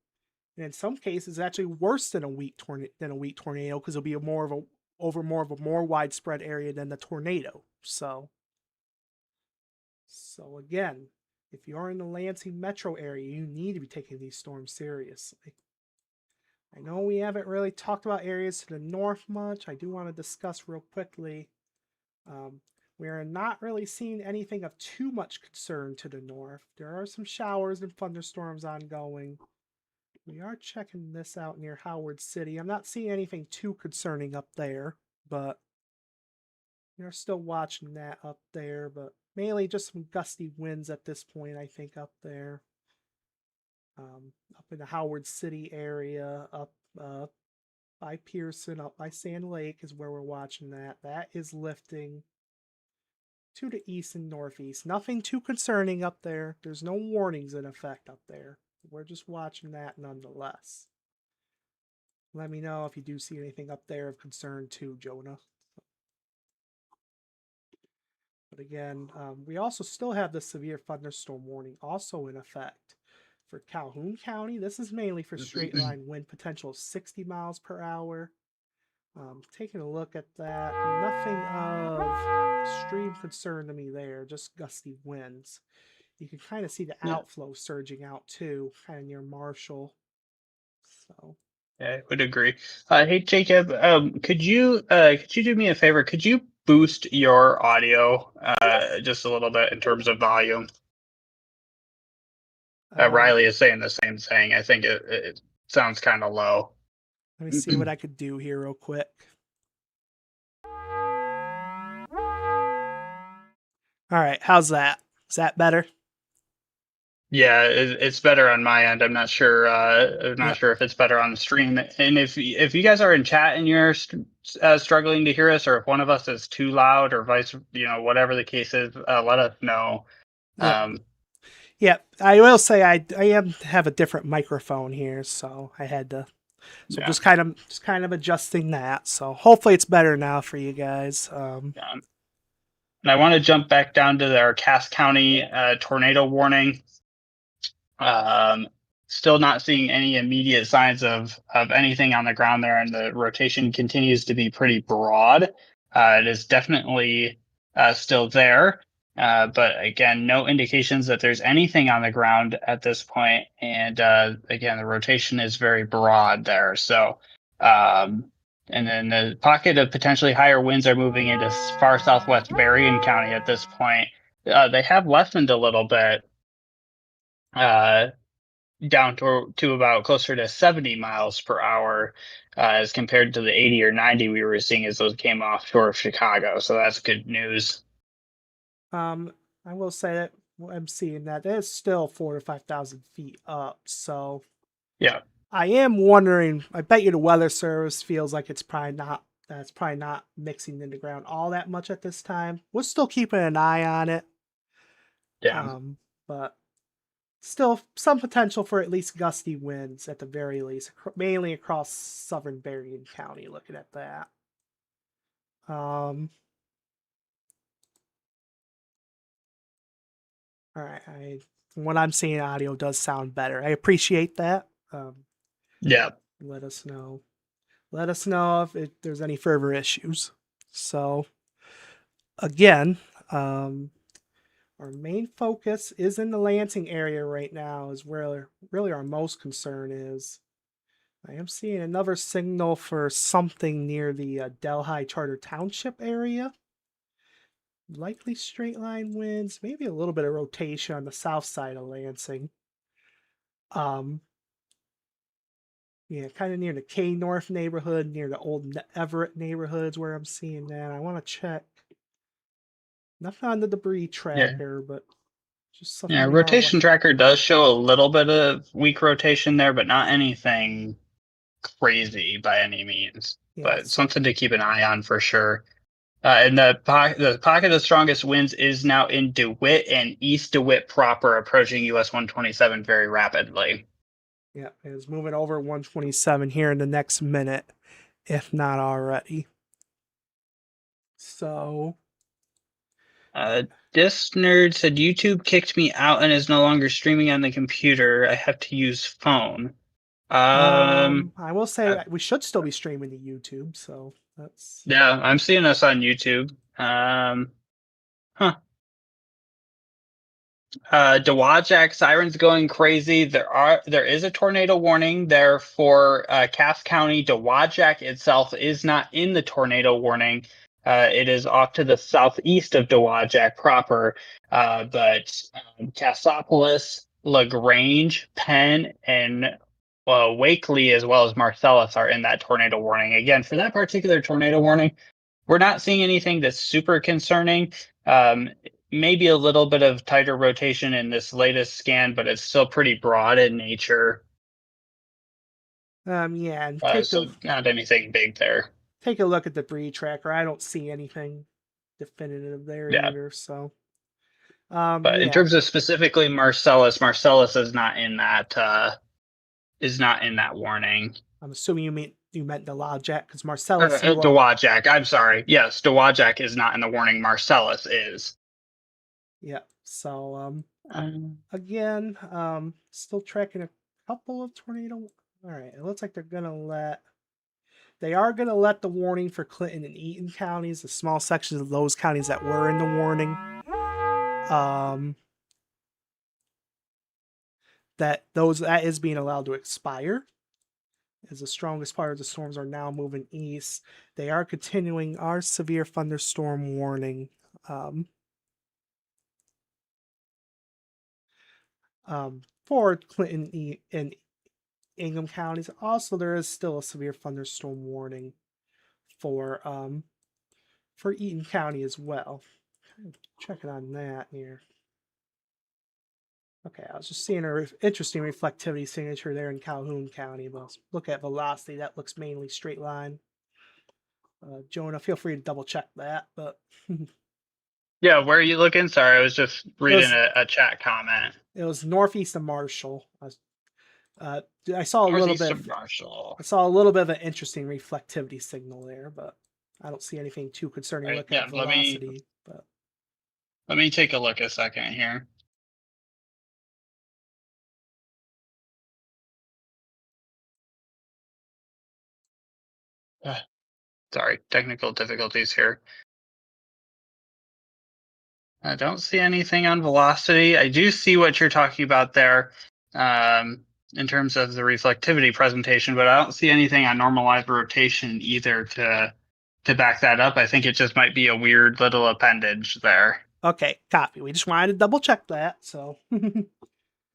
and in some cases, actually worse than a weak tornado because it'll be more of a more widespread area than the tornado. So again, if you're in the Lansing metro area, you need to be taking these storms seriously. I know we haven't really talked about areas to the north much. I do want to discuss real quickly. We are not really seeing anything of too much concern to the north. There are some showers and thunderstorms ongoing. We are checking this out near Howard City. I'm not seeing anything too concerning up there, but we are still watching that up there. But mainly just some gusty winds at this point, I think, up there. Up in the Howard City area, up by Pearson, up by Sand Lake is where we're watching that. That is lifting to the east and northeast. Nothing too concerning up there. There's no warnings in effect up there. We're just watching that nonetheless. Let me know if you do see anything up there of concern too, Jonah. But again, we also still have the severe thunderstorm warning also in effect. For Calhoun County, this is mainly for straight line wind potential of 60 miles per hour. Taking a look at that, nothing of extreme concern to me there, just gusty winds. You can kind of see the outflow surging out too, kind of near Marshall. So I would agree. Hey Jacob, could you do me a favor? Could you boost your audio just a little bit in terms of volume? Riley is saying the same thing. I think it sounds kind of low. Let me see what I could do here real quick. All right, how's that? Is that better? Yeah, it's better on my end. I'm not sure. I'm not sure if it's better on the stream. And if you guys are in chat and you're struggling to hear us, or if one of us is too loud, or whatever the case is, let us know. Yeah, I will say I have a different microphone here, so I had to. So just kind of adjusting that. So hopefully it's better now for you guys. And I want to jump back down to our Cass County tornado warning. Still not seeing any immediate signs of anything on the ground there, and the rotation continues to be pretty broad. It is definitely still there, but again, no indications that there's anything on the ground at this point. And again, the rotation is very broad there. So, and then the pocket of potentially higher winds are moving into far southwest Berrien County at this point. They have lessened a little bit. Down to about closer to 70 miles per hour as compared to the 80 or 90 we were seeing as those came offshore of Chicago. So that's good news. I will say that I'm seeing that it's still 4,000 to 5,000 feet up. So yeah, I am wondering. I bet you the Weather Service feels like it's probably not mixing in the ground all that much at this time. We're still keeping an eye on it. Yeah. But still some potential for at least gusty winds at the very least, mainly across southern Berrien County. Looking at that. All right, from what I'm seeing, audio does sound better. I appreciate that. Yeah. Let us know. Let us know if there's any further issues. So, again, our main focus is in the Lansing area right now, is where really our most concern is. I am seeing another signal for something near the Delhi Charter Township area. Likely straight line winds, maybe a little bit of rotation on the south side of Lansing. Yeah, kind of near the K North neighborhood, near the old Everett neighborhoods where I'm seeing that. I want to check. Nothing on the debris Yeah. tracker, but just something Yeah, we are rotation tracker does show a little bit of weak rotation there, but not anything crazy by any means. Yeah, But so something to keep an eye on for sure. And the pocket of strongest winds is now in DeWitt and East DeWitt proper, approaching US 127 very rapidly. yeah, it's moving over 127 here in the next minute, if not already. So This nerd said YouTube kicked me out and is no longer streaming on the computer. I have to use phone. I will say uh, we should still be streaming to YouTube, so that's Yeah, I'm seeing us on YouTube. Huh. Dowagiac sirens going crazy. There is a tornado warning there for Cass County. Dowagiac itself is not in the tornado warning. It is off to the southeast of Dowagiac proper, but Cassopolis, LaGrange, Penn, and Wakely, as well as Marcellus, are in that tornado warning. Again, for that particular tornado warning, we're not seeing anything that's super concerning. Maybe a little bit of tighter rotation in this latest scan, but it's still pretty broad in nature. yeah, and So not anything big there. take a look at the debris tracker. I don't see anything definitive there Yeah. either. So, But in yeah, terms of specifically Marcellus, Marcellus is not in that warning. I'm assuming you meant the Dowagiac because Marcellus, Dowagiac. I'm sorry. Yes, Dowagiac is not in the warning. Marcellus is. yeah. So, Um, again, still tracking a couple of tornado. All right, it looks like they are gonna let the warning for Clinton and Eaton counties, the small sections of those counties that were in the warning. That is being allowed to expire, as the strongest part of the storms are now moving east. They are continuing our severe thunderstorm warning. For Clinton and Ingham counties. Also, there is still a severe thunderstorm warning for Eaton County as well. Checking on that here. Okay, I was just seeing an interesting reflectivity signature there in Calhoun County. But look at velocity; that looks mainly straight line. Jonah, feel free to double check that. But yeah, where are you looking? Sorry, I was just reading a chat comment. it was northeast of Marshall. I saw a little bit of Marshall. I saw a little bit of an interesting reflectivity signal there, but I don't see anything too concerning. Right, Look yeah, at velocity, but let me take a look a second here. Sorry, technical difficulties here. I don't see anything on velocity. I do see what you're talking about there in terms of the reflectivity presentation, but I don't see anything on normalized rotation either to back that up. I think it just might be a weird little appendage there. okay, copy. We just wanted to double check that. So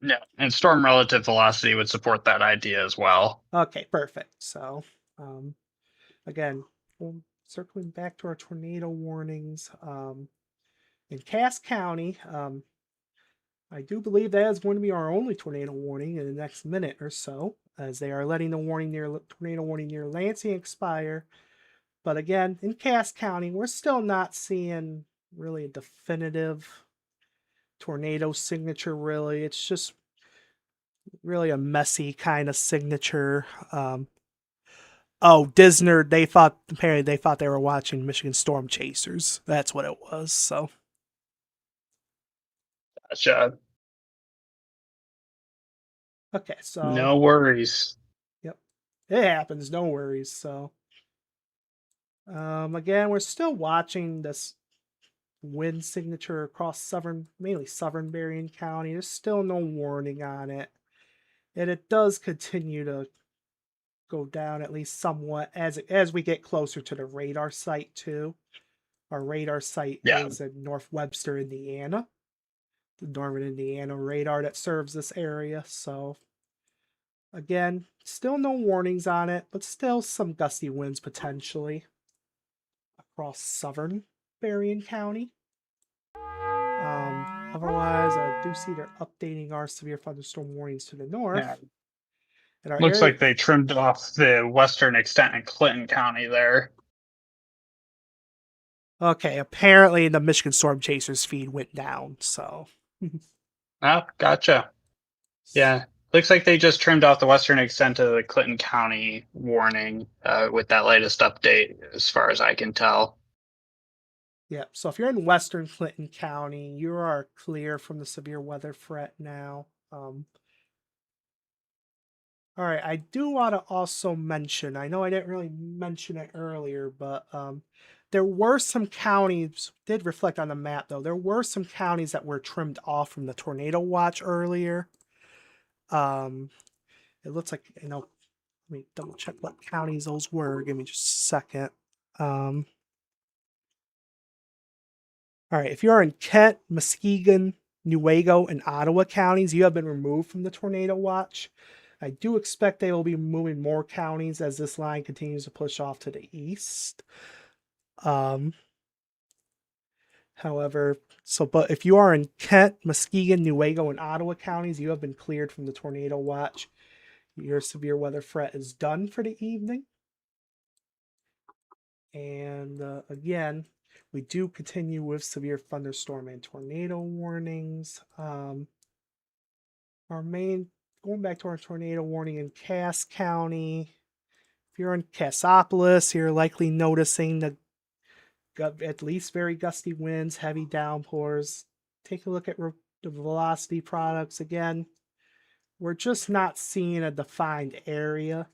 Yeah, and storm relative velocity would support that idea as well. okay, perfect. So again, circling back to our tornado warnings. In Cass County, I do believe that is going to be our only tornado warning in the next minute or so, as they are letting the tornado warning near Lansing expire. But again, in Cass County, we're still not seeing really a definitive tornado signature. Really, it's just really a messy kind of signature. Disner, apparently they thought they were watching Michigan Storm Chasers. That's what it was. So Gotcha. okay, so No worries. yep, it happens. No worries. So again, we're still watching this wind signature across mainly southern Berrien County. There's still no warning on it, and it does continue to go down at least somewhat as we get closer to the radar site too. Our radar site Yeah. is in North Webster, Indiana. The Northern Indiana radar that serves this area. So again, still no warnings on it, but still some gusty winds potentially across southern Berrien County. Otherwise, I do see they're updating our severe thunderstorm warnings to the north. Yeah. And our Looks area, like they trimmed off the western extent in Clinton County there. okay, apparently the Michigan Storm Chasers feed went down, so. Oh, gotcha. Yeah. Looks like they just trimmed off the western extent of the Clinton County warning with that latest update, as far as I can tell. Yeah, so if you're in western Clinton County, you are clear from the severe weather threat now. All right, I do want to also mention, I know I didn't really mention it earlier, but there were some counties, did reflect on the map though, there were some counties that were trimmed off from the tornado watch earlier. It looks like, let me double check what counties those were. Give me just a second. All right, if you're in Kent, Muskegon, Newaygo, and Ottawa counties, you have been removed from the tornado watch. I do expect they will be moving more counties as this line continues to push off to the east. However, but if you are in Kent, Muskegon, Newaygo, and Ottawa counties, you have been cleared from the tornado watch. Your severe weather threat is done for the evening. And again, we do continue with severe thunderstorm and tornado warnings. Our main, going back to our tornado warning in Cass County, if you're in Cassopolis, you're likely noticing the at least very gusty winds, heavy downpours. Take a look at the velocity products again. We're just not seeing a defined area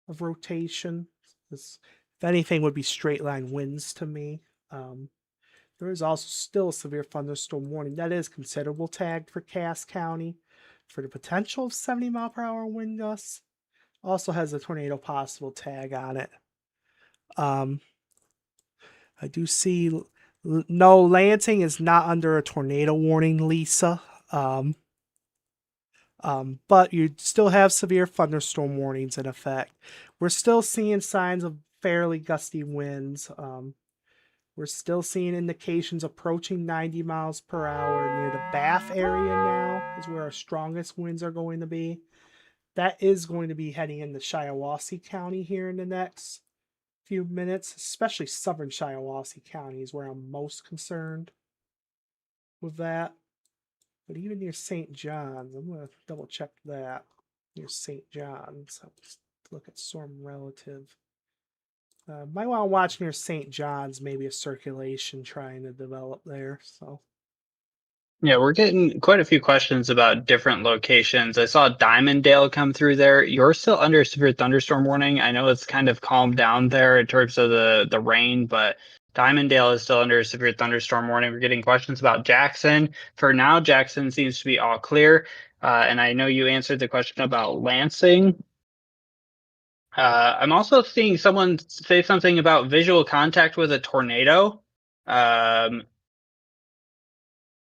of rotation. This, if anything, would be straight line winds to me. There is also still a severe thunderstorm warning that is considerable tagged for Cass County for the potential of 70-mile-per-hour wind gusts. Also has a tornado possible tag on it. I do see no, Lansing is not under a tornado warning, Lisa. But you still have severe thunderstorm warnings in effect. We're still seeing signs of fairly gusty winds. We're still seeing indications approaching 90 miles per hour near the Bath area now is where our strongest winds are going to be. That is going to be heading into Shiawassee County here in the next few minutes, especially southern Shiawassee County is where I'm most concerned with that. But even near St. John's, I'm going to double check that. Near St. John's, I'll just look at storm relative. Might want to watch near St. John's, maybe a circulation trying to develop there. So Yeah, we're getting quite a few questions about different locations. I saw Diamonddale come through there. You're still under severe thunderstorm warning. I know it's kind of calmed down there in terms of the rain, but Diamonddale is still under severe thunderstorm warning. We're getting questions about Jackson. For now, Jackson seems to be all clear. And I know you answered the question about Lansing. I'm also seeing someone say something about visual contact with a tornado.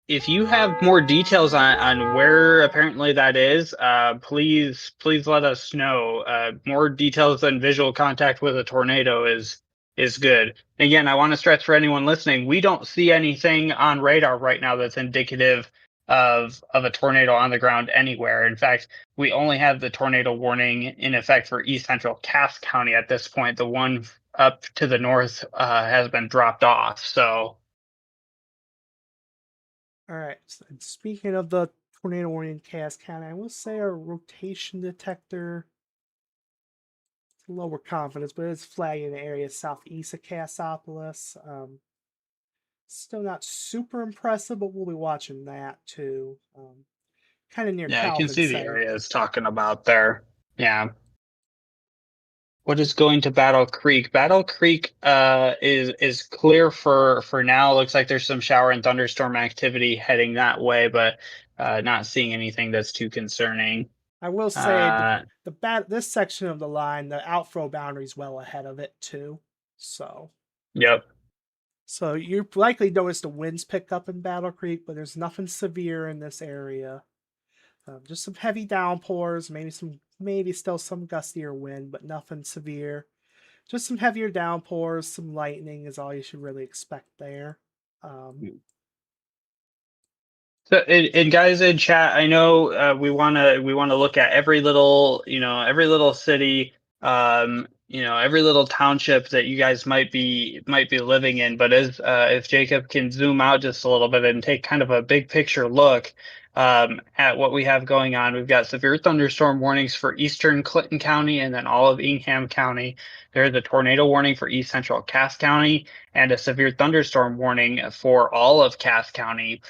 If you have more details on where apparently that is, please let us know. More details than visual contact with a tornado is good. Again, I want to stress for anyone listening, we don't see anything on radar right now that's indicative of a tornado on the ground anywhere. In fact, we only have the tornado warning in effect for East Central Cass County at this point. The one up to the north has been dropped off. So. all right. So speaking of the tornado warning in Cass County, I will say our rotation detector, lower confidence, but it's flagging the area southeast of Cassopolis. Still not super impressive, but we'll be watching that too. Kind of near Yeah, Calvin I can see the Center. area it's talking about there. Yeah. What is going to Battle Creek? Battle Creek is clear for now. Looks like there's some shower and thunderstorm activity heading that way, but not seeing anything that's too concerning. I will say Uh, this section of the line, the outflow boundary is well ahead of it too. yep. So you likely noticed the winds pick up in Battle Creek, but there's nothing severe in this area. Just some heavy downpours, maybe still some gustier wind, but nothing severe. Just some heavier downpours, some lightning is all you should really expect there. So, and guys in chat, I know we wanna look at every little city, every little township that you guys might be living in. But as if Jacob can zoom out just a little bit and take kind of a big picture look at what we have going on, we've got severe thunderstorm warnings for eastern Clinton County and then all of Ingham County. There's a tornado warning for east central Cass County and a severe thunderstorm warning for all of Cass County.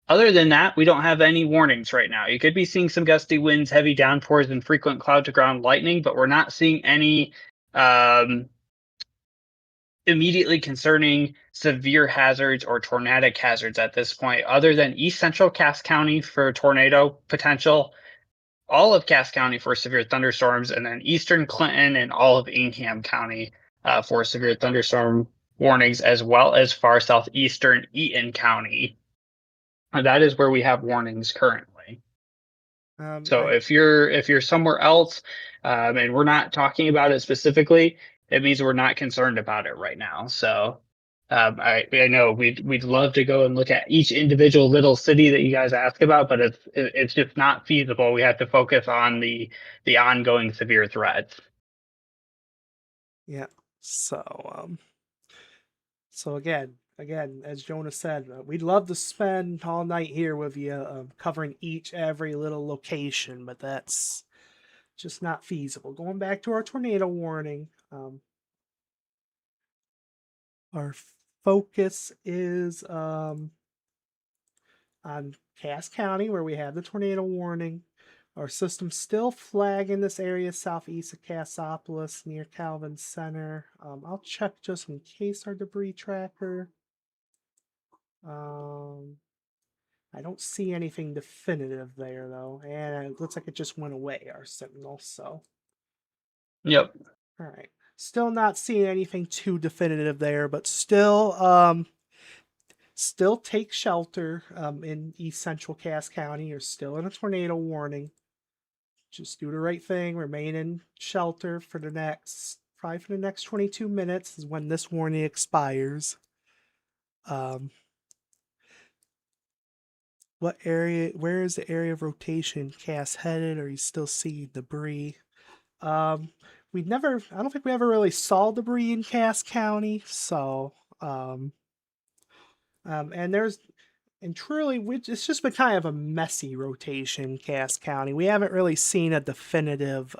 Other than that, we don't have any warnings right now. You could be seeing some gusty winds, heavy downpours, and frequent cloud-to-ground lightning, but we're not seeing any immediately concerning severe hazards or tornadic hazards at this point, other than east central Cass County for tornado potential, all of Cass County for severe thunderstorms, and then eastern Clinton and all of Ingham County for severe thunderstorm warnings, as well as far southeastern Eaton County. That is where we have warnings currently. So if you're somewhere else, and we're not talking about it specifically, it means we're not concerned about it right now. So I know we'd love to go and look at each individual little city that you guys ask about, but it's just not feasible. We have to focus on the ongoing severe threats. Yeah. So again, as Jonah said, we'd love to spend all night here with you, covering every little location, but that's just not feasible. Going back to our tornado warning, our focus is on Cass County, where we have the tornado warning. Our system's still flagging this area southeast of Cassopolis near Calvin Center. I'll check just in case our debris tracker. I don't see anything definitive there though, and it looks like it just went away, our signal. So, Yep. all right, still not seeing anything too definitive there, but still take shelter in east central Cass County. You're still in a tornado warning. Just do the right thing. Remain in shelter for the next 22 minutes is when this warning expires. Where is the area of rotation Cass headed? Are you still seeing debris? I don't think we ever really saw debris in Cass County. So, and truly, it's just been kind of a messy rotation, Cass County. We haven't really seen a definitive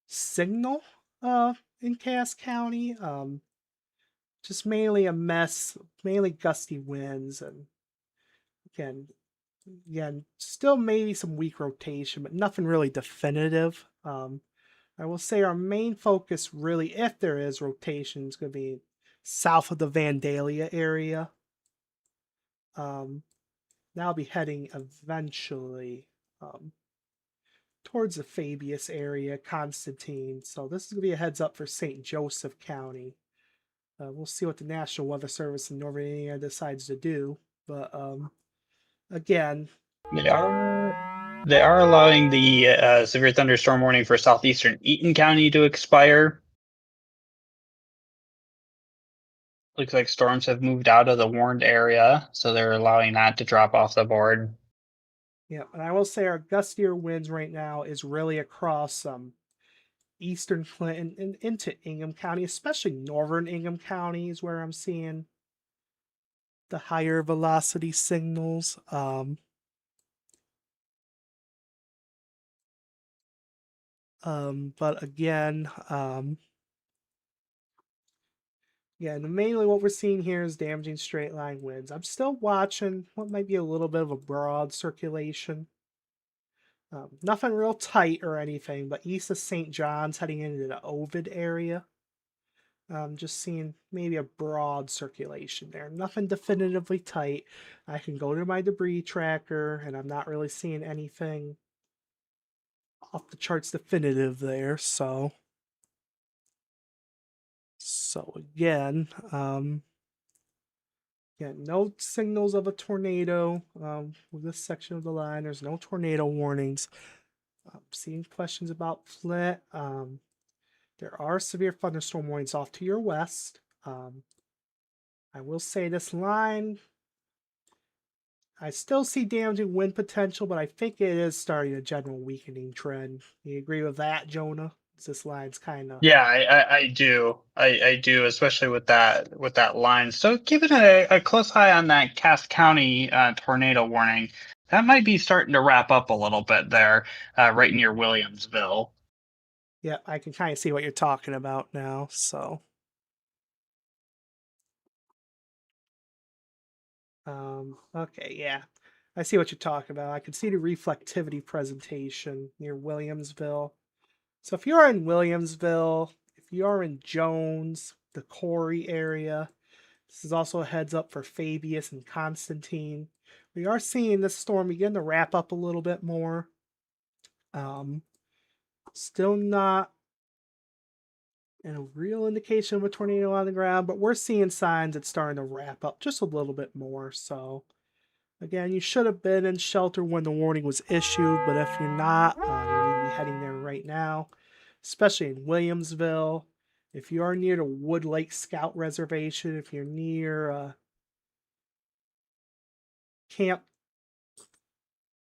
signal in Cass County. Just mainly a mess, mainly gusty winds, and again, still maybe some weak rotation, but nothing really definitive. I will say our main focus, really, if there is rotation, is going to be south of the Vandalia area. Now I'll be heading eventually towards the Fabius area, Constantine. So this is going to be a heads up for St. Joseph County. We'll see what the National Weather Service in Northern Indiana decides to do. But again, They are allowing the severe thunderstorm warning for southeastern Eaton County to expire. Looks like storms have moved out of the warned area, so they're allowing that to drop off the board. Yeah, and I will say our gustier winds right now is really across eastern Clinton and into Ingham County, especially northern Ingham County is where I'm seeing the higher velocity signals. But again, mainly what we're seeing here is damaging straight line winds. I'm still watching what might be a little bit of a broad circulation. Nothing real tight or anything, but east of St. John's heading into the Ovid area. Just seeing maybe a broad circulation there. Nothing definitively tight. I can go to my debris tracker and I'm not really seeing anything off the charts definitive there. So again, no signals of a tornado with this section of the line. There's no tornado warnings. Seeing questions about Flint. There are severe thunderstorm warnings off to your west. I will say this line, I still see damaging wind potential, but I think it is starting a general weakening trend. You agree with that, Jonah? This line's kind of... Yeah, I do. I do, especially with that line. So keeping a close eye on that Cass County tornado warning. That might be starting to wrap up a little bit there, right near Williamsville. Yeah, I can kind of see what you're talking about now, so... okay, yeah. I see what you're talking about. I can see the reflectivity presentation near Williamsville. So if you're in Williamsville, if you are in Jones, the Corey area, this is also a heads up for Fabius and Constantine. We are seeing this storm begin to wrap up a little bit more. Still not a real indication of a tornado on the ground, but we're seeing signs it's starting to wrap up just a little bit more. So again, you should have been in shelter when the warning was issued, but if you're not, you need to be heading there right now, especially in Williamsville. If you are near the Wood Lake Scout Reservation, if you're near Camp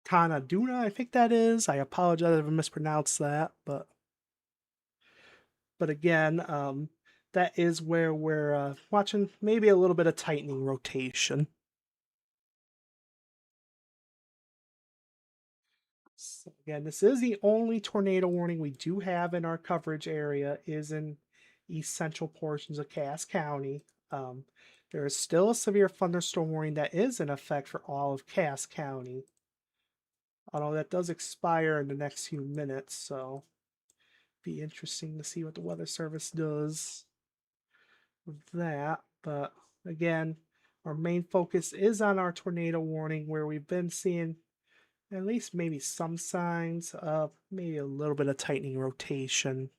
Tanaduna, I think that is. I apologize if I mispronounced that, but again, that is where we're watching maybe a little bit of tightening rotation. So again, this is the only tornado warning we do have in our coverage area, is in east central portions of Cass County. There is still a severe thunderstorm warning that is in effect for all of Cass County, although that does expire in the next few minutes, so be interesting to see what the Weather Service does with that. But again, our main focus is on our tornado warning, where we've been seeing at least maybe some signs of maybe a little bit of tightening rotation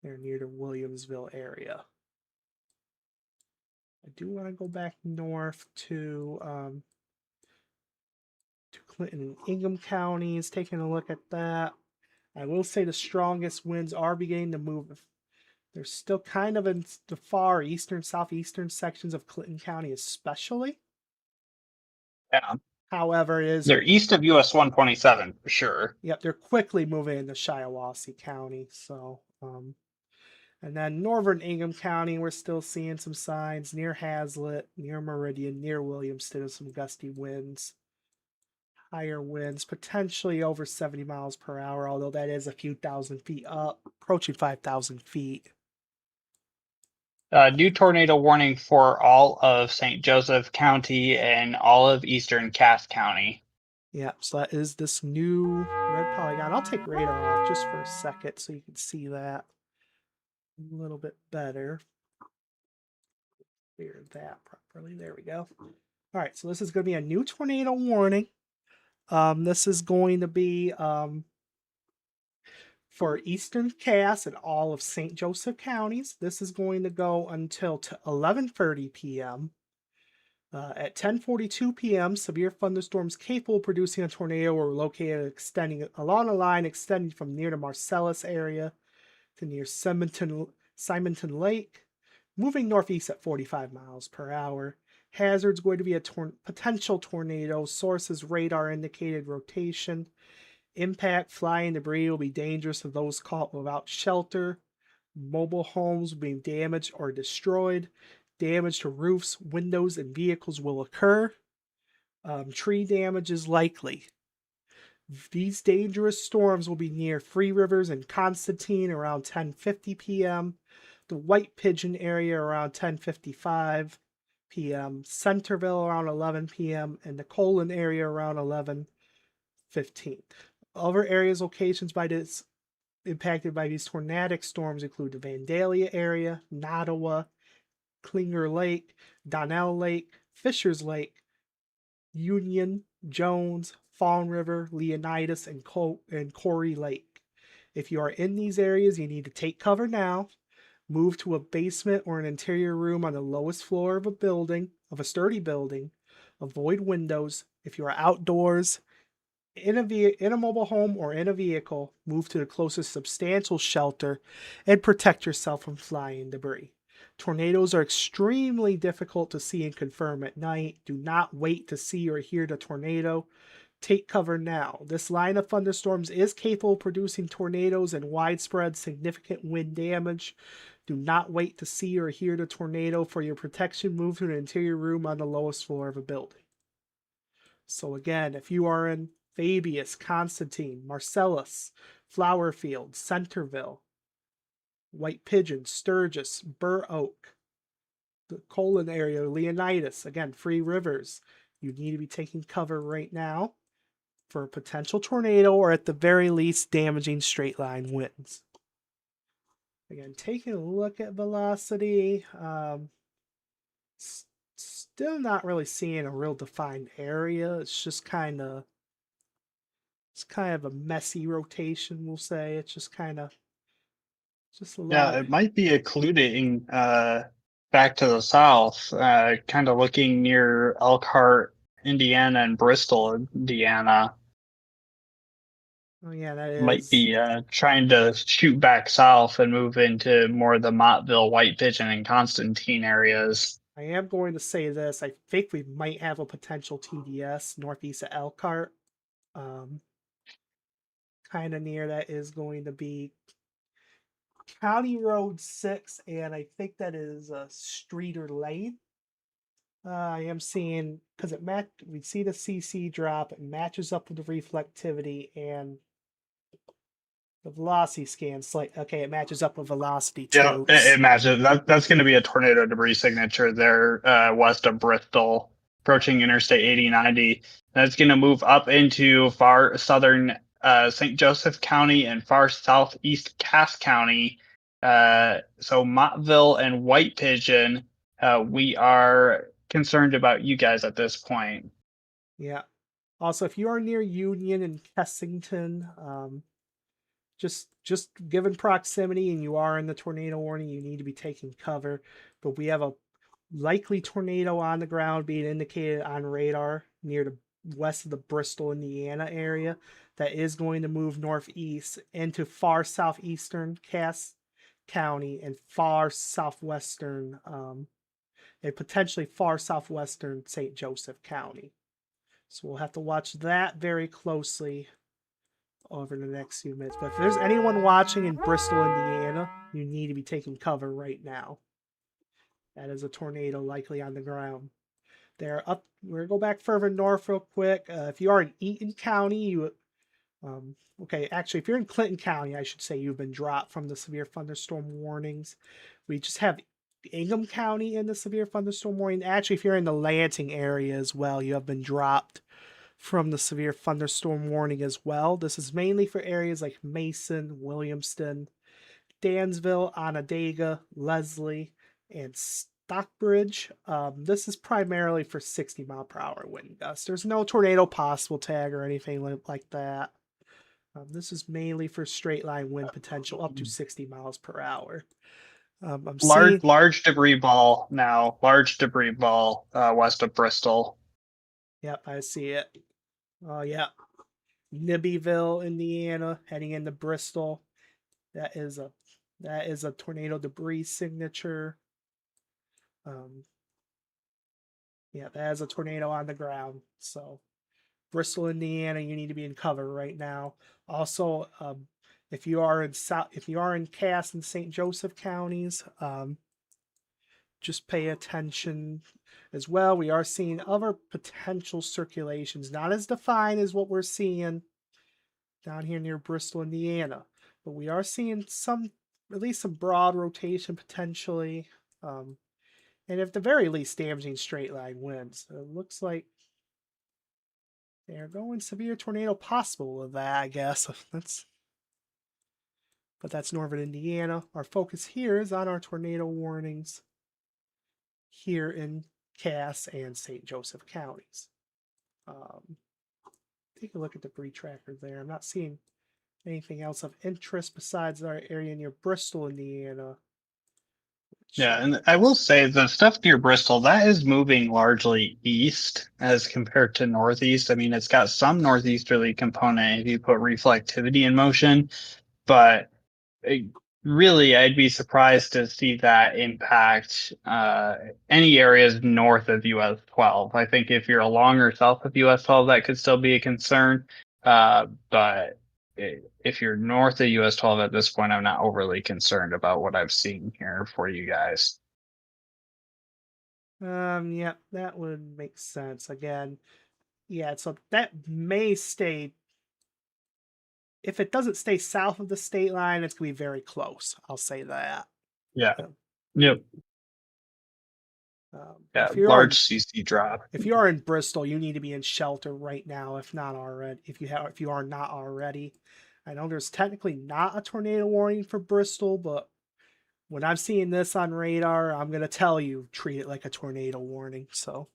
there near the Williamsville area. I do want to go back north to Clinton and Ingham counties, taking a look at that. I will say the strongest winds are beginning to move. They're still kind of in the far eastern, southeastern sections of Clinton County especially. Yeah. However, they're east of US 127 for sure. Yep, they're quickly moving into Shiawassee County. So, and then northern Ingham County, we're still seeing some signs near Hazlet, near Meridian, near Williamston of some gusty winds. Higher winds, potentially over 70 miles per hour, although that is a few thousand feet up, approaching 5,000 feet. New tornado warning for all of St. Joseph County and all of eastern Cass County. Yeah, so that is this new red polygon. I'll take radar off just for a second so you can see that a little bit better. Clear that properly. There we go. All right, so this is going to be a new tornado warning. This is going to be for eastern Cass and all of St. Joseph counties. This is going to go until 11:30 p.m. At 10:42 p.m., severe thunderstorms capable of producing a tornado were located extending along a line extending from near the Marcellus area to near Simonton Lake, moving northeast at 45 miles per hour. Hazards going to be a potential tornado. Sources radar indicated rotation. Impact, flying debris will be dangerous to those caught without shelter. Mobile homes being damaged or destroyed. Damage to roofs, windows, and vehicles will occur. Tree damage is likely. These dangerous storms will be near Three Rivers and Constantine around 10:50 p.m. The White Pigeon area around 10:55 p.m. Centerville around 11 p.m. and the Colon area around 11:15. Other areas, locations impacted by these tornadic storms include the Vandalia area, Nottawa, Klinger Lake, Donnell Lake, Fishers Lake, Union, Jones, Fawn River, Leonidas, and Corey Lake. If you are in these areas, you need to take cover now. Move to a basement or an interior room on the lowest floor of a sturdy building. Avoid windows. If you are outdoors, in a mobile home or in a vehicle, move to the closest substantial shelter and protect yourself from flying debris. Tornadoes are extremely difficult to see and confirm at night. Do not wait to see or hear the tornado. Take cover now. This line of thunderstorms is capable of producing tornadoes and widespread significant wind damage. Do not wait to see or hear the tornado. For your protection, move to an interior room on the lowest floor of a building. So again, if you are in Fabius, Constantine, Marcellus, Flowerfield, Centerville, White Pigeon, Sturgis, Burr Oak, the Colon area, Leonidas, again, Free Rivers, you need to be taking cover right now for a potential tornado or at the very least damaging straight line winds. Again, taking a look at velocity, still not really seeing a real defined area. It's just kind of a messy rotation, we'll say. It's just a lot. Yeah, it might be occluding back to the south, kind of looking near Elkhart, Indiana, and Bristol, Indiana. Oh yeah, that is. Might be trying to shoot back south and move into more of the Mottville, White Pigeon, and Constantine areas. I am going to say this. I think we might have a potential TDS northeast of Elkhart. Kind of near that is going to be County Road 6, and I think that is Streeter Lane. I am seeing, because we see the CC drop, it matches up with the reflectivity and the velocity scan. Okay, it matches up with velocity too. Yeah, it matches. That's going to be a tornado debris signature there west of Bristol, approaching Interstate 8090. That's going to move up into far southern St. Joseph County and far southeast Cass County. So Mottville and White Pigeon, we are concerned about you guys at this point. Yeah. Also, if you are near Union and Kessington, just given proximity and you are in the tornado warning, you need to be taking cover. But we have a likely tornado on the ground being indicated on radar near the west of the Bristol, Indiana area that is going to move northeast into far southeastern Cass County and far southwestern and potentially far southwestern St. Joseph County. So we'll have to watch that very closely over the next few minutes. But if there's anyone watching in Bristol, Indiana, you need to be taking cover right now. That is a tornado likely on the ground. They're up. We're gonna go back further north real quick. If you are in Eaton County, if you're in Clinton County, I should say you've been dropped from the severe thunderstorm warnings. We just have Ingham County in the severe thunderstorm warning. Actually, if you're in the Lansing area as well, you have been dropped from the severe thunderstorm warning as well. This is mainly for areas like Mason, Williamston, Dansville, Onondaga, Leslie, and Stockbridge. This is primarily for 60-mile-per-hour wind gusts. There's no tornado possible tag or anything like that. This is mainly for straight line wind potential up to 60 miles per hour. Large debris ball now. Large debris ball west of Bristol. Yep, I see it. Oh, yeah. Nibbyville, Indiana, heading into Bristol. That is a tornado debris signature. Yeah, that is a tornado on the ground. So, Bristol, Indiana, you need to be in cover right now. Also, if you are in Cass and St. Joseph counties, just pay attention as well. We are seeing other potential circulations, not as defined as what we're seeing down here near Bristol, Indiana, but we are seeing at least some broad rotation potentially, and at the very least damaging straight line winds. So it looks like they're going severe tornado possible with that, I guess. But that's northern Indiana. Our focus here is on our tornado warnings here in Cass and St. Joseph counties. take a look at the debris tracker there. I'm not seeing anything else of interest besides our area near Bristol, Indiana. Yeah, and I will say the stuff near Bristol, that is moving largely east as compared to northeast. I mean, it's got some northeasterly component if you put reflectivity in motion, but really, I'd be surprised to see that impact any areas north of US 12. I think if you're along or south of US 12, that could still be a concern. But if you're north of US 12 at this point, I'm not overly concerned about what I've seen here for you guys. Yeah, that would make sense. Again, yeah, so that may stay. If it doesn't stay south of the state line, it's gonna be very close. I'll say that. Yeah. Yep. Yeah. If you're Large in, CC drop. if you are in Bristol, you need to be in shelter right now, if not already. If you are not already, I know there's technically not a tornado warning for Bristol, but when I'm seeing this on radar, I'm gonna tell you treat it like a tornado warning. So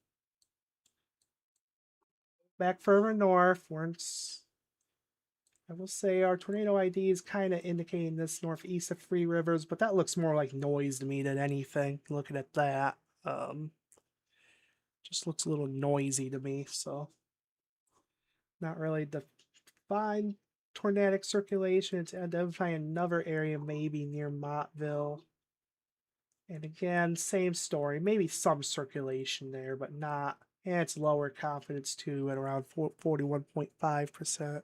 back further north, I will say our tornado ID is kind of indicating this northeast of Three Rivers, but that looks more like noise to me than anything. Looking at that, just looks a little noisy to me. So not really defined tornadic circulation. It's identifying another area, maybe near Mottville. And again, same story. Maybe some circulation there, but not. And it's lower confidence too, at around 41.5%.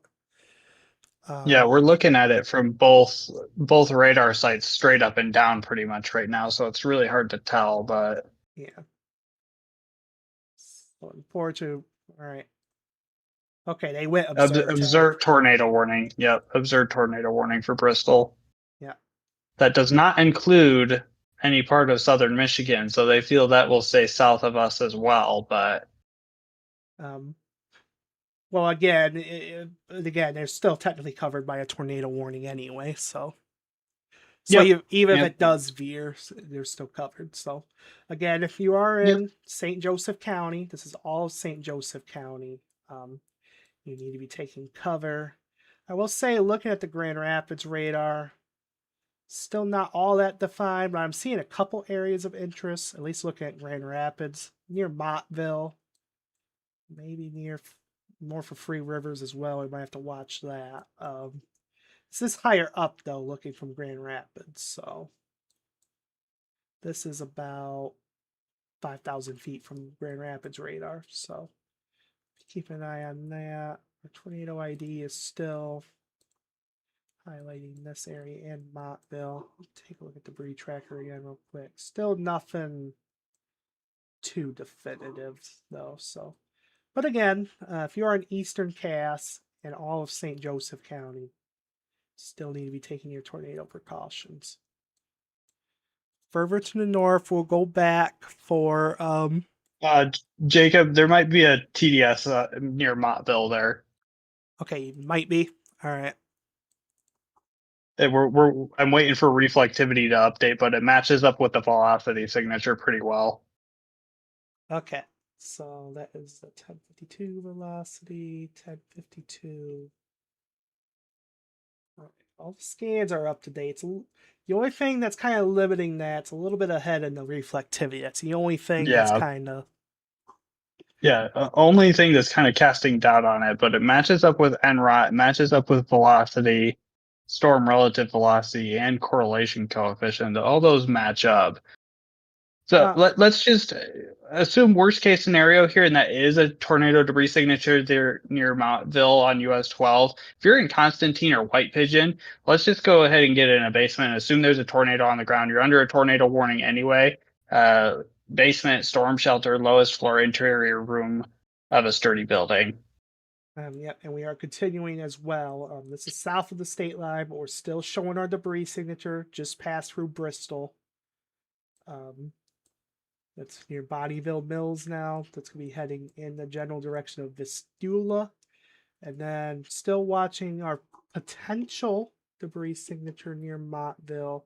Yeah, we're looking at it from both radar sites straight up and down pretty much right now, so it's really hard to tell, but yeah. So looking forward to, all right. Okay, they went observed tornado warning. Yep, observed tornado warning for Bristol. Yeah. That does not include any part of southern Michigan, so they feel that will stay south of us as well, but well, again, they're still technically covered by a tornado warning anyway, so Yep. even if it does veer, they're still covered. So again, if you are in St. Joseph County, this is all St. Joseph County, you need to be taking cover. I will say, looking at the Grand Rapids radar, still not all that defined, but I'm seeing a couple areas of interest, at least looking at Grand Rapids, near Mottville, maybe near more for Three Rivers as well. We might have to watch that. This is higher up, though, looking from Grand Rapids, so this is about 5,000 feet from Grand Rapids radar, so keep an eye on that. Our tornado ID is still highlighting this area and Mottville. Take a look at the debris tracker again real quick. Still nothing too definitive, though, so. But again, if you are in Eastern Cass and all of St. Joseph County, still need to be taking your tornado precautions. Further to the north, we'll go back for Jacob, there might be a TDS near Mottville there. Okay, might be. All right. I'm waiting for reflectivity to update, but it matches up with the velocity signature pretty well. Okay. So that is the 1052 velocity, 1052. All right. All the scans are up to date. The only thing that's kind of limiting that's a little bit ahead in the reflectivity. That's the only thing that's kind of. Yeah, only thing that's kind of casting doubt on it, but it matches up with NROT, it matches up with velocity, storm relative velocity, and correlation coefficient. All those match up. So let's just assume worst case scenario here, and that is a tornado debris signature there near Mottville on US 12. If you're in Constantine or White Pigeon, let's just go ahead and get in a basement and assume there's a tornado on the ground. You're under a tornado warning anyway. Basement, storm shelter, lowest floor, interior room of a sturdy building. Yep, and we are continuing as well. This is south of the state line, but we're still showing our debris signature just passed through Bristol. That's near Bonnyville Mills now. That's going to be heading in the general direction of Vistula. And then still watching our potential debris signature near Mottville.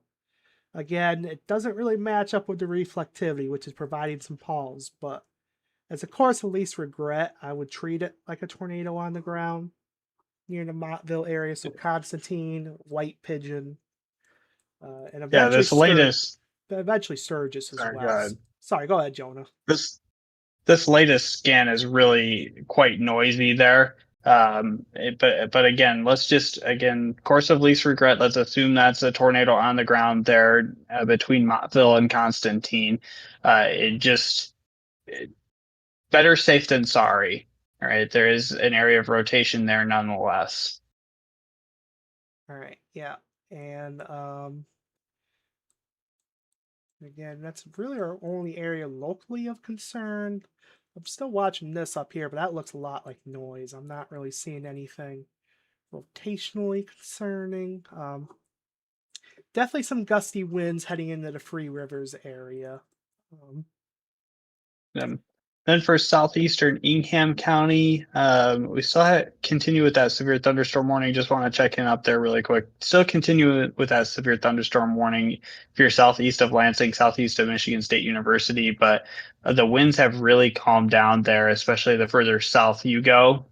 Again, it doesn't really match up with the reflectivity, which is providing some pause. But As a course of least regret, I would treat it like a tornado on the ground near the Montville area. So Constantine, White Pigeon, and Yeah, this latest. eventually Sturgis as Sorry, go well. ahead. Sorry, go ahead, Jonah. This latest scan is really quite noisy there. But again, let's just course of least regret. Let's assume that's a tornado on the ground there between Montville and Constantine. Better safe than sorry. All right, there is an area of rotation there nonetheless. All right, yeah, and again, that's really our only area locally of concern. I'm still watching this up here, but that looks a lot like noise. I'm not really seeing anything rotationally concerning. Definitely some gusty winds heading into the Free Rivers area. Then for southeastern Ingham County, we still continue with that severe thunderstorm warning. Just want to check in up there really quick. Still continue with that severe thunderstorm warning if you're southeast of Lansing, southeast of Michigan State University. But the winds have really calmed down there, especially the further south you go.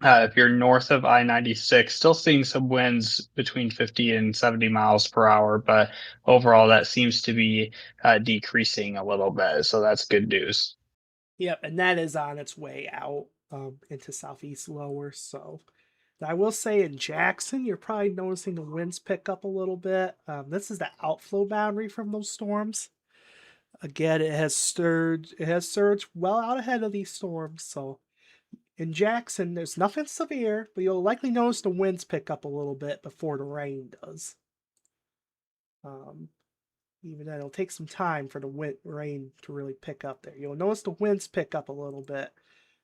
If you're north of I-96, still seeing some winds between 50 and 70 miles per hour, but overall that seems to be decreasing a little bit. So that's good news. Yep, and that is on its way out into southeast lower. So I will say in Jackson, you're probably noticing the winds pick up a little bit. This is the outflow boundary from those storms. Again, it has surged well out ahead of these storms. So in Jackson, there's nothing severe, but you'll likely notice the winds pick up a little bit before the rain does. Even then, it'll take some time for the rain to really pick up there. You'll notice the winds pick up a little bit.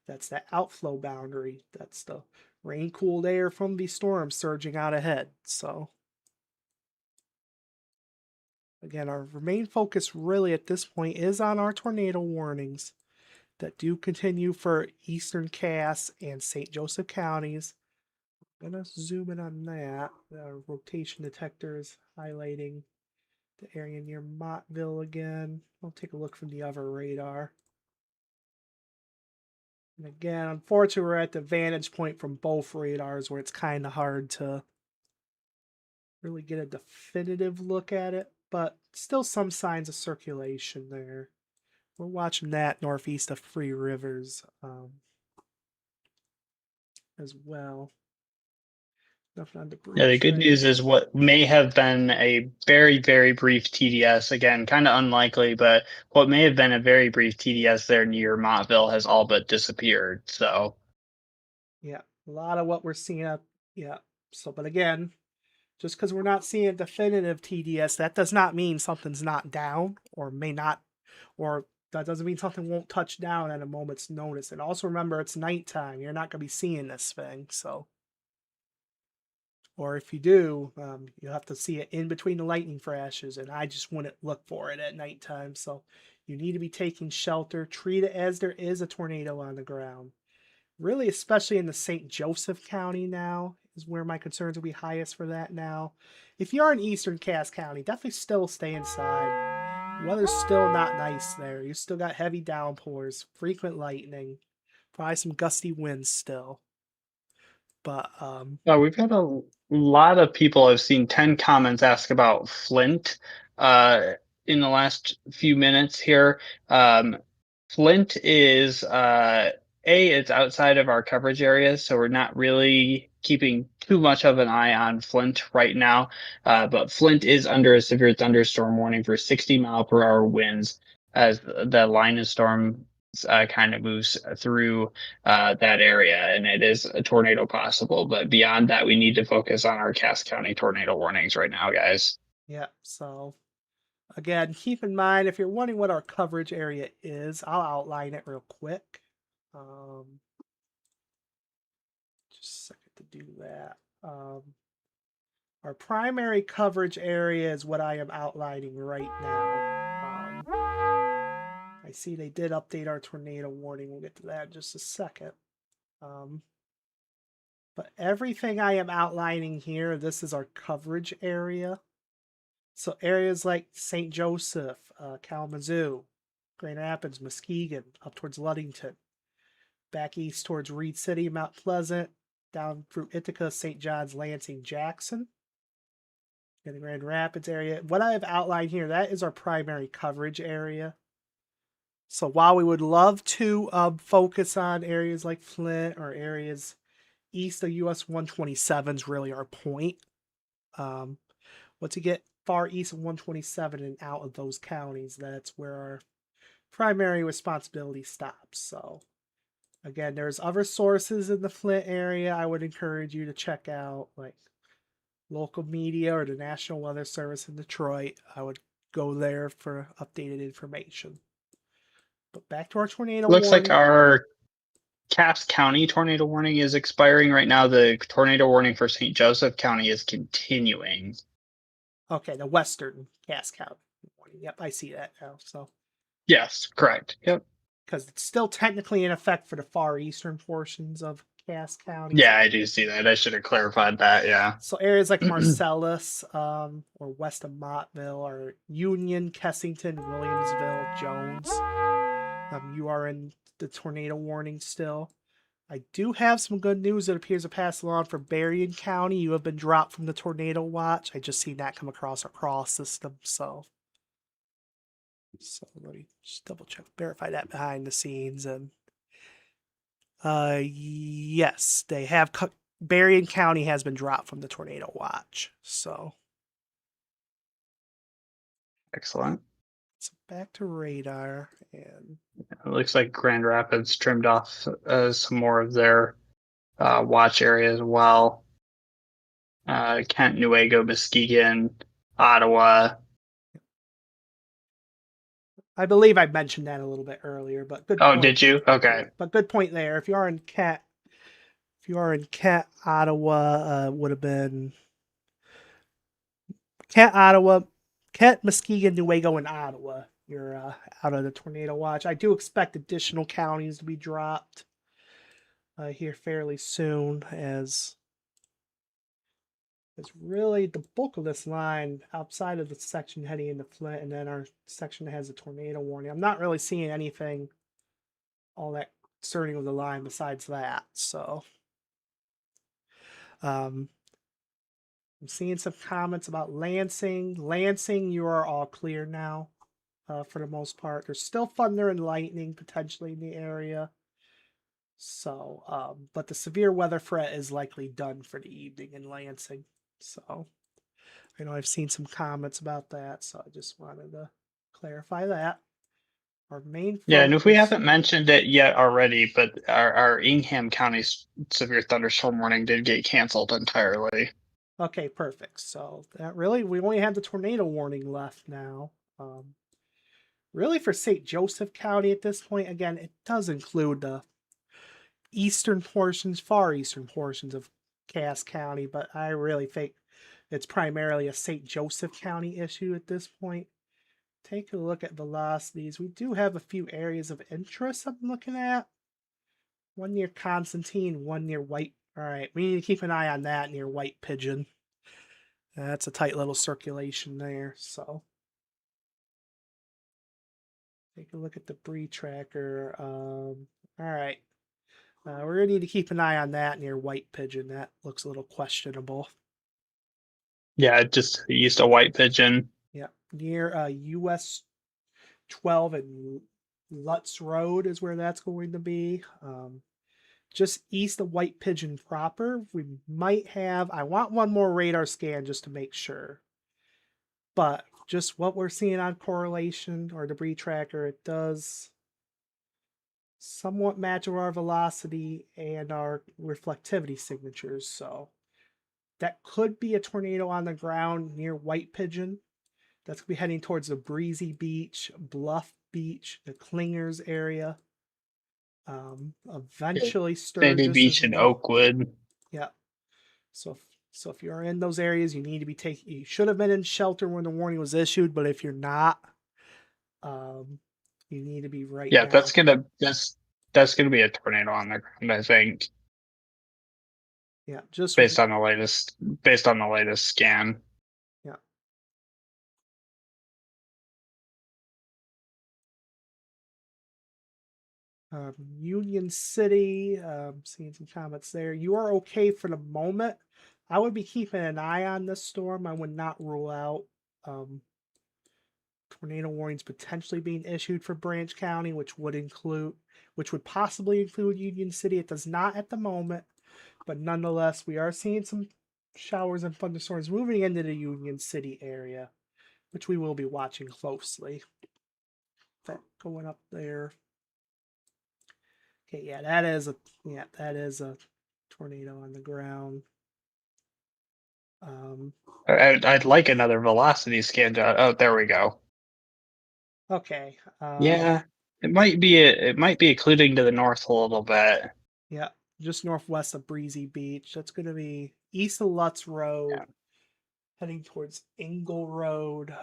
That's the outflow boundary. That's the rain-cooled air from the storm surging out ahead. So, again, our main focus really at this point is on our tornado warnings that do continue for eastern Cass and St. Joseph counties. I'm going to zoom in on that. The rotation detector is highlighting the area near Montville again. I'll take a look from the other radar. And again, unfortunately, we're at the vantage point from both radars where it's kind of hard to really get a definitive look at it, but still some signs of circulation there. We're watching that northeast of Free Rivers as well. Nothing on the bridge. Yeah, the good news is what may have been a very, very brief TDS, again, kind of unlikely, but what may have been a very brief TDS there near Montville has all but disappeared. So, yeah, a lot of what we're seeing up. Yeah. So, but again, just because we're not seeing a definitive TDS, that does not mean something's not down or may not, or that doesn't mean something won't touch down at a moment's notice. And also remember, it's nighttime. You're not going to be seeing this thing. So, or if you do, you'll have to see it in between the lightning flashes, and I just wouldn't look for it at nighttime. So you need to be taking shelter. Treat it as there is a tornado on the ground. Really, especially in the St. Joseph County now, is where my concerns will be highest for that now. If you are in eastern Cass County, definitely still stay inside. Weather's still not nice there. You still got heavy downpours, frequent lightning, probably some gusty winds still. But we've had a lot of people. I've seen 10 comments ask about Flint in the last few minutes here. Flint is it's outside of our coverage area, so we're not really keeping too much of an eye on Flint right now. But Flint is under a severe thunderstorm warning for 60-mile-per-hour winds as the line of storm kind of moves through that area, and it is a tornado possible. But beyond that, we need to focus on our Cass County tornado warnings right now, guys. yeah, so again, keep in mind, if you're wondering what our coverage area is, I'll outline it real quick. Just a second to do that. Our primary coverage area is what I am outlining right now. I see they did update our tornado warning. We'll get to that in just a second. But everything I am outlining here, this is our coverage area. So areas like St. Joseph, Kalamazoo, Grand Rapids, Muskegon, up towards Ludington, back east towards Reed City, Mount Pleasant, down through Ithaca, St. John's, Lansing, Jackson, in the Grand Rapids area. What I have outlined here, that is our primary coverage area. So while we would love to focus on areas like Flint or areas east of US 127 is really our point. Once you get far east of 127 and out of those counties, that's where our primary responsibility stops. So again, there's other sources in the Flint area I would encourage you to check out, like local media or the National Weather Service in Detroit. I would go there for updated information. But back to our tornado Looks warning. like our Cass County tornado warning is expiring right now. The tornado warning for St. Joseph County is continuing. Okay, the western Cass County warning. Yep, I see that now. So Yes, correct. Yep. because it's still technically in effect for the far eastern portions of Cass County. Yeah, I do see that. I should have clarified that. Yeah. So areas like Marcellus, or west of Mottville, or Union, Kessington, Williamsville, Jones. You are in the tornado warning still. I do have some good news that appears to pass along for Berrien County. You have been dropped from the tornado watch. I just seen that come across our crawl system. So let me just double check, verify that behind the scenes. And yes, they have. Berrien County has been dropped from the tornado watch. So Excellent. back to radar, and It looks like Grand Rapids trimmed off some more of their watch area as well. Kent, Newaygo, Muskegon, Ottawa. I believe I mentioned that a little bit earlier, but good. Oh, point. did you? Okay. But good point there. If you are in Kent, Ottawa would have been Kent, Ottawa, Kent, Muskegon, Newaygo, and Ottawa. You're out of the tornado watch. I do expect additional counties to be dropped here fairly soon, as it's really the bulk of this line outside of the section heading into Flint, and then our section that has a tornado warning. I'm not really seeing anything all that concerning of the line besides that. So I'm seeing some comments about Lansing. Lansing, you are all clear now. For the most part, there's still thunder and lightning potentially in the area. So, but the severe weather threat is likely done for the evening in Lansing. So, I know I've seen some comments about that, so I just wanted to clarify that. Our main Yeah, and if we focus- haven't mentioned it yet already, but our Ingham County severe thunderstorm warning did get canceled entirely. Okay, perfect. So that really, we only have the tornado warning left now. Really for St. Joseph County at this point, again, it does include the eastern portions, far eastern portions of Cass County, but I really think it's primarily a St. Joseph County issue at this point. Take a look at velocities. We do have a few areas of interest I'm looking at. One near Constantine, one near White. All right, we need to keep an eye on that near White Pigeon. That's a tight little circulation there, so. Take a look at the Bree tracker. All right. We're going to need to keep an eye on that near White Pigeon. That looks a little questionable. Yeah, just east of White Pigeon. Yeah. Near US 12 and Lutz Road is where that's going to be. Just east of White Pigeon proper. We might have, I want one more radar scan just to make sure. But just what we're seeing on correlation or debris tracker, it does somewhat match our velocity and our reflectivity signatures. So that could be a tornado on the ground near White Pigeon. That's going to be heading towards the Breezy Beach, Bluff Beach, the Clingers area. Eventually Sturgis. Sandy Beach and Oakwood. Yeah. So if you're in those areas, you need to be taking. You should have been in shelter when the warning was issued, but if you're not, you need to be right. Yeah, now. that's gonna be a tornado on the ground, I think. Yeah, just based on the latest scan. Yeah. Union City, seeing some comments there. You are okay for the moment. I would be keeping an eye on this storm. I would not rule out tornado warnings potentially being issued for Branch County, which would possibly include Union City. It does not at the moment, but nonetheless, we are seeing some showers and thunderstorms moving into the Union City area, which we will be watching closely. That going up there. Okay, yeah, that is a tornado on the ground. I'd like another velocity scan. Oh, there we go. Okay. Yeah, it might be occluding to the north a little bit. Yeah, just northwest of Breezy Beach. That's going to be east of Lutz Road, Yeah. heading towards Engle Road,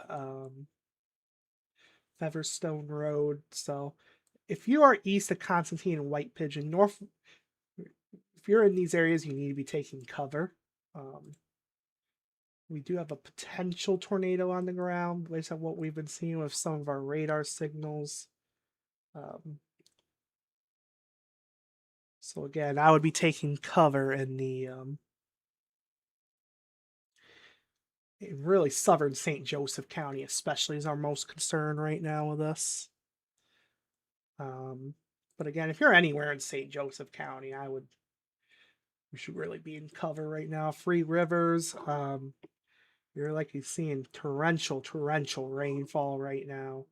Featherstone Road. So, if you are east of Constantine and White Pigeon, if you're in these areas, you need to be taking cover. We do have a potential tornado on the ground based on what we've been seeing with some of our radar signals. So again, I would be taking cover in the in really southern St. Joseph County, especially, is our most concern right now with this. But again, if you're anywhere in St. Joseph County, we should really be in cover right now. Free Rivers, you're likely seeing torrential rainfall right now.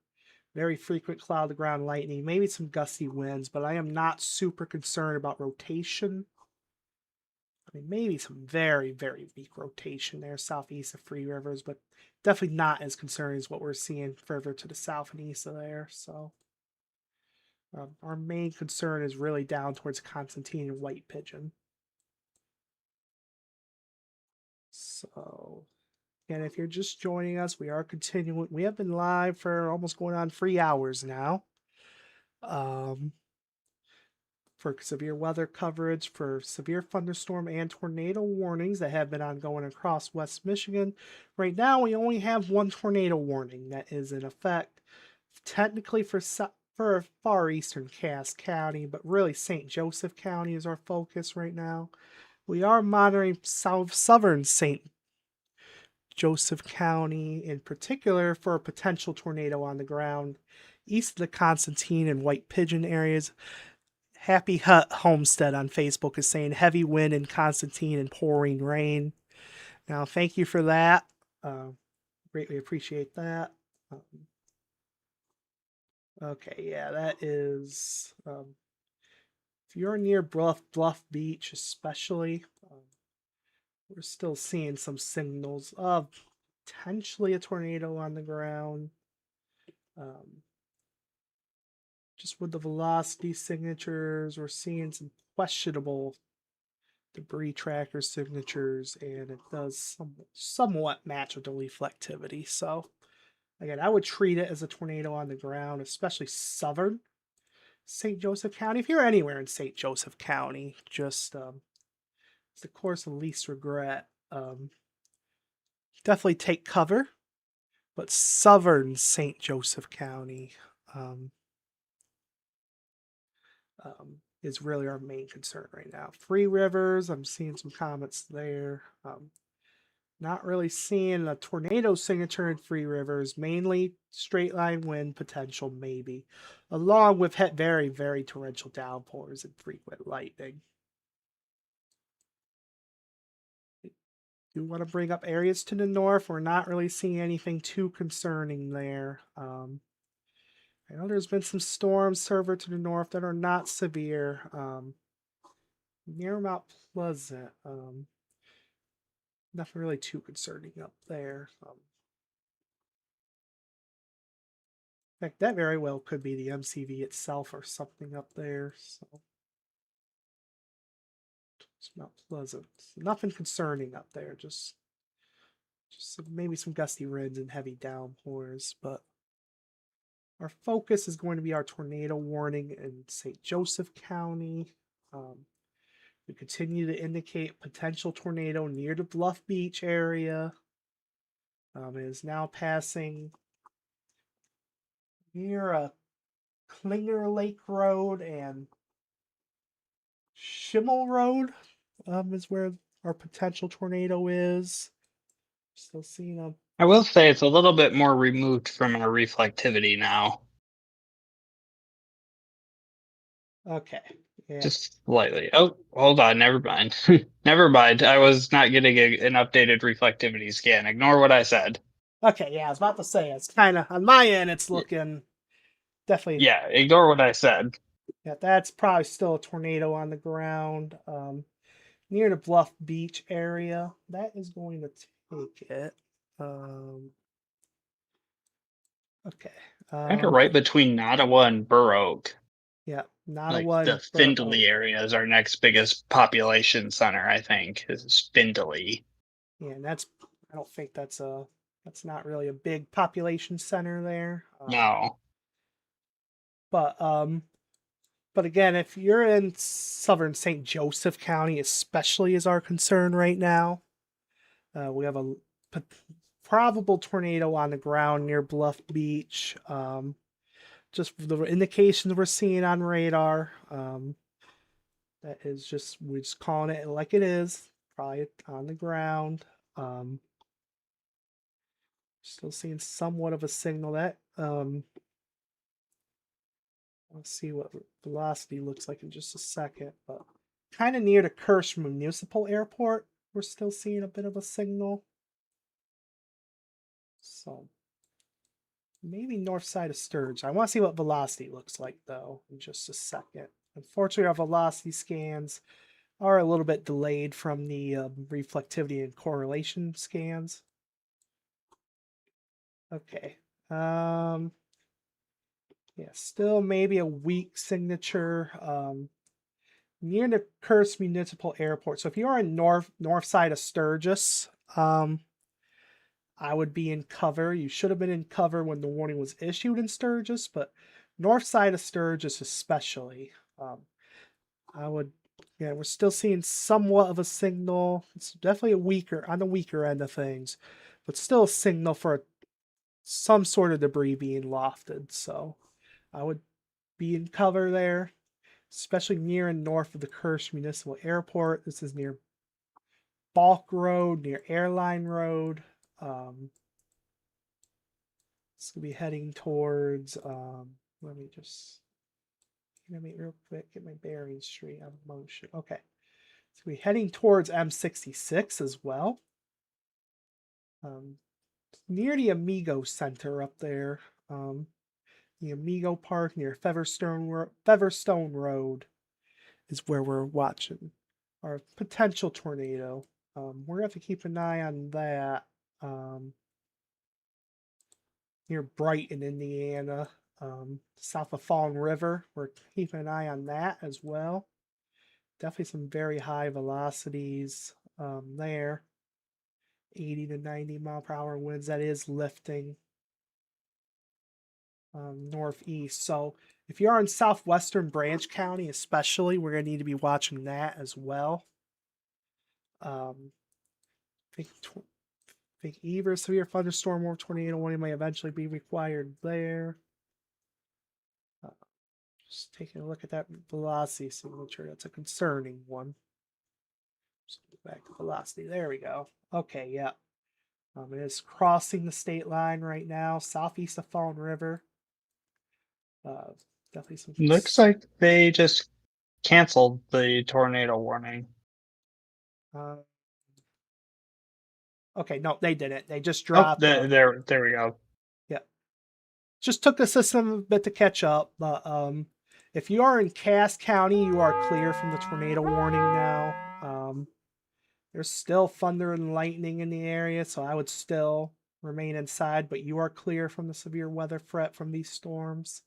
Very frequent cloud to ground lightning, maybe some gusty winds, but I am not super concerned about rotation. I mean, maybe some very, very weak rotation there southeast of Free Rivers, but definitely not as concerning as what we're seeing further to the south and east of there. So, our main concern is really down towards Constantine and White Pigeon. So, and if you're just joining us, we are continuing. We have been live for almost going on 3 hours now. For severe weather coverage, for severe thunderstorm and tornado warnings that have been ongoing across West Michigan. Right now, we only have one tornado warning that is in effect, technically for far eastern Cass County, but really St. Joseph County is our focus right now. We are monitoring southern St. Joseph County in particular for a potential tornado on the ground east of the Constantine and White Pigeon areas. Happy Hut Homestead on Facebook is saying heavy wind in Constantine and pouring rain. Now, thank you for that. Greatly appreciate that. Okay, yeah, that is. If you're near Bluff Beach, especially, we're still seeing some signals of potentially a tornado on the ground. Just with the velocity signatures, we're seeing some questionable debris tracker signatures, and it does somewhat match with the reflectivity. So, again, I would treat it as a tornado on the ground, especially southern St. Joseph County. If you're anywhere in St. Joseph County, just it's the course of least regret. Definitely take cover, but southern St. Joseph County is really our main concern right now. Free Rivers, I'm seeing some comments there. Not really seeing a tornado signature in Free Rivers, mainly straight line wind potential, maybe, along with very, very torrential downpours and frequent lightning. Do want to bring up areas to the north. We're not really seeing anything too concerning there. I know there's been some storms further to the north that are not severe. Near Mount Pleasant, nothing really too concerning up there. In fact, that very well could be the MCV itself or something up there. So it's Mount Pleasant. Nothing concerning up there. Just maybe some gusty winds and heavy downpours, but our focus is going to be our tornado warning in St. Joseph County. We continue to indicate potential tornado near the Bluff Beach area. It is now passing near a Klinger Lake Road and Schimmel Road is where our potential tornado is. Still seeing a I will say it's a little bit more removed from our reflectivity now, okay. Yeah. just slightly. Oh, hold on, never mind. Never mind. I was not getting an updated reflectivity scan. Ignore what I said. Okay, yeah, I was about to say it's kind of on my end. It's looking definitely. Yeah, ignore what I said. Yeah, that's probably still a tornado on the ground. Near the Bluff Beach area. That is going to take it. Okay. Kind of right between Nottawa and Burr Oak. Yeah, Like Nottawa the and Burr Findlay Oak. area is our next biggest population center, I think, is Findlay. Yeah, and I don't think that's not really a big population center there. No. But again, if you're in southern St. Joseph County, especially is our concern right now. We have a probable tornado on the ground near Bluff Beach. Just the indications we're seeing on radar. That is just, we're just calling it like it is. Probably on the ground. Still seeing somewhat of a signal that let's see what velocity looks like in just a second, but kind of near the Kersh Municipal Airport, we're still seeing a bit of a signal. So maybe north side of Sturge. I want to see what velocity looks like though in just a second. Unfortunately, our velocity scans are a little bit delayed from the reflectivity and correlation scans. Okay. Yeah, still maybe a weak signature. Near the Kersh Municipal Airport. So if you are in north side of Sturgis, I would be in cover. You should have been in cover when the warning was issued in Sturgis, but north side of Sturgis especially, yeah, we're still seeing somewhat of a signal. It's definitely on the weaker end of things, but still a signal for some sort of debris being lofted. So I would be in cover there, especially near and north of the Kersh Municipal Airport. This is near Balk Road, near Airline Road. It's gonna be heading towards. Let me real quick get my bearings straight on motion. Okay, so we're heading towards M66 as well. Near the Amigo Center up there. The Amigo Park near Featherstone Road is where we're watching our potential tornado. We're gonna have to keep an eye on that. Near Brighton, Indiana, south of Fallen River. We're keeping an eye on that as well. Definitely some very high velocities there. 80 to 90 mile per hour winds. That is lifting northeast. So if you are in southwestern Branch County, especially, we're going to need to be watching that as well. I think either severe thunderstorm or tornado warning may eventually be required there. Just taking a look at that velocity signature. That's a concerning one. Just go back to velocity. There we go. Okay, yeah. It is crossing the state line right now, southeast of Fallen River. Definitely some. Looks like they just canceled the tornado warning. Okay, no, they didn't. They just dropped. There we go. Yeah, just took the system a bit to catch up. But if you are in Cass County, you are clear from the tornado warning now. There's still thunder and lightning in the area, so I would still remain inside. But you are clear from the severe weather threat from these storms.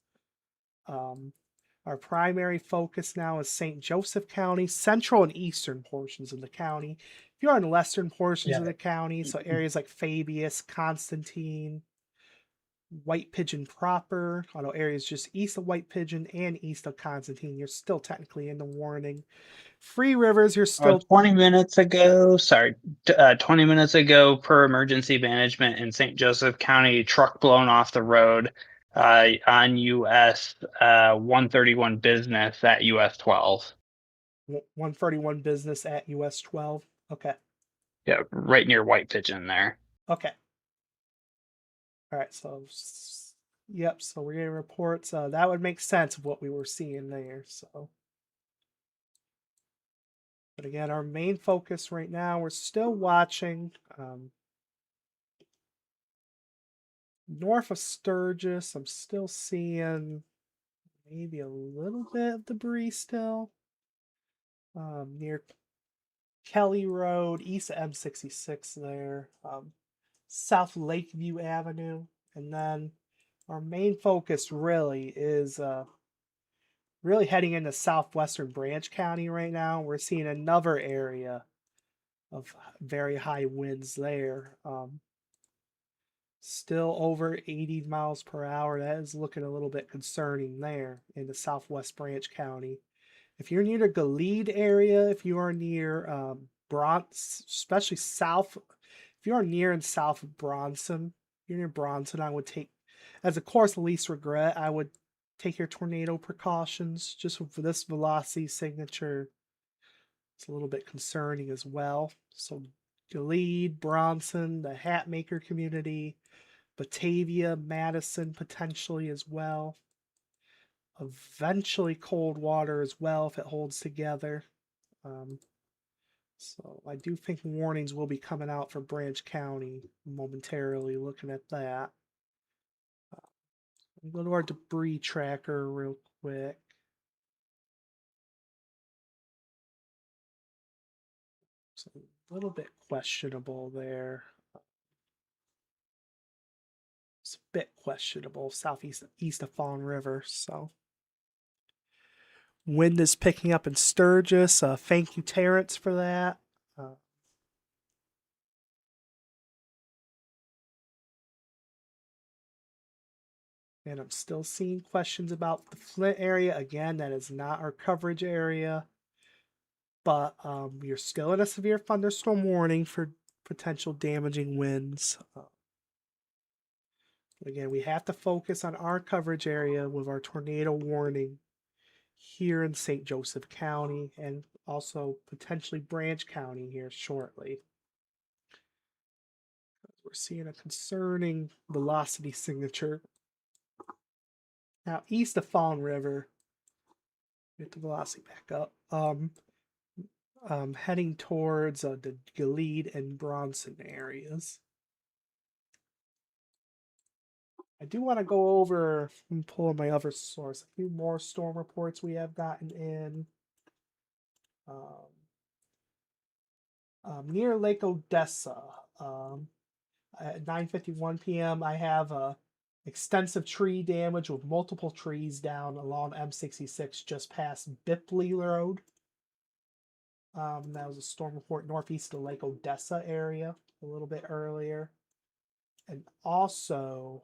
Our primary focus now is St. Joseph County, central and eastern portions of the county. If you're in the western portions of the county, so areas like Fabius, Constantine, White Pigeon proper, although areas just east of White Pigeon and east of Constantine, you're still technically in the warning. Free Rivers, you're still 20 minutes ago. 20 minutes ago, per emergency management in St. Joseph County, truck blown off the road. on US 131 business at US 12. 131 business at US 12. Okay. Yeah, right near White Pigeon there. Okay. All right. So, yep. So we're getting reports. That would make sense of what we were seeing there. So, but again, our main focus right now, we're still watching north of Sturgis. I'm still seeing maybe a little bit of debris still near Kelly Road, east of M66 there, South Lakeview Avenue, and then our main focus really is really heading into southwestern Branch County right now. We're seeing another area of very high winds there. Still over 80 miles per hour. That is looking a little bit concerning there in the southwest Branch County. If you're near the Galede area, if you are near especially south, if you are near and south of Bronson, if you're near Bronson, I would take, as a course of least regret, I would take your tornado precautions. Just for this velocity signature, it's a little bit concerning as well. So Galede, Bronson, the Hatmaker community, Batavia, Madison potentially as well. Eventually Coldwater as well if it holds together. So I do think warnings will be coming out for Branch County momentarily, looking at that. I'll go to our debris tracker real quick. So a little bit questionable there. It's a bit questionable east of Fawn River. So wind is picking up in Sturgis. Thank you, Terrence, for that. And I'm still seeing questions about the Flint area. Again, that is not our coverage area. But you're still in a severe thunderstorm warning for potential damaging winds. Again, we have to focus on our coverage area with our tornado warning here in St. Joseph County and also potentially Branch County here shortly. We're seeing a concerning velocity signature. Now, east of Fawn River, get the velocity back up. Heading towards the Galede and Bronson areas. I do want to go over and pull my other source. A few more storm reports we have gotten in. Near Lake Odessa, at 9:51 p.m., I have extensive tree damage with multiple trees down along M66 just past Bipley Road. That was a storm report northeast of Lake Odessa area a little bit earlier. And also,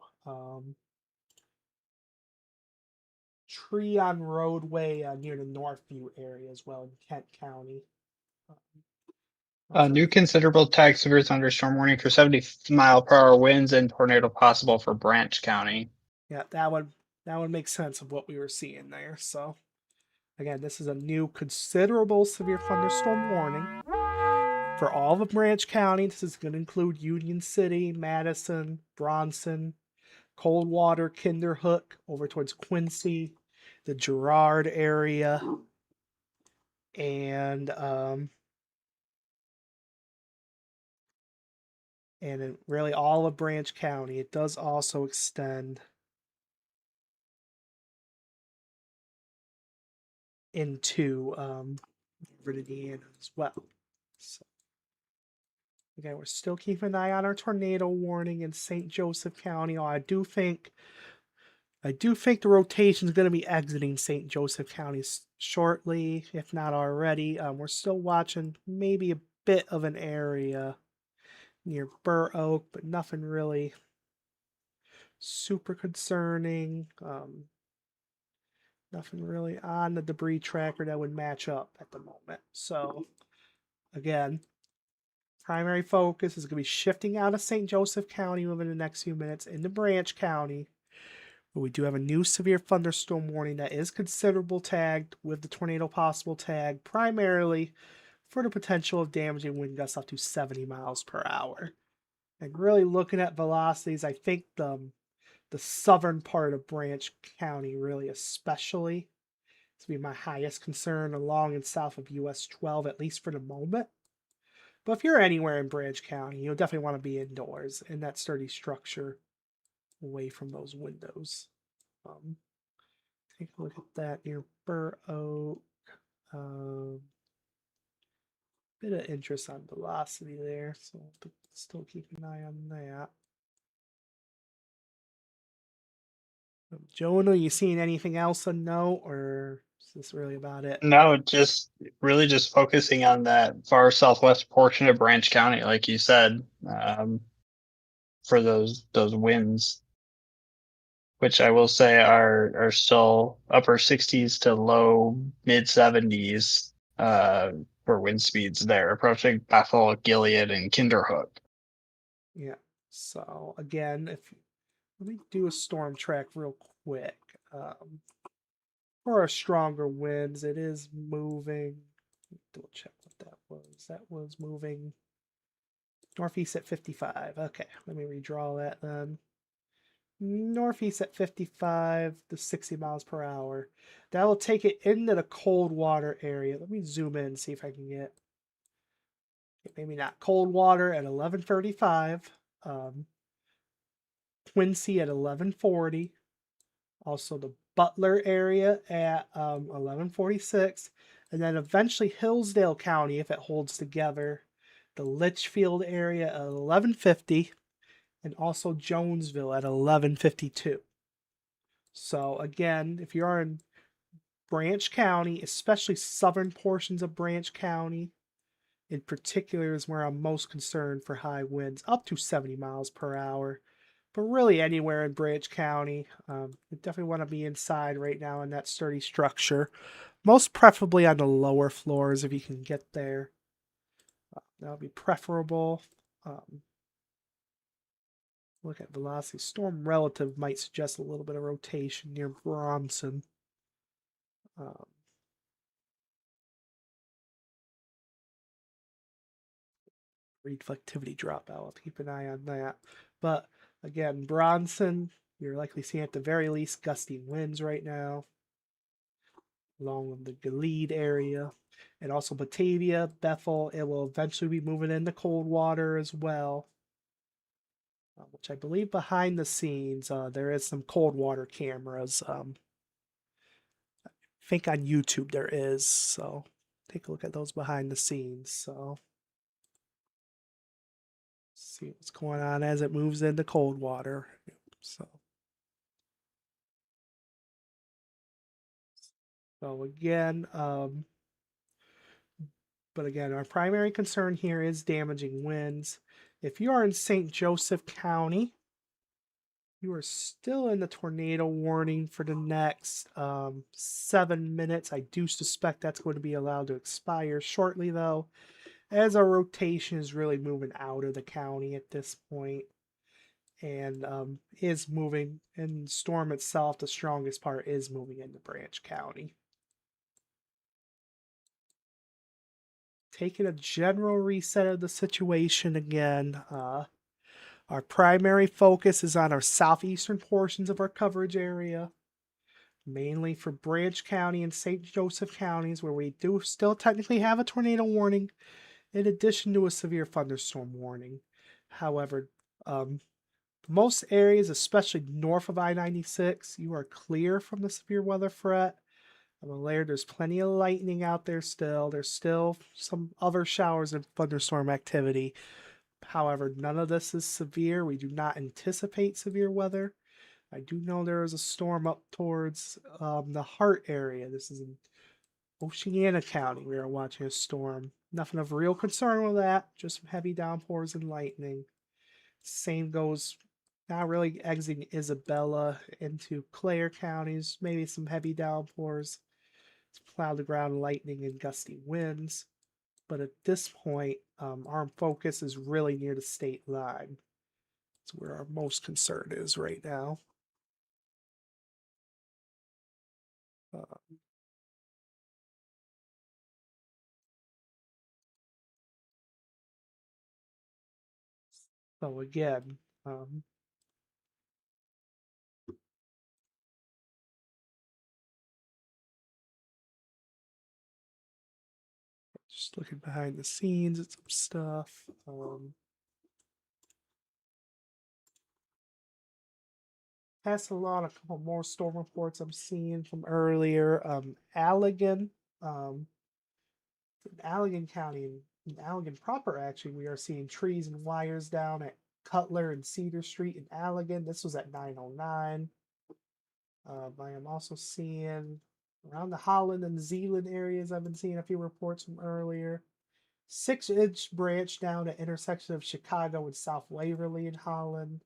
tree on roadway near the Northview area as well in Kent County. New considerable tag severe thunderstorm warning for 70-mile-per-hour winds and tornado possible for Branch County. Yeah, that would make sense of what we were seeing there. So, again, this is a new considerable severe thunderstorm warning for all of Branch County. This is going to include Union City, Madison, Bronson, Coldwater, Kinderhook, over towards Quincy, the Girard area, and really all of Branch County. It does also extend into Indiana as well. So, again, we're still keeping an eye on our tornado warning in St. Joseph County. I do think the rotation is going to be exiting St. Joseph County shortly, if not already. We're still watching maybe a bit of an area near Burr Oak, but nothing really super concerning. Nothing really on the debris tracker that would match up at the moment. So, again, primary focus is going to be shifting out of St. Joseph County within the next few minutes into Branch County. But we do have a new severe thunderstorm warning that is considerable tagged with the tornado possible tag, primarily for the potential of damaging wind gusts up to 70 miles per hour. And really looking at velocities, I think the southern part of Branch County, really especially, to be my highest concern along and south of US 12, at least for the moment. But if you're anywhere in Branch County, you'll definitely want to be indoors in that sturdy structure away from those windows. Take a look at that near Burr Oak. Bit of interest on velocity there, so still keep an eye on that. Jonah, you seeing anything else of note, or is this really about it? No, just really just focusing on that far southwest portion of Branch County, like you said, for those winds, which I will say are still upper 60s to low mid 70s for wind speeds there, approaching Bethel, Gilead, and Kinderhook. Yeah. So again, let me do a storm track real quick. For our stronger winds, it is moving. Double check what that was. That was moving northeast at 55. Okay, let me redraw that then. Northeast at 55 to 60 miles per hour. That will take it into the cold water area. Let me zoom in and see if I can get maybe not cold water at 1135. Quincy at 1140. Also the Butler area at 1146. And then eventually Hillsdale County, if it holds together. The Litchfield area at 1150. And also Jonesville at 1152. So again, if you are in Branch County, especially southern portions of Branch County, in particular is where I'm most concerned for high winds, up to 70 miles per hour. But really anywhere in Branch County, you definitely want to be inside right now in that sturdy structure. Most preferably on the lower floors if you can get there. That would be preferable. Look at velocity. Storm relative might suggest a little bit of rotation near Bronson. Reflectivity dropout. I'll keep an eye on that. But again, Bronson, you're likely seeing at the very least gusty winds right now, along with the Gilead area. And also Batavia, Bethel, it will eventually be moving into cold water as well. Which I believe behind the scenes, there is some cold water cameras. I think on YouTube there is, so take a look at those behind the scenes. So see what's going on as it moves into cold water. So again, but again, our primary concern here is damaging winds. If you are in St. Joseph County, you are still in the tornado warning for the next 7 minutes. I do suspect that's going to be allowed to expire shortly, though, as our rotation is really moving out of the county at this point and is moving, and storm itself, the strongest part, is moving into Branch County. Taking a general reset of the situation again, our primary focus is on our southeastern portions of our coverage area, mainly for Branch County and St. Joseph counties, where we do still technically have a tornado warning, in addition to a severe thunderstorm warning. However, most areas, especially north of I-96, you are clear from the severe weather threat. I'm aware there's plenty of lightning out there still. There's still some other showers of thunderstorm activity. However, none of this is severe. We do not anticipate severe weather. I do know there is a storm up towards the Hart area. This is in Oceana County. We are watching a storm. Nothing of real concern with that. Just some heavy downpours and lightning. Same goes, not really exiting Isabella into Clare counties. Maybe some heavy downpours. Cloud to ground lightning and gusty winds. But at this point, our focus is really near the state line. It's where our most concern is right now. So again, just looking behind the scenes at some stuff. Pass along a couple more storm reports I'm seeing from earlier. Allegan, in Allegan County, in Allegan proper, actually, we are seeing trees and wires down at Cutler and Cedar Street in Allegan. This was at 9:09. I am also seeing around the Holland and Zeeland areas. I've been seeing a few reports from earlier. 6-inch branch down at intersection of Chicago and South Waverly in Holland.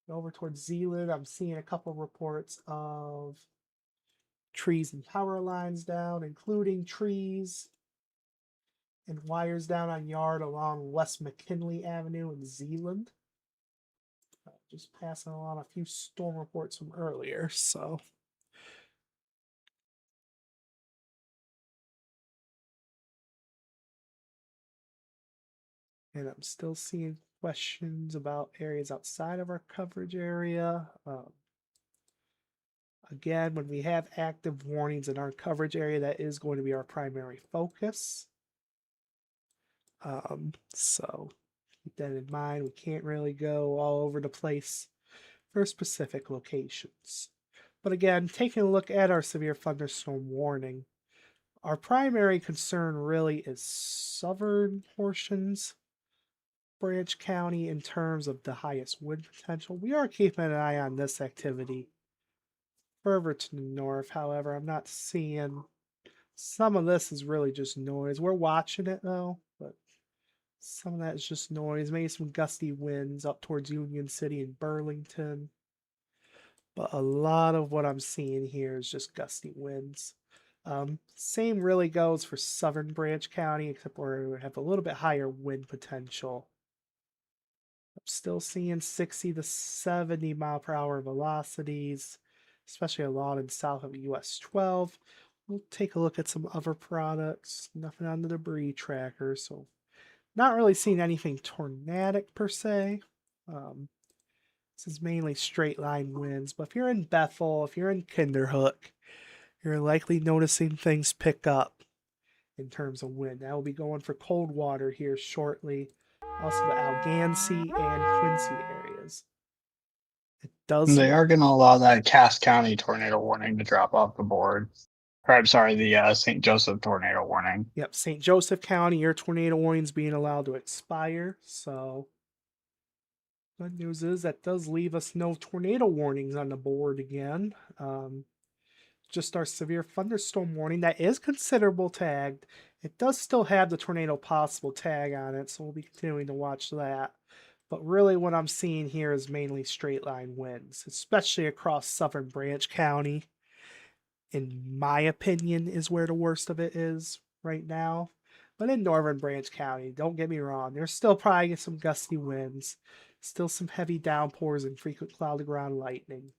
Over towards Zeeland, I'm seeing a couple reports of trees and power lines down, including trees and wires down on yard along West McKinley Avenue in Zeeland. Just passing along a few storm reports from earlier, so. And I'm still seeing questions about areas outside of our coverage area. Again, when we have active warnings in our coverage area, that is going to be our primary focus. So keep that in mind. We can't really go all over the place for specific locations. But again, taking a look at our severe thunderstorm warning, our primary concern really is southern portions, Branch County, in terms of the highest wind potential. We are keeping an eye on this activity further to the north. However, I'm not seeing, some of this is really just noise. We're watching it though, but some of that is just noise. Maybe some gusty winds up towards Union City and Burlington. But a lot of what I'm seeing here is just gusty winds. Same really goes for southern Branch County, except where we have a little bit higher wind potential. I'm still seeing 60 to 70 mile per hour velocities, especially a lot in south of US 12. We'll take a look at some other products. Nothing on the debris tracker, so not really seeing anything tornadic per se. This is mainly straight line winds, but if you're in Bethel, if you're in Kinderhook, you're likely noticing things pick up in terms of wind. I will be going for Coldwater here shortly. Also the Algansey and Quincy areas. It does. They are going to allow that Cass County tornado warning to drop off the board. Or, I'm sorry, the St. Joseph tornado warning. Yep, St. Joseph County, your tornado warning is being allowed to expire. So good news is that does leave us no tornado warnings on the board again. Just our severe thunderstorm warning that is considerable tagged. It does still have the tornado possible tag on it, so we'll be continuing to watch that. But really what I'm seeing here is mainly straight line winds, especially across southern Branch County. In my opinion, is where the worst of it is right now. But in northern Branch County, don't get me wrong, there's still probably some gusty winds, still some heavy downpours and frequent cloud to ground lightning.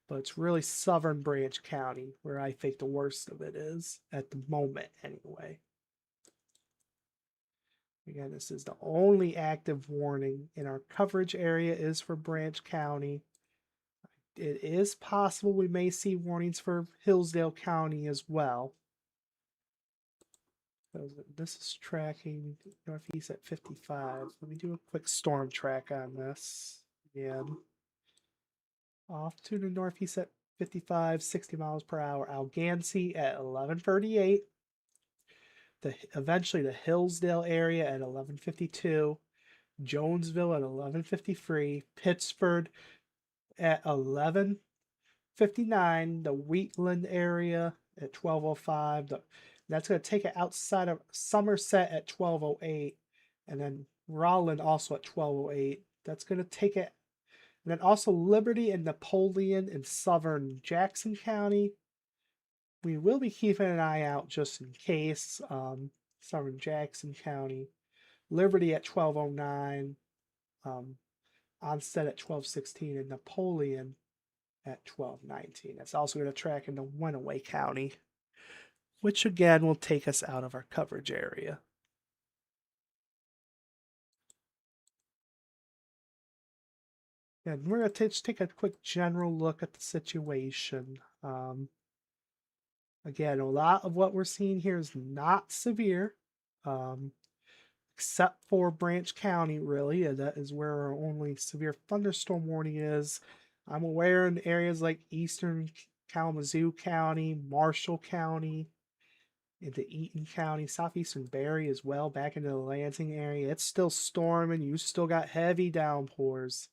But it's really southern Branch County where I think the worst of it is, at the moment anyway. Again, this is the only active warning in our coverage area is for Branch County. It is possible we may see warnings for Hillsdale County as well. This is tracking northeast at 55. Let me do a quick storm track on this again. Off to the northeast at 55, 60 miles per hour. Algansey at 11:38. Eventually the Hillsdale area at 11:52. Jonesville at 11:53. Pittsford at 11:59. The Wheatland area at 12:05. That's going to take it outside of Somerset at 12:08. And then Rowland also at 12:08. That's going to take it. And then also Liberty and Napoleon in southern Jackson County. We will be keeping an eye out just in case. Southern Jackson County. Liberty at 12:09. Onset at 12:16. And Napoleon at 12:19. That's also going to track into Wenaway County, which again will take us out of our coverage area. And we're going to just take a quick general look at the situation. Again, a lot of what we're seeing here is not severe, except for Branch County, really. And that is where our only severe thunderstorm warning is. I'm aware in areas like eastern Kalamazoo County, Marshall County, into Eaton County, southeastern Barry as well, back into the Lansing area. It's still storming. You still got heavy downpours,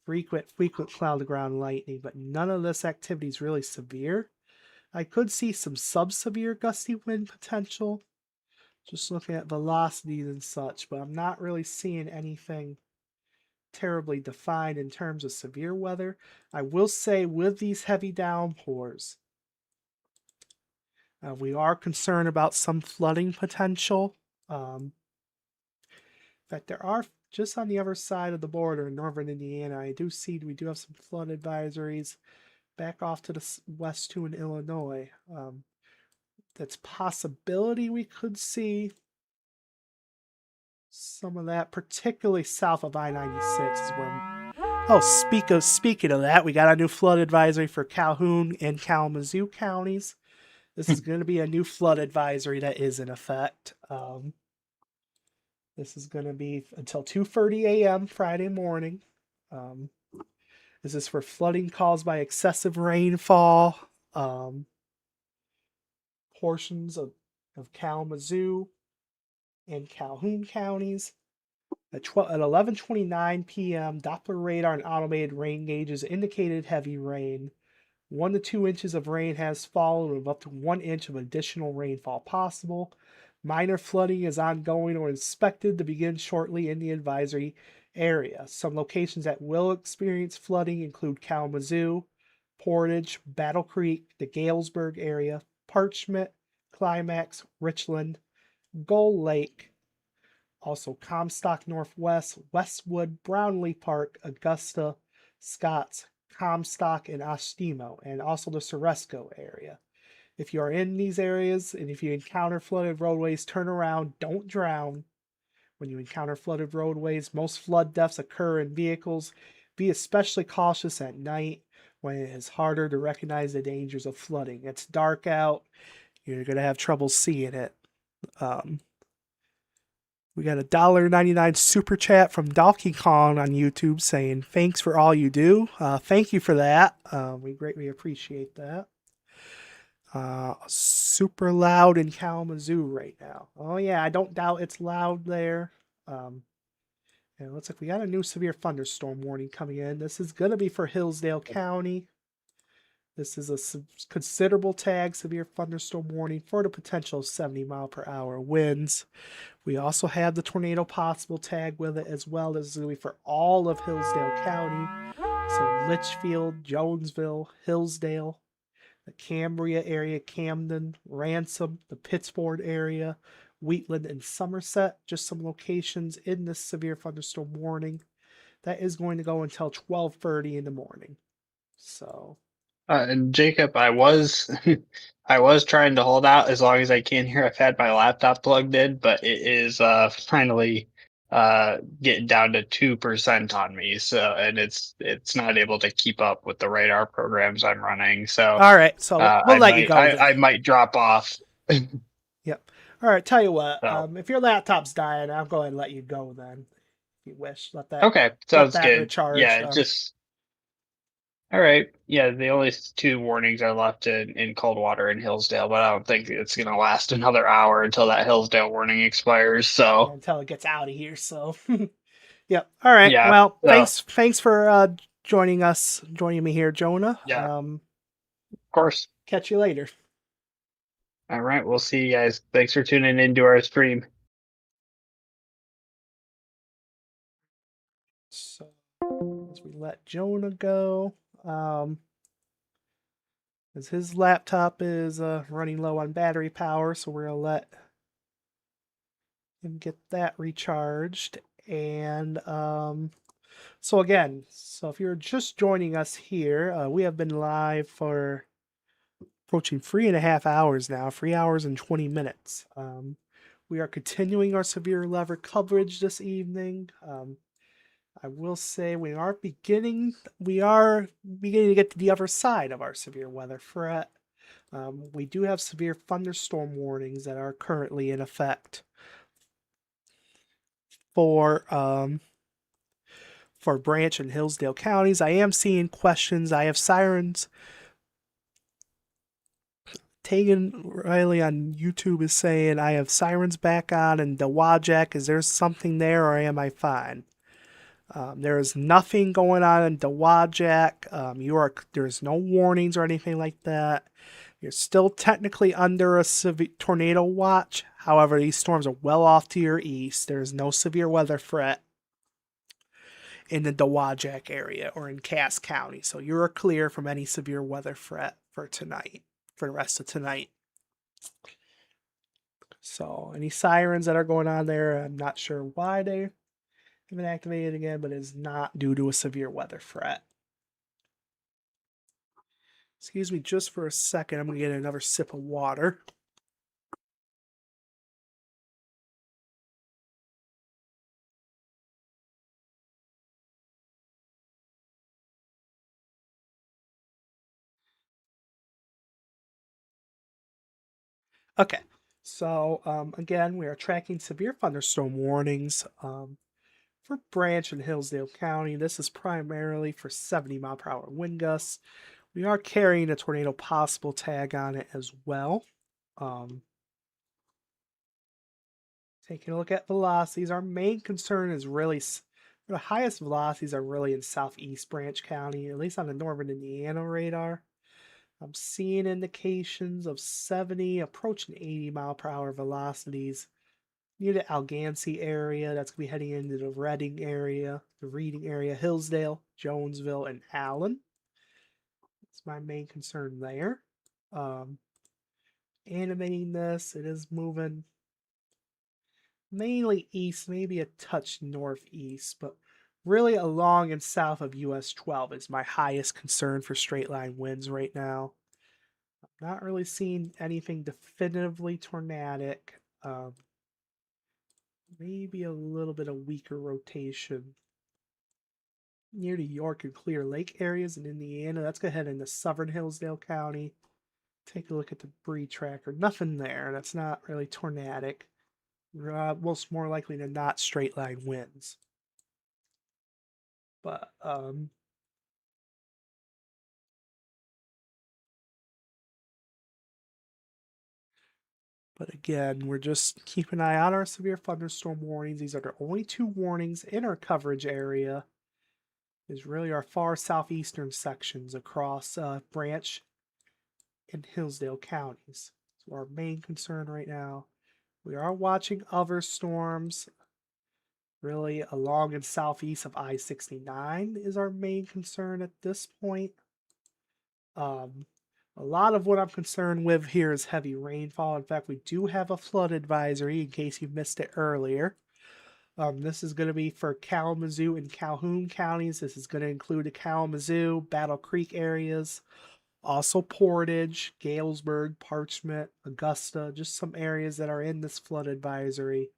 frequent cloud to ground lightning, but none of this activity is really severe. I could see some sub-severe gusty wind potential, just looking at velocities and such, but I'm not really seeing anything terribly defined in terms of severe weather. I will say with these heavy downpours, we are concerned about some flooding potential. In fact, there are, just on the other side of the border in northern Indiana, I do see we do have some flood advisories back off to the west too in Illinois. That's possibility we could see some of that, particularly south of I-96 is where. Oh, speaking of that, we got a new flood advisory for Calhoun and Kalamazoo counties. This is going to be a new flood advisory that is in effect. This is going to be until 2:30 a.m. Friday morning. This is for flooding caused by excessive rainfall. Portions of Kalamazoo and Calhoun counties. At 11:29 p.m., Doppler radar and automated rain gauges indicated heavy rain. 1 to 2 inches of rain has fallen, with up to 1 inch of additional rainfall possible. Minor flooding is ongoing or expected to begin shortly in the advisory area. Some locations that will experience flooding include Kalamazoo, Portage, Battle Creek, the Galesburg area, Parchment, Climax, Richland, Gull Lake, also Comstock Northwest, Westwood, Brownlee Park, Augusta, Scotts, Comstock, and Ostemo, and also the Ceresco area. If you are in these areas and if you encounter flooded roadways, turn around, don't drown. When you encounter flooded roadways, most flood deaths occur in vehicles. Be especially cautious at night when it is harder to recognize the dangers of flooding. It's dark out. You're going to have trouble seeing it. We got a $1.99 super chat from Donkey Kong on YouTube saying, thanks for all you do. Thank you for that. We greatly appreciate that. Super loud in Kalamazoo right now. Oh yeah, I don't doubt it's loud there. And it looks like we got a new severe thunderstorm warning coming in. This is going to be for Hillsdale County. This is a considerable tag severe thunderstorm warning for the potential 70-mile-per-hour winds. We also have the tornado possible tag with it as well. This is going to be for all of Hillsdale County. So Litchfield, Jonesville, Hillsdale, the Cambria area, Camden, Ransom, the Pittsford area, Wheatland, and Somerset. Just some locations in this severe thunderstorm warning. That is going to go until 12:30 in the morning. So... And Jacob, I was I was trying to hold out as long as I can here. I've had my laptop plugged in, but it is finally getting down to 2% on me. So, and it's not able to keep up with the radar programs I'm running. So all right, so we'll let you go. I might drop off. Yep. All right, tell you what. So. If your laptop's dying, I'll go ahead and let you go then. If you wish, let that. Okay, sounds good. Recharge. Yeah, just. All right. Yeah, the only 2 warnings are left in Coldwater and Hillsdale, but I don't think it's going to last another hour until that Hillsdale warning expires. So until it gets out of here. So, yep. All right. Yeah, well, thanks for joining me here, Jonah. Yeah. Of course. Catch you later. All right. We'll see you guys. Thanks for tuning into our stream. So, as we let Jonah go, as his laptop is running low on battery power, so we're gonna let him get that recharged. And So again, if you're just joining us here, we have been live for approaching 3.5 hours now, 3 hours and 20 minutes. We are continuing our severe weather coverage this evening. I will say we are beginning to get to the other side of our severe weather threat. We do have severe thunderstorm warnings that are currently in effect for Branch and Hillsdale counties. I am seeing questions. I have sirens. Tegan Riley on YouTube is saying I have sirens back on in Dowagiac. Is there something there or am I fine? There is nothing going on in Dowagiac. There's no warnings or anything like that. You're still technically under a severe tornado watch. However, these storms are well off to your east. There is no severe weather threat in the Dowagiac area or in Cass County. So you're clear from any severe weather threat for tonight, for the rest of tonight. So any sirens that are going on there, I'm not sure why they have been activated again, but it's not due to a severe weather threat. Excuse me just for a second. I'm going to get another sip of water. Okay, so again, we are tracking severe thunderstorm warnings for Branch and Hillsdale County. This is primarily for 70-mile-per-hour wind gusts. We are carrying a tornado possible tag on it as well. Taking a look at velocities, our main concern is really the highest velocities are really in southeast Branch County, at least on the northern Indiana radar. I'm seeing indications of 70 approaching 80-mile-per-hour velocities near the Algansey area. That's going to be heading into the Reading area, Hillsdale, Jonesville, and Allen. That's my main concern there. Animating this, it is moving mainly east, maybe a touch northeast, but really along and south of US 12 is my highest concern for straight line winds right now. I'm not really seeing anything definitively tornadic. Maybe a little bit of weaker rotation near the York and Clear Lake areas in Indiana. That's going to head into southern Hillsdale County. Take a look at the Bree tracker. Nothing there. That's not really tornadic. Most more likely than not straight line winds. But again, we're just keeping an eye on our severe thunderstorm warnings. These are the only 2 warnings in our coverage area. Is really our far southeastern sections across Branch and Hillsdale counties. So our main concern right now. We are watching other storms. Really along and southeast of I-69 is our main concern at this point. A lot of what I'm concerned with here is heavy rainfall. In fact, we do have a flood advisory in case you missed it earlier. This is going to be for Kalamazoo and Calhoun counties. This is going to include the Kalamazoo, Battle Creek areas, also Portage, Galesburg, Parchment, Augusta, just some areas that are in this flood advisory.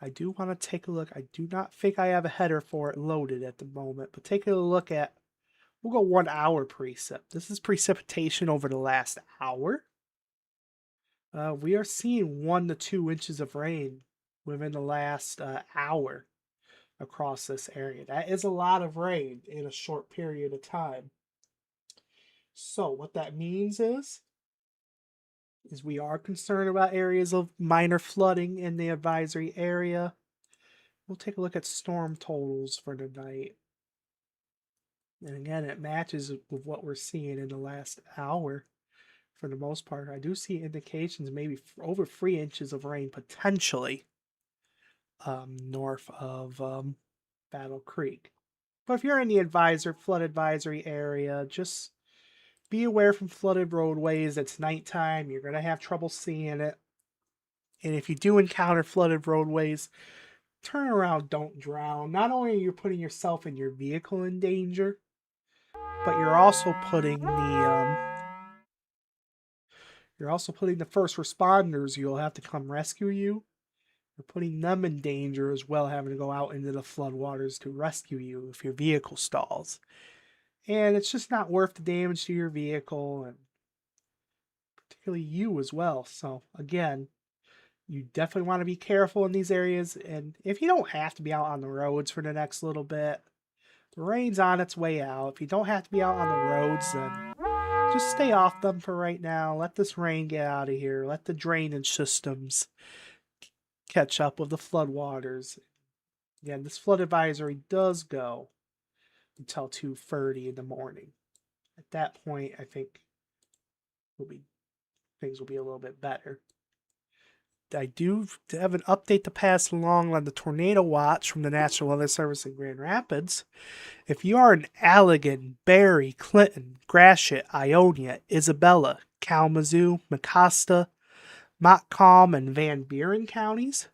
I do want to take a look. I do not think I have a header for it loaded at the moment, but take a look at, we'll go 1 hour precip. This is precipitation over the last hour. We are seeing 1 to 2 inches of rain within the last hour across this area. That is a lot of rain in a short period of time. So what that means is we are concerned about areas of minor flooding in the advisory area. We'll take a look at storm totals for tonight. And again, it matches with what we're seeing in the last hour for the most part. I do see indications maybe over 3 inches of rain potentially north of Battle Creek. But if you're in the flood advisory area, just be aware from flooded roadways. It's nighttime. You're going to have trouble seeing it. And if you do encounter flooded roadways, turn around, don't drown. Not only are you putting yourself and your vehicle in danger, but you're also putting the first responders you'll have to come rescue you. You're putting them in danger as well, having to go out into the floodwaters to rescue you if your vehicle stalls. And it's just not worth the damage to your vehicle and particularly you as well. So again, you definitely want to be careful in these areas. And if you don't have to be out on the roads for the next little bit, the rain's on its way out. If you don't have to be out on the roads, then just stay off them for right now. Let this rain get out of here. Let the drainage systems catch up with the floodwaters. Again, this flood advisory does go until 2:30 in the morning. At that point, I think things will be a little bit better. I do have an update to pass along on the tornado watch from the National Weather Service in Grand Rapids. If you are in Allegan, Barry, Clinton, Gratiot, Ionia, Isabella, Kalamazoo, Mecosta, Montcalm, and Van Buren counties,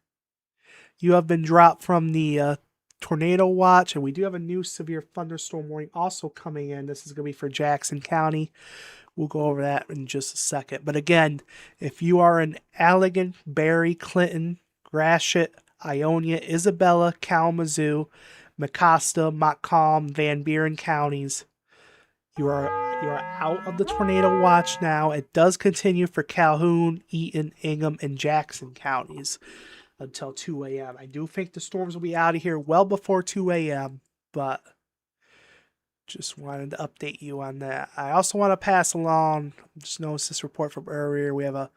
you have been dropped from the tornado watch, and we do have a new severe thunderstorm warning also coming in. This is going to be for Jackson County. We'll go over that in just a second. But again, if you are in Allegan, Barry, Clinton, Gratiot, Ionia, Isabella, Kalamazoo, Mecosta, Montcalm, Van Buren counties, you are out of the tornado watch now. It does continue for Calhoun, Eaton, Ingham, and Jackson counties until 2 a.m. I do think the storms will be out of here well before 2 a.m., but just wanted to update you on that. I also want to pass along, just noticed this report from earlier. We have at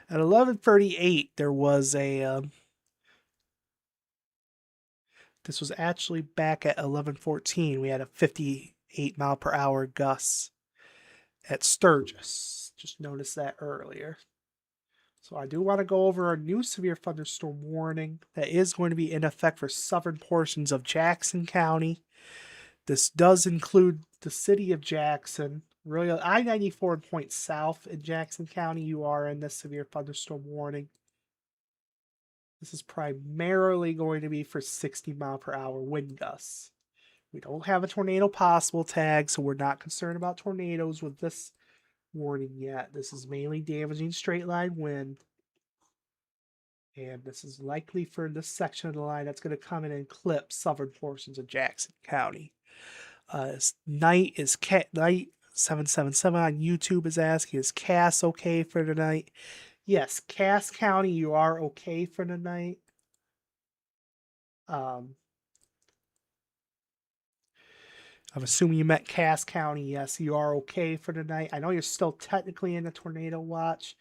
11:38, there was this was actually back at 11:14. We had a 58 mile per hour gusts at Sturgis. Just noticed that earlier. So I do want to go over our new severe thunderstorm warning that is going to be in effect for southern portions of Jackson County. This does include the city of Jackson. Really, I-94 and point south in Jackson County, you are in this severe thunderstorm warning. This is primarily going to be for 60 mile per hour wind gusts. We don't have a tornado possible tag, so we're not concerned about tornadoes with this warning yet. This is mainly damaging straight line wind. And this is likely for this section of the line that's going to come in and clip southern portions of Jackson County. Night 777 on YouTube is asking, is Cass okay for tonight? Yes, Cass County, you are okay for tonight. I'm assuming you meant Cass County. Yes, you are okay for tonight. I know you're still technically in a tornado watch.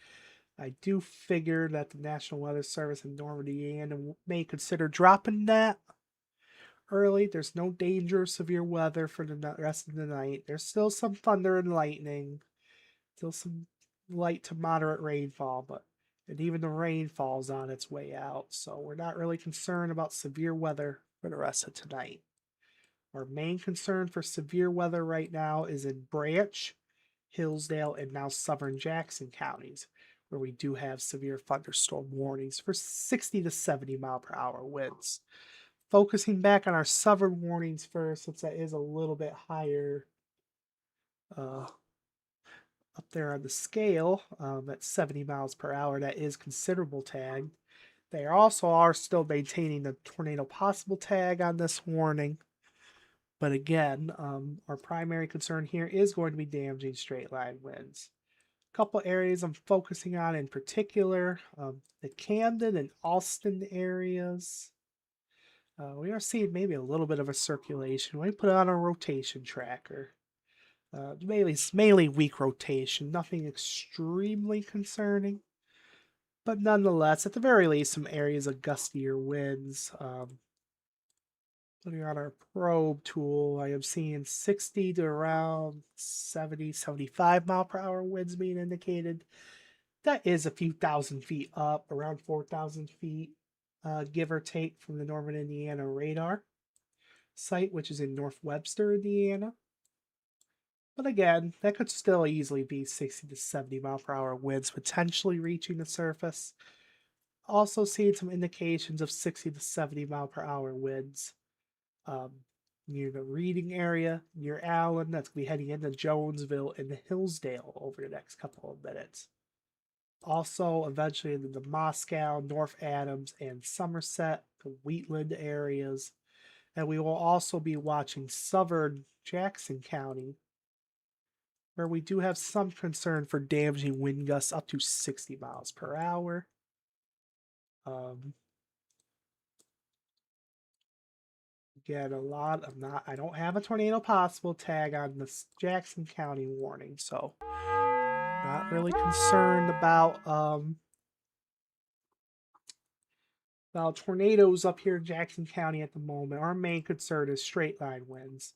I do figure that the National Weather Service in Northern Indiana may consider dropping that early. There's no danger of severe weather for the rest of the night. There's still some thunder and lightning, still some light to moderate rainfall, and even the rainfall's on its way out. So we're not really concerned about severe weather for the rest of tonight. Our main concern for severe weather right now is in Branch, Hillsdale, and now southern Jackson counties, where we do have severe thunderstorm warnings for 60 to 70 mile per hour winds. Focusing back on our southern warnings first, since that is a little bit higher up there on the scale at 70 miles per hour. That is considerable tag. They also are still maintaining the tornado possible tag on this warning. But again, our primary concern here is going to be damaging straight line winds. A couple areas I'm focusing on in particular, the Camden and Alston areas. We are seeing maybe a little bit of a circulation. We put it on a rotation tracker. Mainly weak rotation, nothing extremely concerning. But nonetheless, at the very least, some areas of gustier winds. Looking on our probe tool, I am seeing 60 to around 70, 75 mile per hour winds being indicated. That is a few thousand feet up, around 4,000 feet, give or take, from the Northern Indiana radar site, which is in North Webster, Indiana. But again, that could still easily be 60 to 70 mile per hour winds potentially reaching the surface. also seeing some indications of 60 to 70 mile per hour winds near the Reading area, near Allen. That's going to be heading into Jonesville and Hillsdale over the next couple of minutes. Also, eventually into the Moscow, North Adams, and Somerset, the Wheatland areas. And we will also be watching southern Jackson County, where we do have some concern for damaging wind gusts up to 60 miles per hour. Again, I don't have a tornado possible tag on this Jackson County warning, so not really concerned about tornadoes up here in Jackson County at the moment. Our main concern is straight line winds,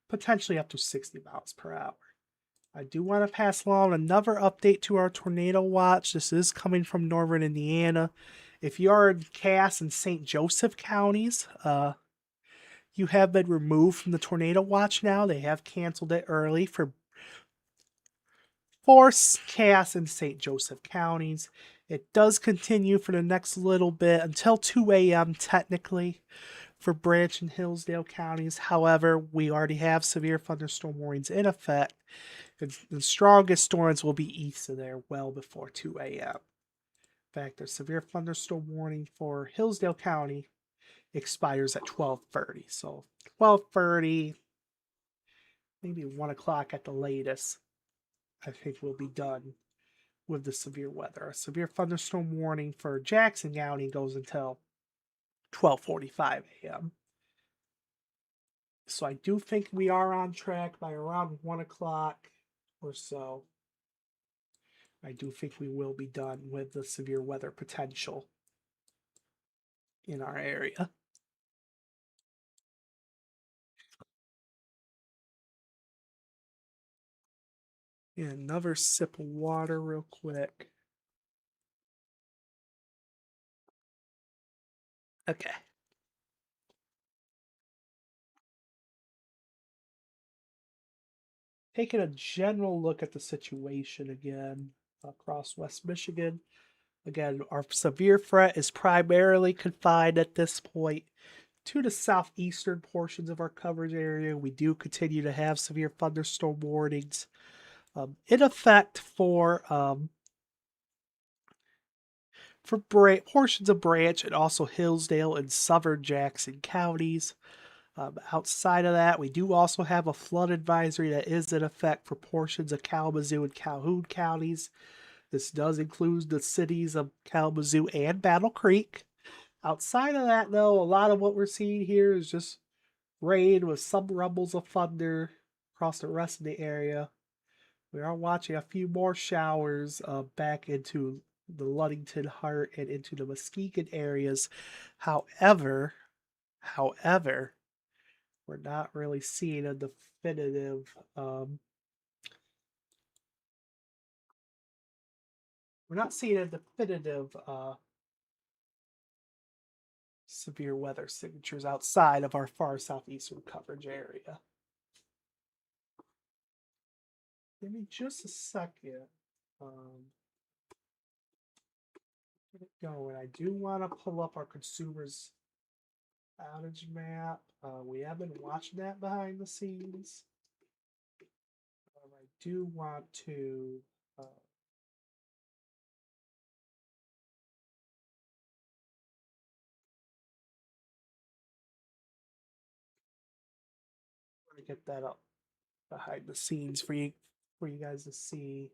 potentially up to 60 miles per hour. I do want to pass along another update to our tornado watch. This is coming from Northern Indiana. If you are in Cass and St. Joseph counties, you have been removed from the tornado watch now. They have canceled it early for Cass and St. Joseph counties. It does continue for the next little bit until 2 a.m. technically for Branch and Hillsdale counties. However, we already have severe thunderstorm warnings in effect. The strongest storms will be east of there well before 2 a.m. In fact, the severe thunderstorm warning for Hillsdale County expires at 12:30. So 12:30, maybe 1 o'clock at the latest, I think we'll be done with the severe weather. A severe thunderstorm warning for Jackson County goes until 12:45 a.m. So I do think we are on track by around 1 o'clock or so. I do think we will be done with the severe weather potential in our area. And another sip of water real quick. Okay. Taking a general look at the situation again across West Michigan. Again, our severe threat is primarily confined at this point to the southeastern portions of our coverage area. We do continue to have severe thunderstorm warnings in effect for portions of Branch and also Hillsdale and southern Jackson counties. Outside of that, we do also have a flood advisory that is in effect for portions of Kalamazoo and Calhoun counties. This does include the cities of Kalamazoo and Battle Creek. Outside of that, though, a lot of what we're seeing here is just rain with some rumbles of thunder across the rest of the area. We are watching a few more showers back into the Ludington, Hart, and into the Muskegon areas. However, we're not really seeing a definitive severe weather signatures outside of our far southeastern coverage area. Give me just a second. Get it going. I do want to pull up our consumers outage map. We have been watching that behind the scenes. I do want to get that up behind the scenes for you guys to see.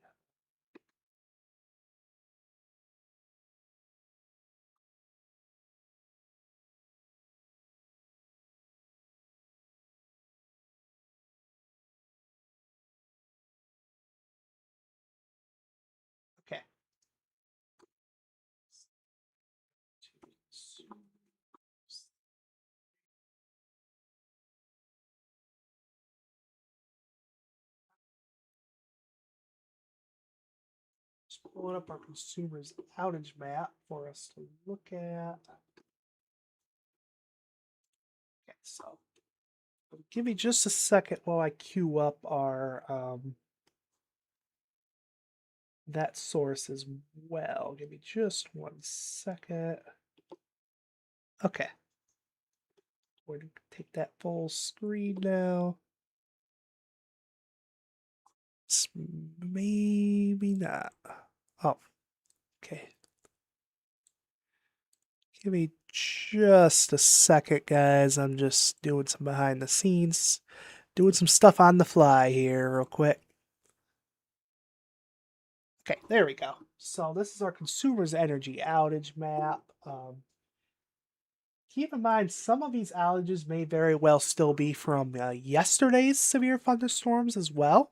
Okay. Just pulling up our consumers outage map for us to look at. Okay, so give me just a second while I queue up our that source as well. Give me just 1 second. Okay. We're going to take that full screen now. Maybe not. Oh, okay. Give me just a second, guys. I'm just doing some behind the scenes, doing some stuff on the fly here, real quick. Okay, there we go. So this is our consumer's energy outage map. Keep in mind, some of these outages may very well still be from yesterday's severe thunderstorms as well.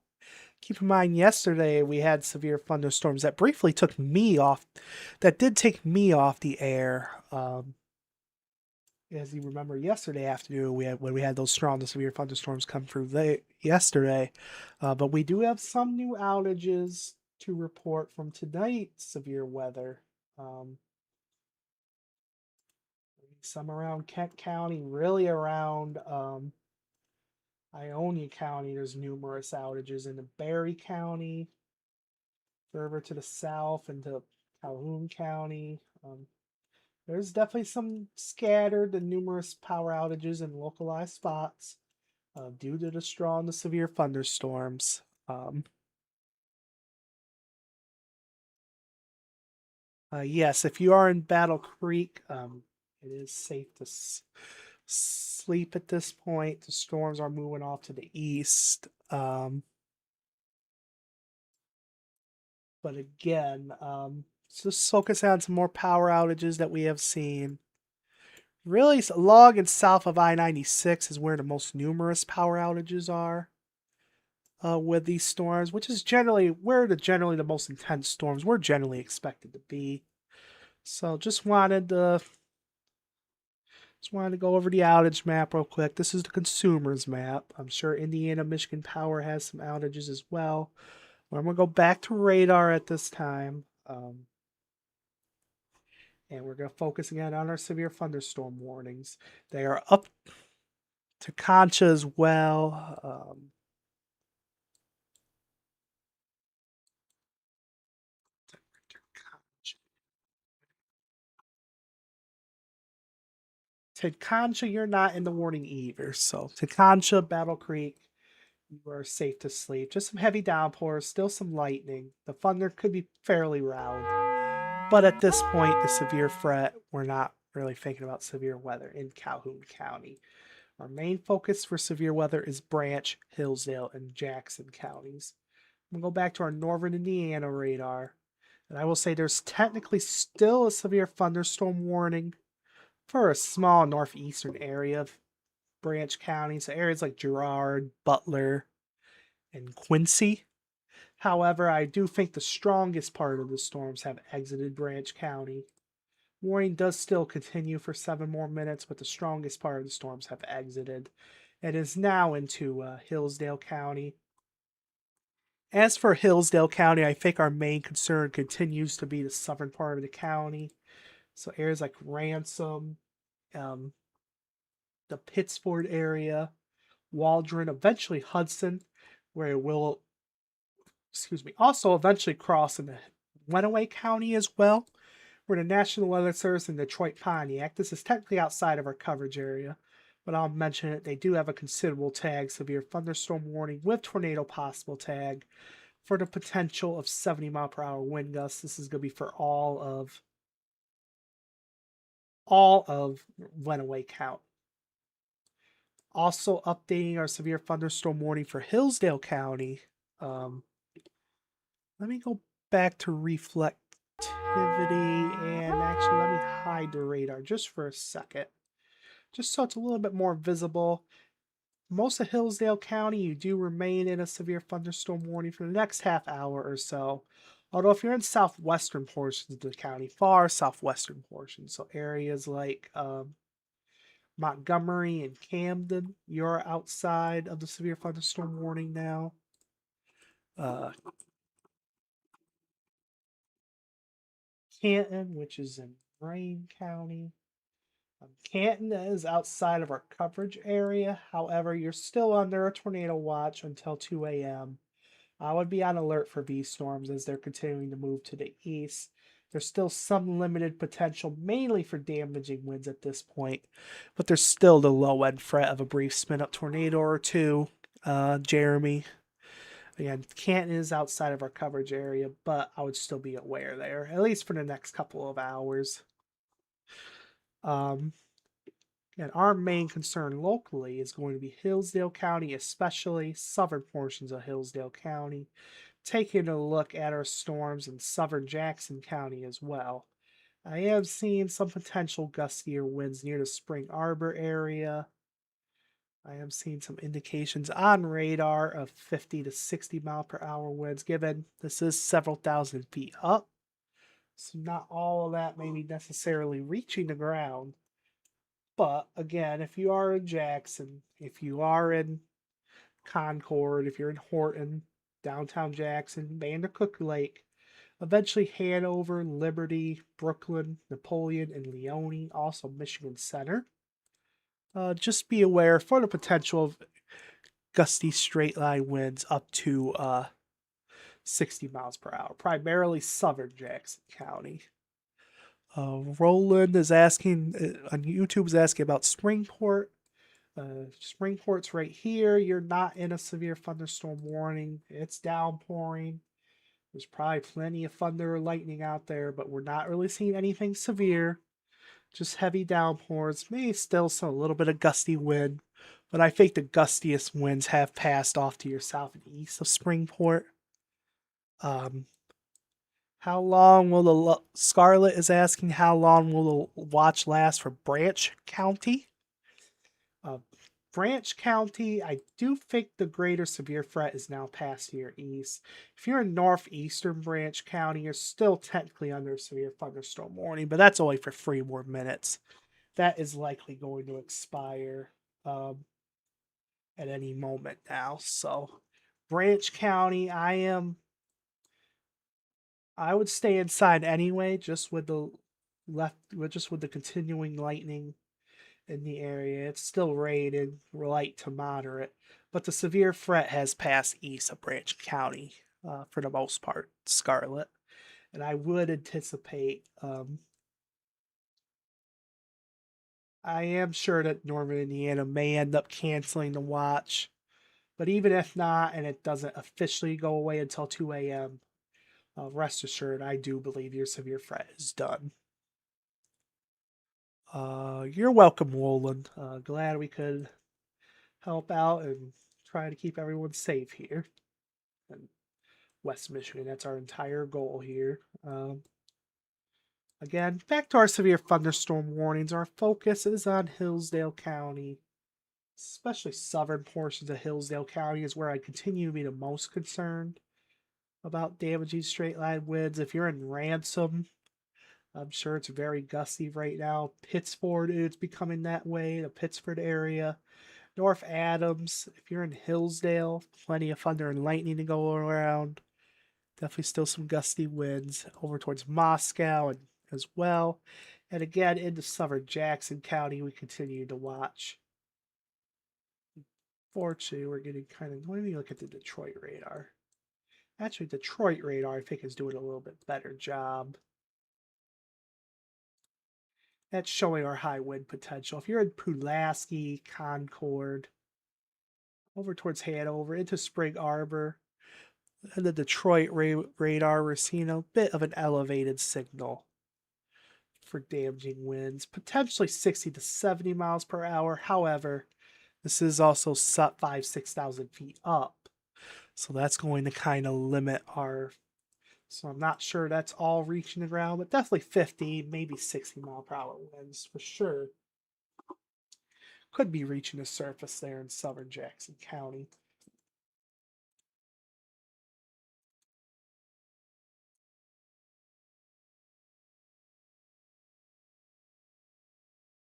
Keep in mind, yesterday we had severe thunderstorms that briefly took me off, that did take me off the air. As you remember, yesterday afternoon when we had those strong to severe thunderstorms come through yesterday. But we do have some new outages to report from tonight's severe weather. Some around Kent County, really around Ionia County. There's numerous outages into Berry County, further to the south into Calhoun County. There's definitely some scattered and numerous power outages in localized spots due to the strong to severe thunderstorms. Yes, if you are in Battle Creek, it is safe to sleep at this point. The storms are moving off to the east. But again, just focus on some more power outages that we have seen. Really, along and south of I-96 is where the most numerous power outages are with these storms, which is generally where generally the most intense storms were generally expected to be. So just wanted to go over the outage map real quick. This is the consumer's map. I'm sure Indiana Michigan Power has some outages as well. I'm going to go back to radar at this time. And we're going to focus again on our severe thunderstorm warnings. They are up to Concha as well. Concha, you're not in the warning either. So Concha, Battle Creek, you are safe to sleep. Just some heavy downpours, still some lightning. The thunder could be fairly loud. But at this point, the severe threat, we're not really thinking about severe weather in Calhoun County. Our main focus for severe weather is Branch, Hillsdale, and Jackson counties. I'm going to go back to our northern Indiana radar. And I will say there's technically still a severe thunderstorm warning for a small northeastern area of Branch County. So areas like Girard, Butler, and Quincy. However, I do think the strongest part of the storms have exited Branch County. Warning does still continue for 7 more minutes, but the strongest part of the storms have exited. It is now into Hillsdale County. As for Hillsdale County, I think our main concern continues to be the southern part of the county. So areas like Ransom, the Pittsford area, Waldron, eventually Hudson, where it will, also eventually cross into Lenawee County as well. We're the National Weather Service in Detroit Pontiac. This is technically outside of our coverage area, but I'll mention it. They do have a considerable tag, severe thunderstorm warning with tornado possible tag for the potential of 70 mile per hour wind gusts. This is going to be for all of Lenawee County. Also updating our severe thunderstorm warning for Hillsdale County. Let me go back to reflectivity and actually let me hide the radar just for a second. Just so it's a little bit more visible. Most of Hillsdale County, you do remain in a severe thunderstorm warning for the next half hour or so. Although if you're in southwestern portions of the county, far southwestern portions, so areas like Montgomery and Camden, you're outside of the severe thunderstorm warning now. Canton, which is in Rayne County. Canton is outside of our coverage area. However, you're still under a tornado watch until 2 a.m. I would be on alert for V storms as they're continuing to move to the east. There's still some limited potential, mainly for damaging winds at this point, but there's still the low end threat of a brief spin up tornado or two. Jeremy. Again, Canton is outside of our coverage area, but I would still be aware there, at least for the next couple of hours. And our main concern locally is going to be Hillsdale County, especially southern portions of Hillsdale County. Taking a look at our storms in southern Jackson County as well. I am seeing some potential gustier winds near the Spring Arbor area. I am seeing some indications on radar of 50 to 60 mile per hour winds, given this is several thousand feet up. So not all of that may be necessarily reaching the ground. But again, if you are in Jackson, if you are in Concord, if you're in Horton, downtown Jackson, Vandercook Lake, eventually Hanover, Liberty, Brooklyn, Napoleon, and Leone, also Michigan Center. Just be aware for the potential of gusty straight line winds up to 60 miles per hour, primarily southern Jackson County. Roland is asking on YouTube is asking about Springport. Springport's right here. You're not in a severe thunderstorm warning. It's downpouring. There's probably plenty of thunder or lightning out there, but we're not really seeing anything severe. Just heavy downpours. Maybe still a little bit of gusty wind, but I think the gustiest winds have passed off to your south and east of Springport. How long will the Scarlet is asking? How long will the watch last for Branch County? Branch County, I do think the greater severe threat is now past to your east. If you're in northeastern Branch County, you're still technically under a severe thunderstorm warning, but that's only for 3 more minutes. That is likely going to expire at any moment now. So, Branch County, I would stay inside anyway, just with the continuing lightning in the area. It's still rated light to moderate, but the severe threat has passed east of Branch County for the most part, Scarlet. And I would anticipate, I am sure that Northern Indiana may end up canceling the watch, but even if not, and it doesn't officially go away until 2 a.m., rest assured, I do believe your severe threat is done. You're welcome, Roland. Glad we could help out and try to keep everyone safe here in West Michigan. That's our entire goal here. Again, back to our severe thunderstorm warnings. Our focus is on Hillsdale County, especially southern portions of Hillsdale County is where I continue to be the most concerned about damaging straight line winds. If you're in Ransom, I'm sure it's very gusty right now. Pittsford, it's becoming that way, the Pittsford area. North Adams, if you're in Hillsdale, plenty of thunder and lightning to go around. Definitely still some gusty winds over towards Moscow and as well. And again, into southern Jackson County, we continue to watch. Fortunately, we're getting kind of, let me look at the Detroit radar. Actually, Detroit radar, I think, is doing a little bit better job. That's showing our high wind potential. If you're in Pulaski, Concord, over towards Hanover, into Spring Arbor, and the Detroit radar, we're seeing a bit of an elevated signal for damaging winds, potentially 60 to 70 miles per hour. However, this is also 5,000-6,000 feet up. So that's going to kind of limit our... So I'm not sure that's all reaching the ground, but definitely 50, maybe 60 mile per hour winds for sure. Could be reaching the surface there in southern Jackson County.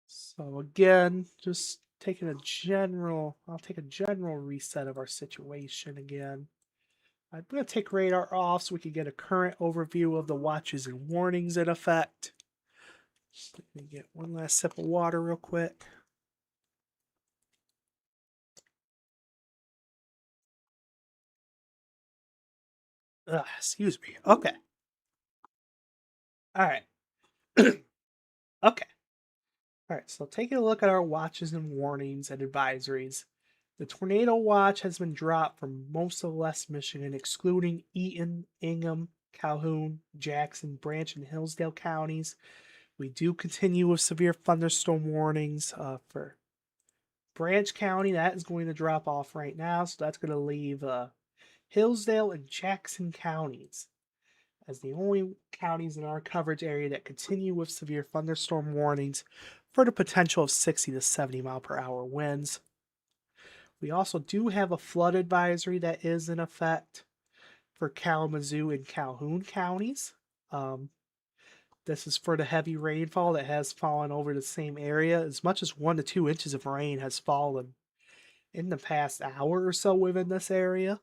So again, just taking a general, I'll take a general reset of our situation again. I'm going to take radar off so we can get a current overview of the watches and warnings in effect. Just let me get one last sip of water real quick. Excuse me. Okay. All right. Okay. All right. So taking a look at our watches and warnings and advisories, the tornado watch has been dropped from most of West Michigan, excluding Eaton, Ingham, Calhoun, Jackson, Branch, and Hillsdale counties. We do continue with severe thunderstorm warnings for Branch County. That is going to drop off right now, so that's going to leave Hillsdale and Jackson counties as the only counties in our coverage area that continue with severe thunderstorm warnings for the potential of 60 to 70 mile per hour winds. We also do have a flood advisory that is in effect for Kalamazoo and Calhoun counties. This is for the heavy rainfall that has fallen over the same area. As much as 1 to 2 inches of rain has fallen in the past hour or so within this area.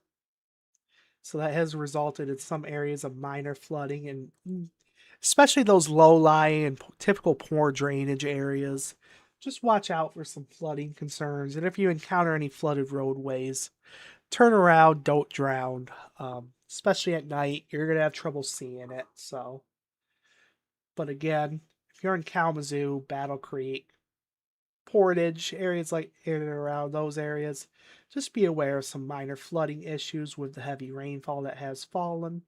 So that has resulted in some areas of minor flooding, and especially those low-lying and typical poor drainage areas. Just watch out for some flooding concerns. And if you encounter any flooded roadways, turn around, don't drown. Especially at night, you're going to have trouble seeing it. So, but again, if you're in Kalamazoo, Battle Creek, Portage, areas like in and around those areas, just be aware of some minor flooding issues with the heavy rainfall that has fallen.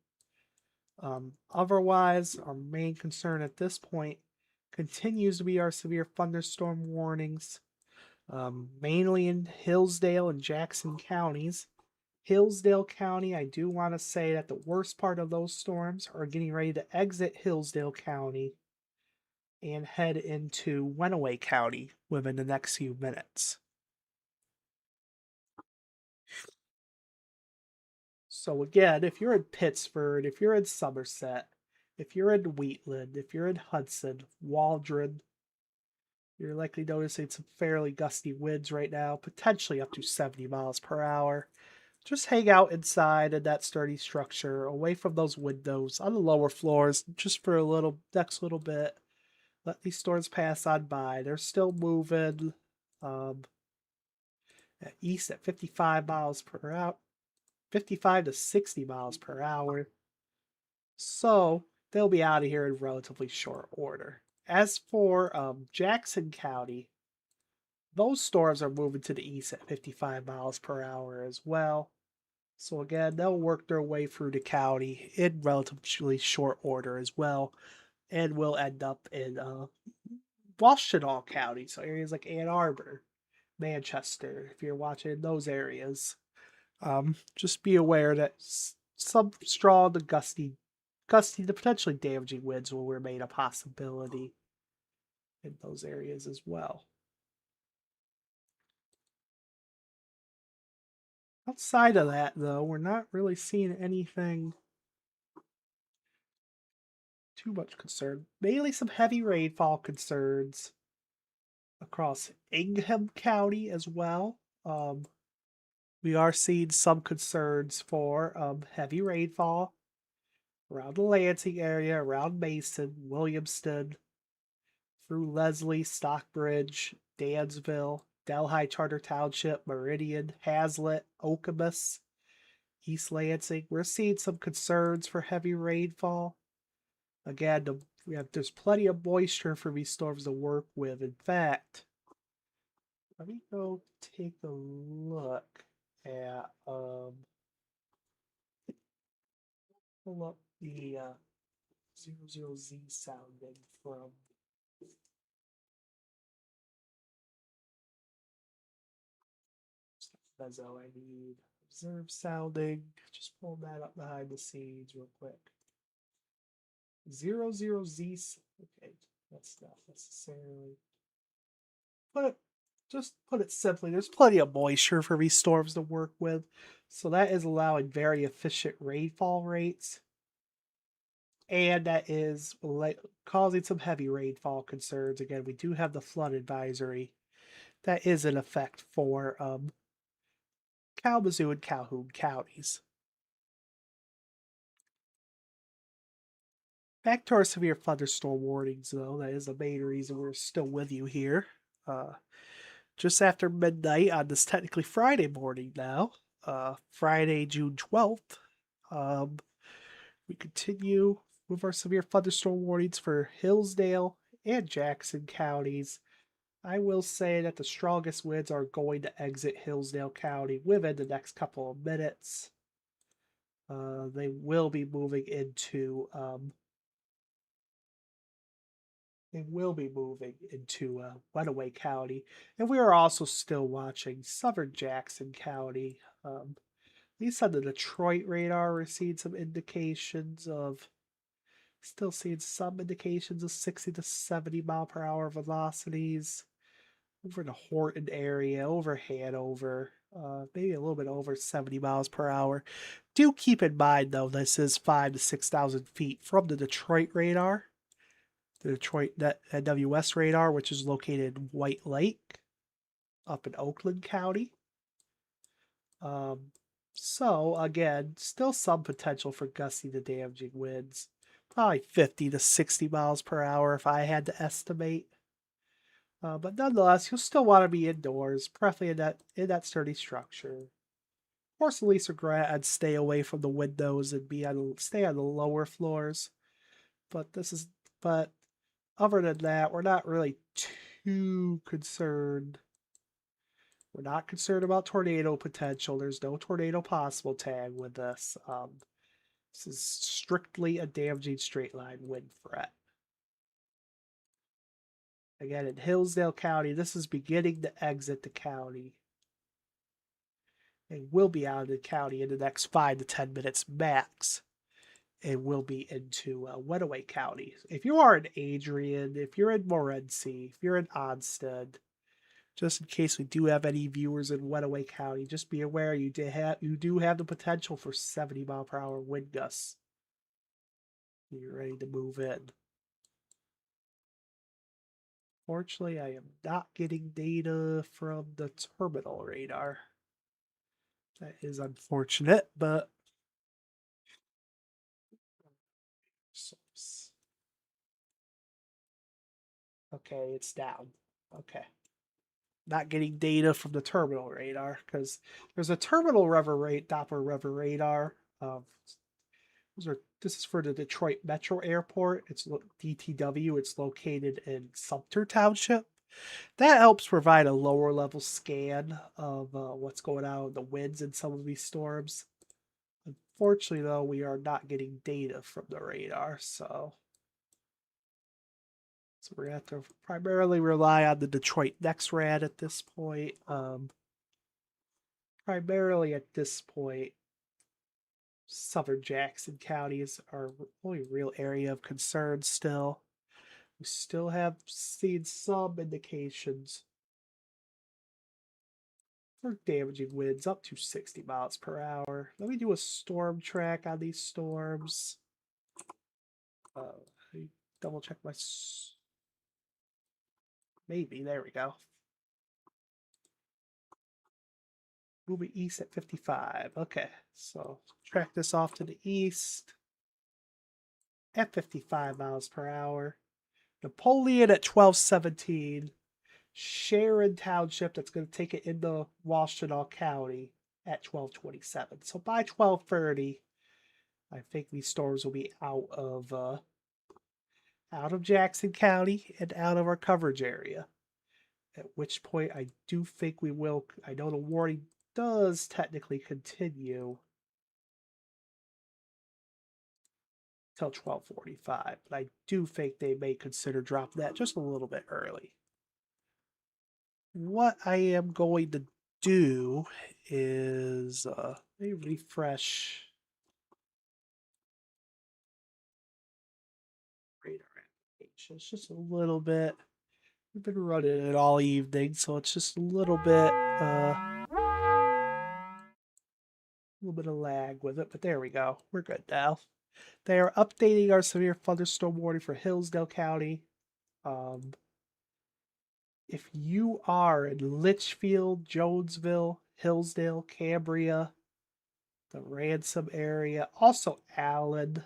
Otherwise, our main concern at this point continues to be our severe thunderstorm warnings, mainly in Hillsdale and Jackson counties. Hillsdale County, I do want to say that the worst part of those storms are getting ready to exit Hillsdale County and head into Wenaway County within the next few minutes. So again, if you're in Pittsford, if you're in Somerset, if you're in Wheatland, if you're in Hudson, Waldron, you're likely noticing some fairly gusty winds right now, potentially up to 70 miles per hour. Just hang out inside in that sturdy structure, away from those windows, on the lower floors, just for next little bit. Let these storms pass on by. They're still moving east at 55 miles per hour, 55 to 60 miles per hour. So they'll be out of here in relatively short order. As for Jackson County, those storms are moving to the east at 55 miles per hour as well. So again, they'll work their way through the county in relatively short order as well, and will end up in Washtenaw County, so areas like Ann Arbor, Manchester, if you're watching those areas. Just be aware that some strong, gusty, the potentially damaging winds will remain a possibility in those areas as well. Outside of that, though, we're not really seeing anything too much concern. Mainly some heavy rainfall concerns across Ingham County as well. We are seeing some concerns for heavy rainfall around the Lansing area, around Mason, Williamston, through Leslie, Stockbridge, Dansville, Delhi Charter Township, Meridian, Hazlet, Okemos, East Lansing. We're seeing some concerns for heavy rainfall. Again, there's plenty of moisture for these storms to work with. In fact, let me go take a look at pull up the 00Z sounding from Bezo. I need observe sounding. Just pull that up behind the scenes real quick. 00Z. Okay, that's not necessarily. Just put it simply, there's plenty of moisture for these storms to work with, so that is allowing very efficient rainfall rates, and that is causing some heavy rainfall concerns. Again, we do have the flood advisory that is in effect for Kalamazoo and Calhoun counties. Back to our severe thunderstorm warnings, though. That is the main reason we're still with you here. Just after midnight on this technically Friday morning now, Friday, June 12th, we continue with our severe thunderstorm warnings for Hillsdale and Jackson counties. I will say that the strongest winds are going to exit Hillsdale County within the next couple of minutes. They will be moving into Wenaway County, and we are also still watching southern Jackson County. At least on the Detroit radar, we're seeing some indications of, still seeing some indications of 60 to 70 mile per hour velocities. Over the Horton area, over Hanover, maybe a little bit over 70 miles per hour. Do keep in mind, though, this is 5,000 to 6,000 feet from the Detroit radar, the Detroit NWS radar, which is located in White Lake, up in Oakland County. So, again, still some potential for gusty to damaging winds. Probably 50 to 60 miles per hour if I had to estimate. But nonetheless, you'll still want to be indoors, preferably in that sturdy structure. Of course, the least regret, I'd stay away from the windows and stay on the lower floors. But other than that, we're not really too concerned. We're not concerned about tornado potential. There's no tornado possible tag with this. This is strictly a damaging straight line wind threat. Again, in Hillsdale County, this is beginning to exit the county. And will be out of the county in the next 5 to 10 minutes max. And will be into Wenaway County. If you are in Adrian, if you're in Morenci, if you're in Onsted, just in case we do have any viewers in Wenaway County, just be aware you do have the potential for 70 mile per hour wind gusts. You're ready to move in. Fortunately, I am not getting data from the terminal radar. That is unfortunate, but okay, it's down. Okay. Not getting data from the terminal radar because there's a terminal Doppler River radar. This is for the Detroit Metro Airport. It's DTW. It's located in Sumter Township. That helps provide a lower level scan of what's going on with the winds in some of these storms. Unfortunately, though, we are not getting data from the radar, so we're going to have to primarily rely on the Detroit NexRad at this point. Primarily at this point, southern Jackson County is our only real area of concern still. We still have seen some indications for damaging winds up to 60 miles per hour. Let me do a storm track on these storms. Double check my... Maybe, there we go. Moving east at 55. Okay, so track this off to the east at 55 miles per hour. Napoleon at 1217. Sharon Township, that's going to take it into Washtenaw County at 1227. So by 1230, I think these storms will be out of Jackson County and out of our coverage area. At which point I do think we will. I know the warning does technically continue till 12:45, but I do think they may consider dropping that just a little bit early. What I am going to do is let me refresh radar applications just a little bit. We've been running it all evening, so it's just a little bit of lag with it, but there we go. We're good now. They are updating our severe thunderstorm warning for Hillsdale County. If you are in Litchfield, Jonesville, Hillsdale, Cambria, the Ransom area, also Allen,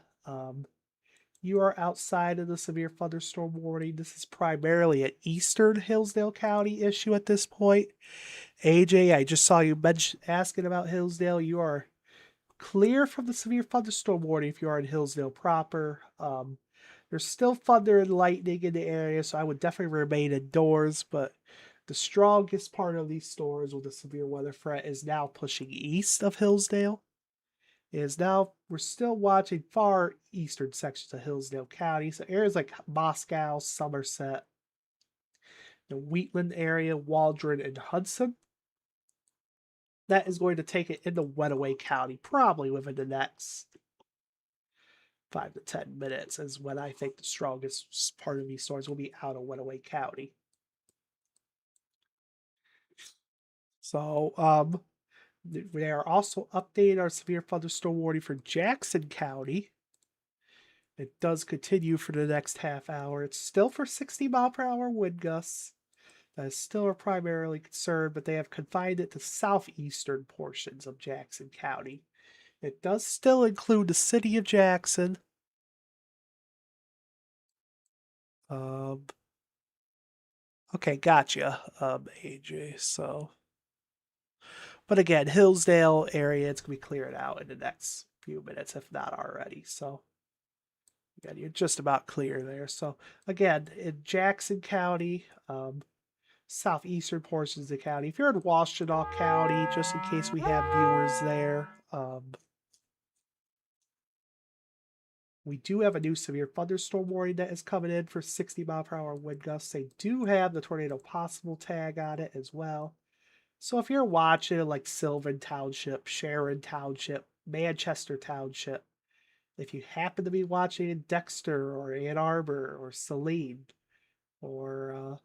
you are outside of the severe thunderstorm warning. This is primarily an eastern Hillsdale County issue at this point. AJ, I just saw you asking about Hillsdale. You are clear from the severe thunderstorm warning if you are in Hillsdale proper. There's still thunder and lightning in the area, so I would definitely remain indoors, but the strongest part of these storms with the severe weather threat is now pushing east of Hillsdale. We're still watching far eastern sections of Hillsdale County, so areas like Moscow, Somerset, the Wheatland area, Waldron, and Hudson. That is going to take it into Wenaway County, probably within the next 5 to 10 minutes, is when I think the strongest part of these storms will be out of Wenaway County. So, they are also updating our severe thunderstorm warning for Jackson County. It does continue for the next half hour. It's still for 60-mile-per-hour wind gusts. That is still our primarily concern, but they have confined it to southeastern portions of Jackson County. It does still include the city of Jackson. Okay, gotcha, AJ. So, but again, Hillsdale area, it's gonna be cleared out in the next few minutes, if not already. So, again, you're just about clear there. So, again, in Jackson County, southeastern portions of the county. If you're in Washtenaw County, just in case we have viewers there, we do have a new severe thunderstorm warning that is coming in for 60-mile-per-hour wind gusts. They do have the tornado possible tag on it as well. So if you're watching like Sylvan Township, Sharon Township, Manchester Township, if you happen to be watching in Dexter or Ann Arbor or Saline or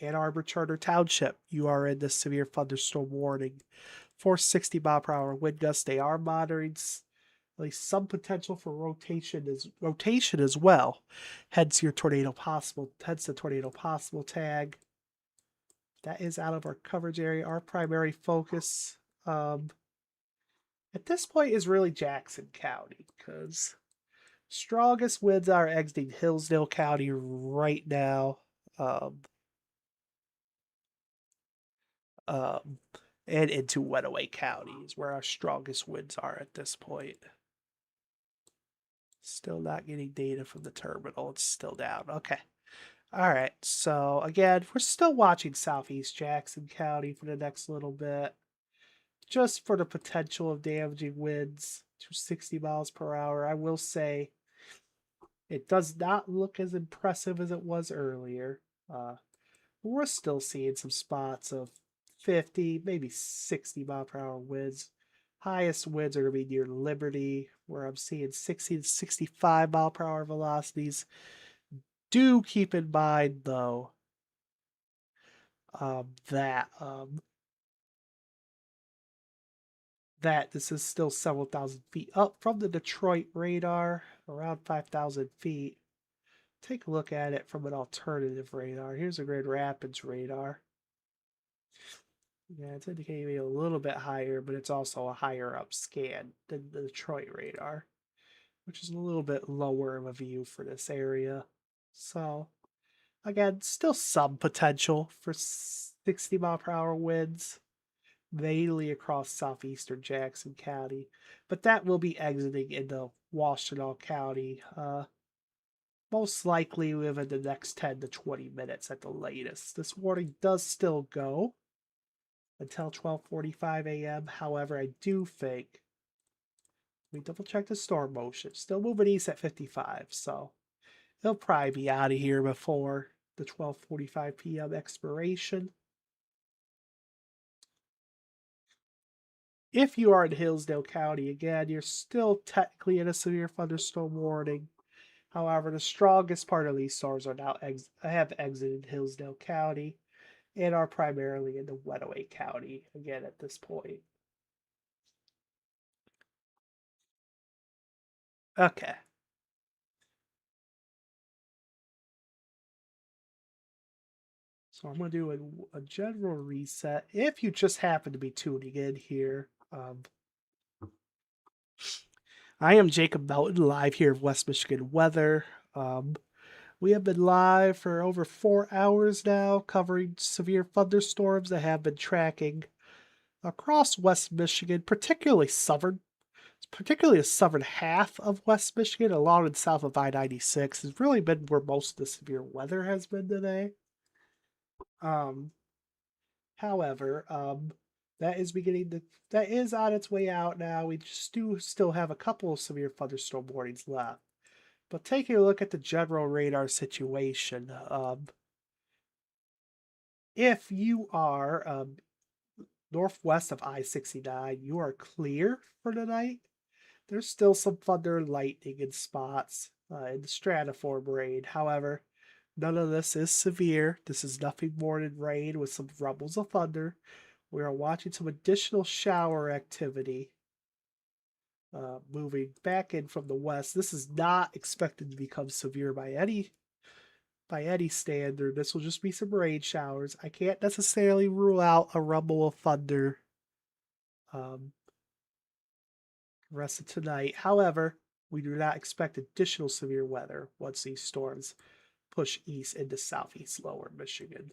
Ann Arbor Charter Township, you are in the severe thunderstorm warning for 60-mile-per-hour wind gusts. They are monitoring at least some potential for rotation as well. Hence the tornado possible tag. That is out of our coverage area. Our primary focus at this point is really Jackson County, because strongest winds are exiting Hillsdale County right now. And into Wenaway County is where our strongest winds are at this point. Still not getting data from the terminal. It's still down. Okay. All right. So again, we're still watching southeast Jackson County for the next little bit, just for the potential of damaging winds to 60 miles per hour. I will say it does not look as impressive as it was earlier. We're still seeing some spots of 50, maybe 60-mile-per-hour winds. Highest winds are going to be near Liberty, where I'm seeing 60 to 65-mile-per-hour velocities. Do keep in mind, though, that this is still several thousand feet up from the Detroit radar, around 5,000 feet. Take a look at it from an alternative radar. Here's a Grand Rapids radar. Yeah, it's indicating a little bit higher, but it's also a higher up scan than the Detroit radar, which is a little bit lower of a view for this area. So, again, still some potential for 60-mile-per-hour winds, mainly across southeastern Jackson County, but that will be exiting into Washtenaw County, most likely within the next 10 to 20 minutes at the latest. This warning does still go until 12:45 a.m. However, I do think, let me double check the storm motion, still moving east at 55, so it'll probably be out of here before the 12:45 p.m. expiration. If you are in Hillsdale County, again, you're still technically in a severe thunderstorm warning. However, the strongest part of these storms are now have exited Hillsdale County and are primarily in the Wenaway County again at this point. Okay. So I'm going to do a general reset. If you just happen to be tuning in here, I am Jacob Melton, live here of West Michigan Weather. We have been live for over 4 hours now, covering severe thunderstorms that have been tracking across West Michigan, particularly southern particularly the southern half of West Michigan, along and south of I-96, has really been where most of the severe weather has been today. Um, However, that is on its way out now. We just do still have a couple of severe thunderstorm warnings left. But taking a look at the general radar situation, if you are northwest of I-69, you are clear for the night. There's still some thunder and lightning in spots in the stratiform rain. However, none of this is severe. This is nothing more than rain with some rumbles of thunder. We are watching some additional shower activity moving back in from the west. This is not expected to become severe by any standard. This will just be some rain showers. I can't necessarily rule out a rumble of thunder rest of tonight. However, we do not expect additional severe weather once these storms push east into southeast lower Michigan.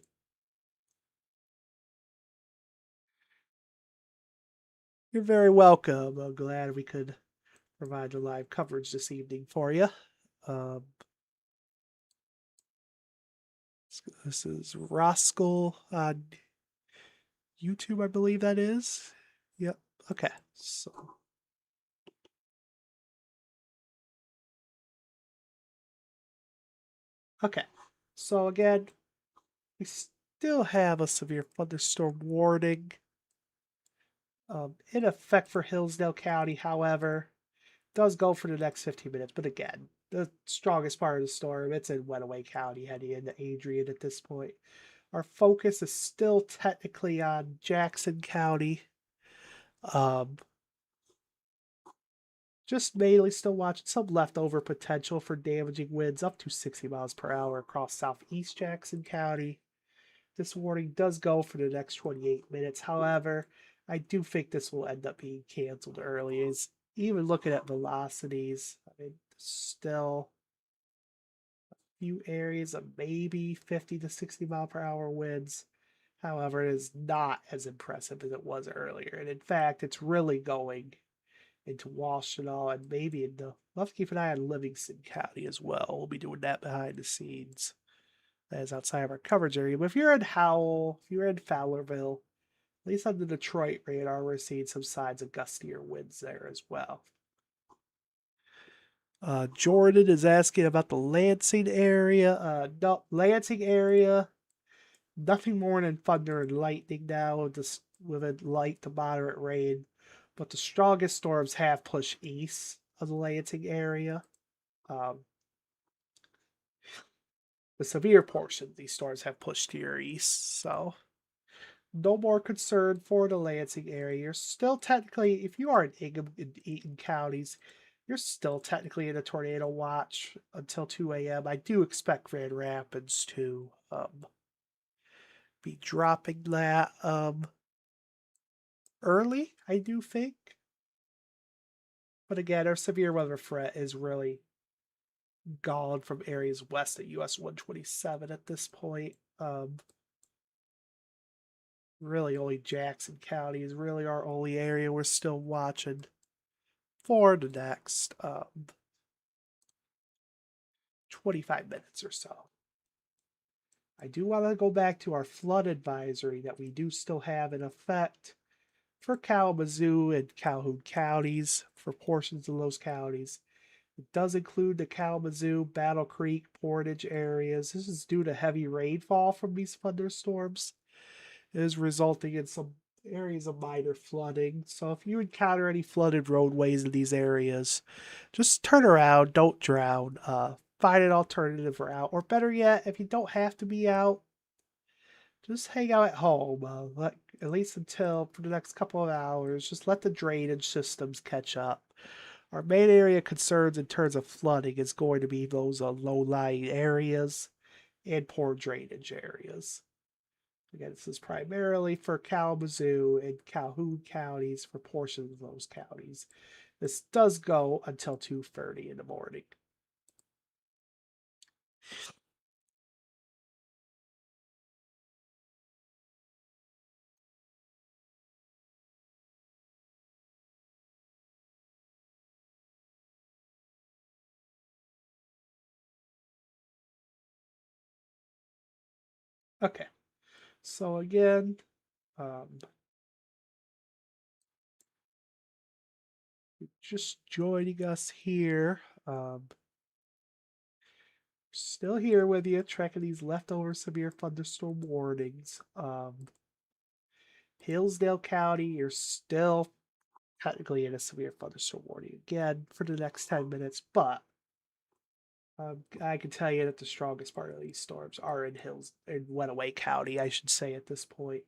You're very welcome. I'm glad we could provide the live coverage this evening for you. This is Roscoe on YouTube, I believe that is. Yep. Okay. So again, we still have a severe thunderstorm warning in effect for Hillsdale County. However, does go for the next 15 minutes. But again, the strongest part of the storm, it's in Wenaway County heading into Adrian at this point. Our focus is still technically on Jackson County. Just mainly still watching some leftover potential for damaging winds up to 60 miles per hour across southeast Jackson County. This warning does go for the next 28 minutes. However, I do think this will end up being canceled early. Is even looking at velocities, I mean, still a few areas of maybe 50 to 60 mile per hour winds. However, it is not as impressive as it was earlier. And in fact, it's really going into Washtenaw and maybe into. We'll have to keep an eye on Livingston County as well. We'll be doing that behind the scenes. That is outside of our coverage area. But if you're in Howell, if you're in Fowlerville, at least on the Detroit radar, we're seeing some signs of gustier winds there as well. Jordan is asking about the Lansing area. No, Lansing area, nothing more than thunder and lightning now, just with a light to moderate rain. But the strongest storms have pushed east of the Lansing area. The severe portion of these storms have pushed to your east, so no more concern for the Lansing area. You're still technically, if you are in Ingham and Eaton counties, you're still technically in a tornado watch until 2 a.m. I do expect Grand Rapids to be dropping that early, I do think. But again, our severe weather threat is really gone from areas west of US 127 at this point. Really only Jackson County is really our only area we're still watching for the next 25 minutes or so. I do want to go back to our flood advisory that we do still have in effect for Kalamazoo and Calhoun counties, for portions of those counties. It does include the Kalamazoo, Battle Creek, Portage areas. This is due to heavy rainfall from these thunderstorms. It is resulting in some areas of minor flooding. So if you encounter any flooded roadways in these areas, just turn around, don't drown. Find an alternative route. Or better yet, if you don't have to be out, just hang out at home. At least until for the next couple of hours. Just let the drainage systems catch up. Our main area of concerns in terms of flooding is going to be those low-lying areas and poor drainage areas. Again, this is primarily for Kalamazoo and Calhoun counties, for portions of those counties. This does go until 2:30 in the morning. Okay. So again, just joining us here. Still here with you, tracking these leftover severe thunderstorm warnings. Hillsdale County, you're still technically in a severe thunderstorm warning again for the next 10 minutes, but I can tell you that the strongest part of these storms are in Lenawee County, I should say at this point.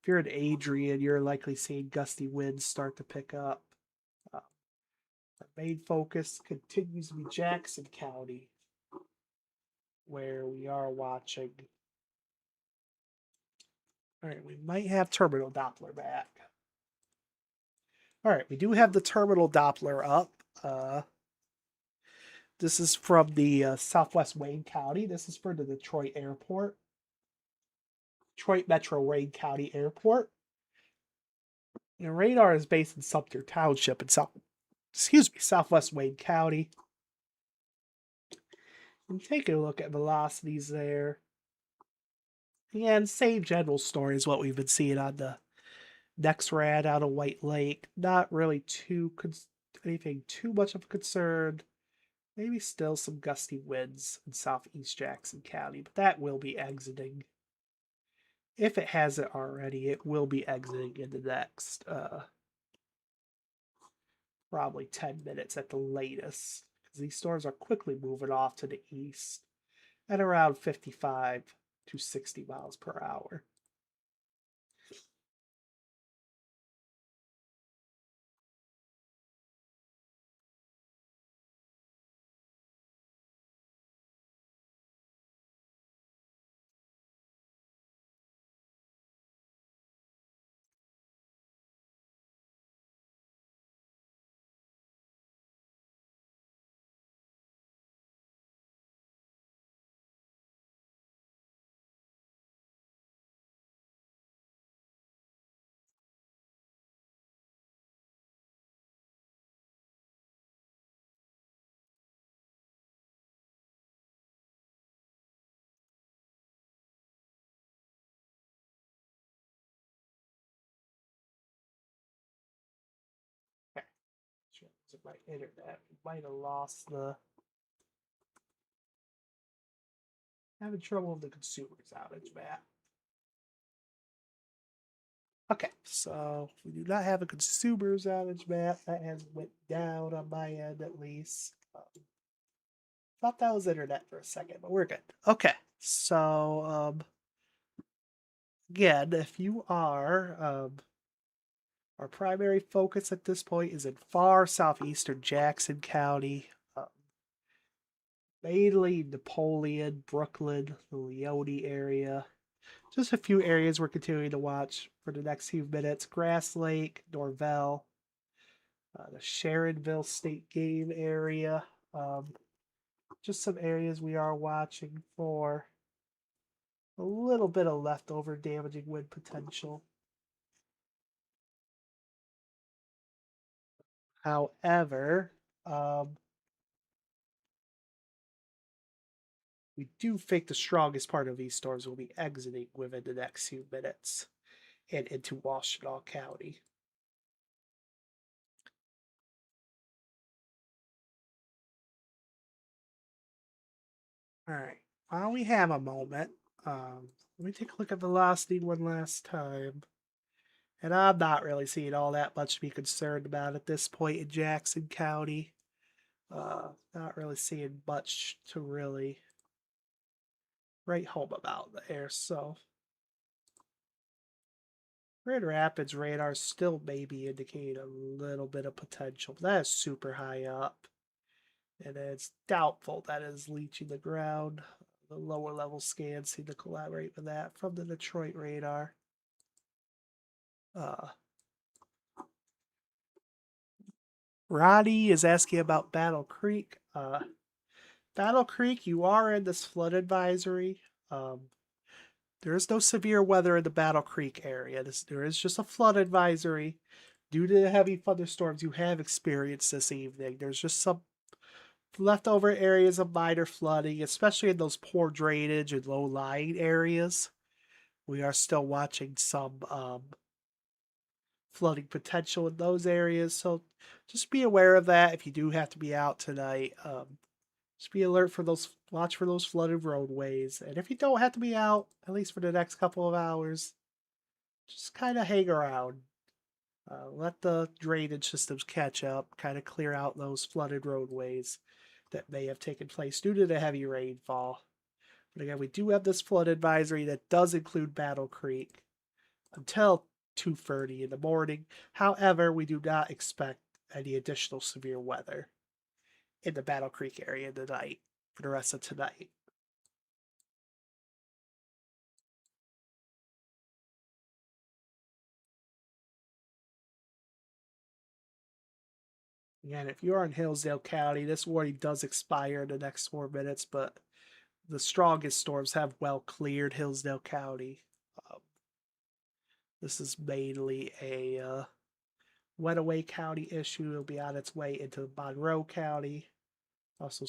If you're in Adrian, you're likely seeing gusty winds start to pick up. Our main focus continues to be Jackson County, where we are watching. All right, we might have terminal Doppler back. All right, we do have the terminal Doppler up. This is from the Southwest Wayne County. This is for the Detroit Airport. Detroit Metro Wayne County Airport. And radar is based in Sumter Township in Southwest Wayne County. And taking a look at velocities there. And same general story as what we've been seeing on the NEXRAD out of White Lake. Not really anything too much of a concern. Maybe still some gusty winds in southeast Jackson County, but that will be exiting. If it hasn't already, it will be exiting in the next probably 10 minutes at the latest, because these storms are quickly moving off to the east at around 55 to 60 miles per hour. My internet might have lost the. Having trouble with the consumers outage, Matt. Okay, so we do not have a consumers outage, Matt. That has went down on my end at least. Thought that was internet for a second, but we're good. Okay, so again, if you are our primary focus at this point is in far southeastern Jackson County, mainly Napoleon, Brooklyn, the Leone area. Just a few areas we're continuing to watch for the next few minutes. Grass Lake, Norvell, the Sharonville State Game area. Just some areas we are watching for a little bit of leftover damaging wind potential. However, we do think the strongest part of these storms will be exiting within the next few minutes and into Washtenaw County. All right, while we have a moment, let me take a look at velocity one last time. And I'm not really seeing all that much to be concerned about at this point in Jackson County. Not really seeing much to really write home about there. So, Grand Rapids radar still maybe indicating a little bit of potential. But that is super high up. And it's doubtful that is leaching the ground. The lower level scans seem to collaborate with that from the Detroit radar. Roddy is asking about Battle Creek. Battle Creek, you are in this flood advisory. There is no severe weather in the Battle Creek area. There is just a flood advisory due to the heavy thunderstorms you have experienced this evening. There's just some leftover areas of minor flooding, especially in those poor drainage and low-lying areas. we are still watching some flooding potential in those areas. So just be aware of that if you do have to be out tonight. Just be alert for those, watch for those flooded roadways. And if you don't have to be out, at least for the next couple of hours, just kind of hang around. Let the drainage systems catch up, kind of clear out those flooded roadways that may have taken place due to the heavy rainfall. But again, we do have this flood advisory that does include Battle Creek until 2:30 in the morning. However, we do not expect any additional severe weather in the Battle Creek area tonight for the rest of tonight. Again, if you're in Hillsdale County, this warning does expire in the next 4 minutes, but the strongest storms have well cleared Hillsdale County. This is mainly a Wenaway County issue. It'll be on its way into Monroe County. Also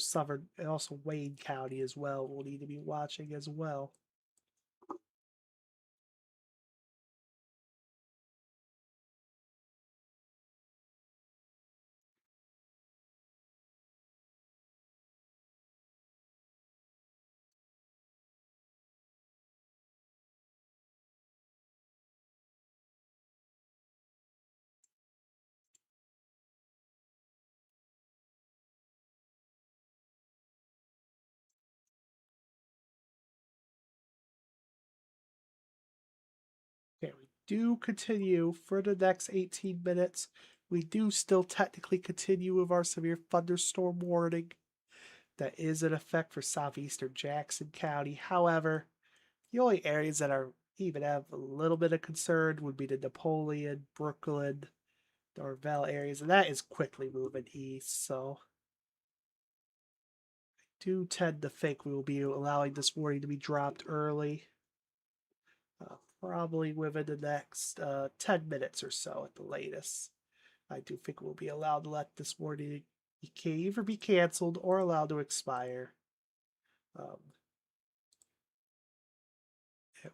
Wayne County as well. We'll need to be watching as well. Okay, we do continue for the next 18 minutes. We do still technically continue with our severe thunderstorm warning that is in effect for southeastern Jackson County. However, the only areas that are even have a little bit of concern would be the Napoleon, Brooklyn, Norvell areas, and that is quickly moving east. So I do tend to think we will be allowing this warning to be dropped early. Probably within the next 10 minutes or so at the latest. I do think we'll be allowed to let this warning either be canceled or allowed to expire. At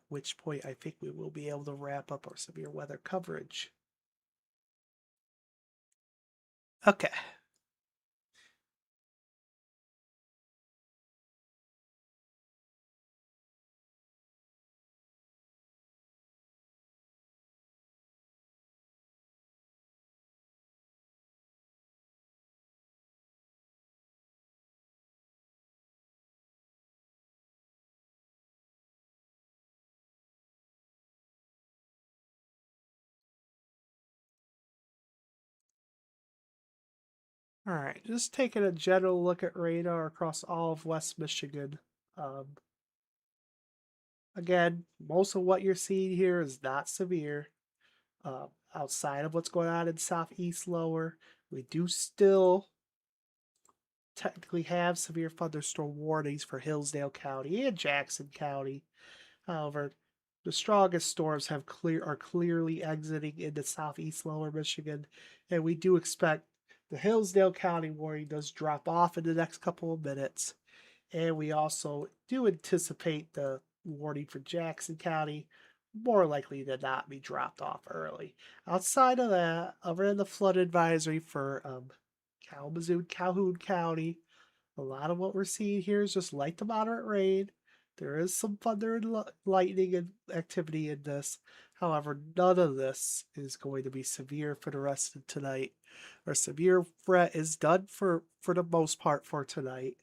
which point I think we will be able to wrap up our severe weather coverage. Okay. All right, just taking a general look at radar across all of West Michigan. Again, most of what you're seeing here is not severe. Outside of what's going on in Southeast Lower, we do still technically have severe thunderstorm warnings for Hillsdale County and Jackson County. However, the strongest storms are clearly exiting into Southeast Lower Michigan, and we do expect the Hillsdale County warning does drop off in the next couple of minutes. And we also do anticipate the warning for Jackson County more likely to not be dropped off early. Outside of that, other than the flood advisory for Kalamazoo and Calhoun County, a lot of what we're seeing here is just light to moderate rain. There is some thunder and lightning and activity in this. However, none of this is going to be severe for the rest of tonight. Our severe threat is done for the most part for tonight.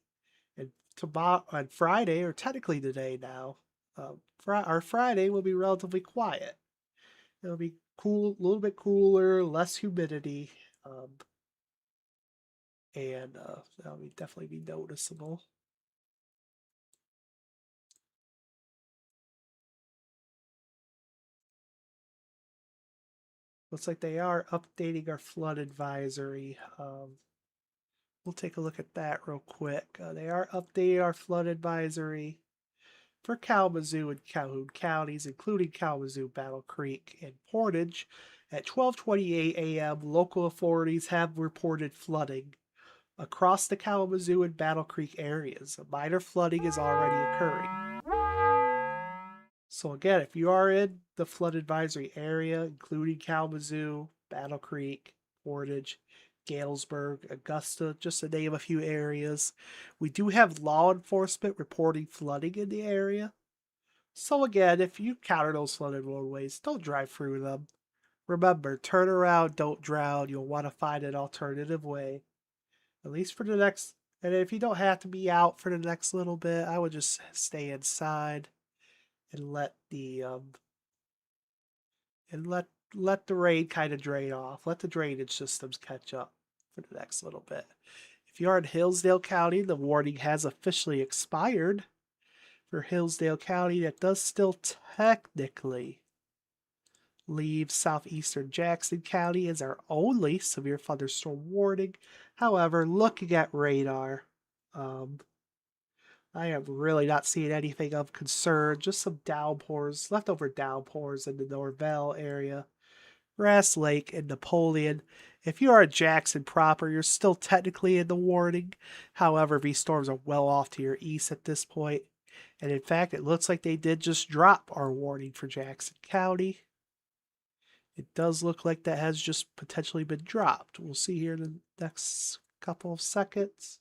And tomorrow on Friday, or technically today now, our Friday will be relatively quiet. It'll be cool, a little bit cooler, less humidity, and that'll definitely be noticeable. Looks like they are updating our flood advisory. We'll take a look at that real quick. They are updating our flood advisory for Kalamazoo and Calhoun counties, including Kalamazoo, Battle Creek, and Portage. At 12:28 a.m., local authorities have reported flooding across the Kalamazoo and Battle Creek areas. Minor flooding is already occurring. So again, if you are in the flood advisory area, including Kalamazoo, Battle Creek, Portage, Galesburg, Augusta, just to name a few areas, we do have law enforcement reporting flooding in the area. So again, if you encounter those flooded roadways, don't drive through them. Remember, turn around, don't drown. You'll want to find an alternative way. At least for the next, and if you don't have to be out for the next little bit, I would just stay inside and let the let the rain kind of drain off. Let the drainage systems catch up for the next little bit. If you are in Hillsdale County, the warning has officially expired. For Hillsdale County, that does still technically leave southeastern Jackson County as our only severe thunderstorm warning. However, looking at radar, I am really not seeing anything of concern. Just some downpours, leftover downpours in the Norvell area, Grass Lake, and Napoleon. If you are at Jackson proper, you're still technically in the warning. However, these storms are well off to your east at this point. And in fact, it looks like they did just drop our warning for Jackson County. It does look like that has just potentially been dropped. We'll see here in the next couple of seconds.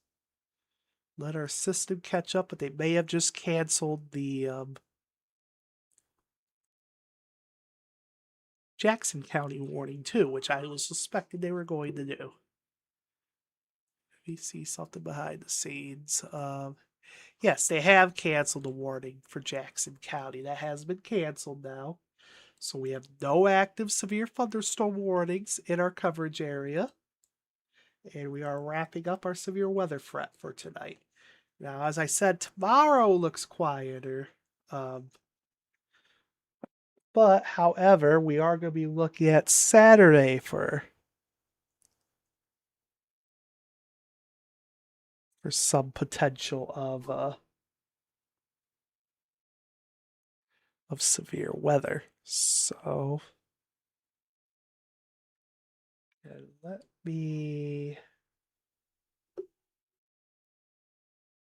Let our system catch up, but they may have just canceled the Jackson County warning too, which I was suspecting they were going to do. Let me see something behind the scenes. Yes, they have canceled the warning for Jackson County. That has been canceled now. So we have no active severe thunderstorm warnings in our coverage area. And we are wrapping up our severe weather threat for tonight. Now, as I said, tomorrow looks quieter. But, however, we are going to be looking at Saturday for some potential of severe weather. So, let me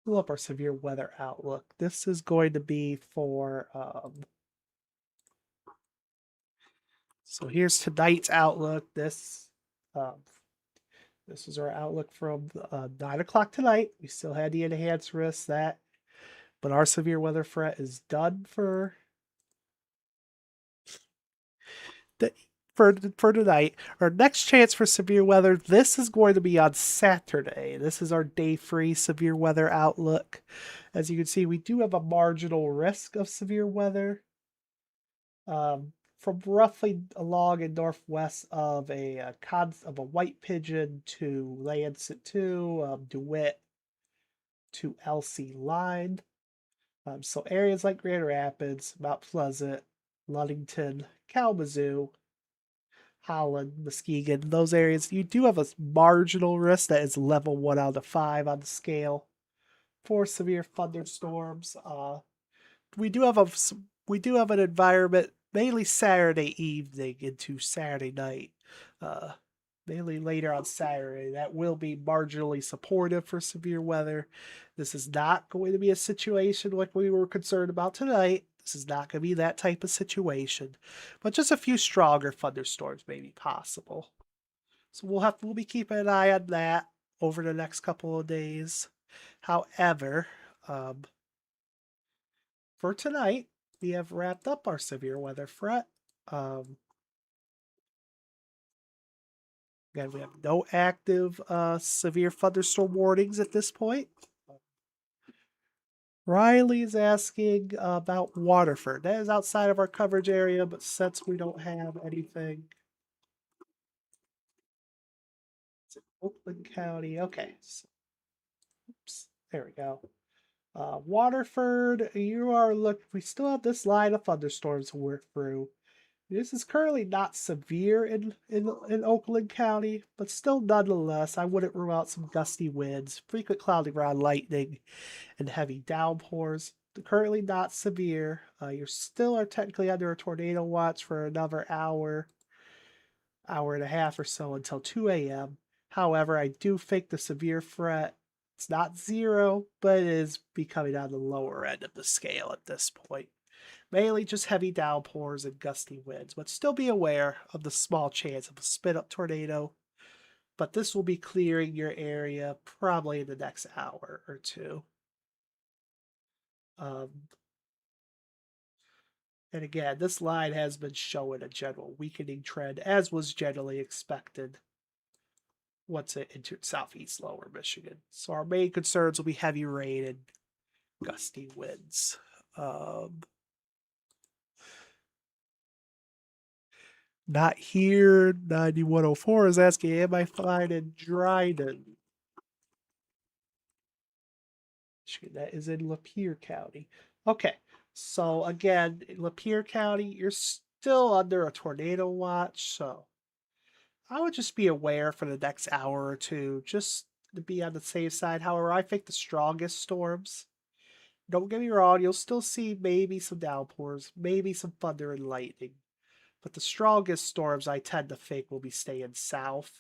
pull up our severe weather outlook. This is going to be for so here's tonight's outlook. This is our outlook from 9 o'clock tonight. We still had the enhanced risk that, but our severe weather threat is done for tonight. Our next chance for severe weather, this is going to be on Saturday. This is our day 3 severe weather outlook. As you can see, we do have a marginal risk of severe weather. From roughly along in northwest of a White Pigeon to Lancet to DeWitt to LC Line. So areas like Grand Rapids, Mount Pleasant, Ludington, Kalamazoo, Holland, Muskegon, those areas, you do have a marginal risk that is level 1 out of 5 on the scale for severe thunderstorms. We do have an environment mainly Saturday evening into Saturday night, mainly later on Saturday, that will be marginally supportive for severe weather. This is not going to be a situation like we were concerned about tonight. This is not going to be that type of situation, but just a few stronger thunderstorms may be possible. So we'll be keeping an eye on that over the next couple of days. However, for tonight, we have wrapped up our severe weather threat. Again, we have no active severe thunderstorm warnings at this point. Riley's asking about Waterford. That is outside of our coverage area, but since we don't have anything. It's in Oakland County. Okay. So, oops. There we go. Waterford, we still have this line of thunderstorms to work through. This is currently not severe in Oakland County, but still nonetheless, I wouldn't rule out some gusty winds, frequent cloudy ground lightning, and heavy downpours. Currently not severe. You still are technically under a tornado watch for another hour and a half or so until 2 a.m. However, I do think the severe threat, it's not zero, but it is becoming on the lower end of the scale at this point. Mainly just heavy downpours and gusty winds, but still be aware of the small chance of a spit-up tornado. But this will be clearing your area probably in the next hour or two. And again, this line has been showing a general weakening trend, as was generally expected once it entered southeast lower Michigan. So our main concerns will be heavy rain and gusty winds. Not here. 9104 is asking, am I fine in Dryden? That is in Lapeer County. Okay, so again, in Lapeer County, you're still under a tornado watch, so I would just be aware for the next hour or two, just to be on the safe side. However, I think the strongest storms, don't get me wrong, you'll still see maybe some downpours, maybe some thunder and lightning. But the strongest storms I tend to think will be staying south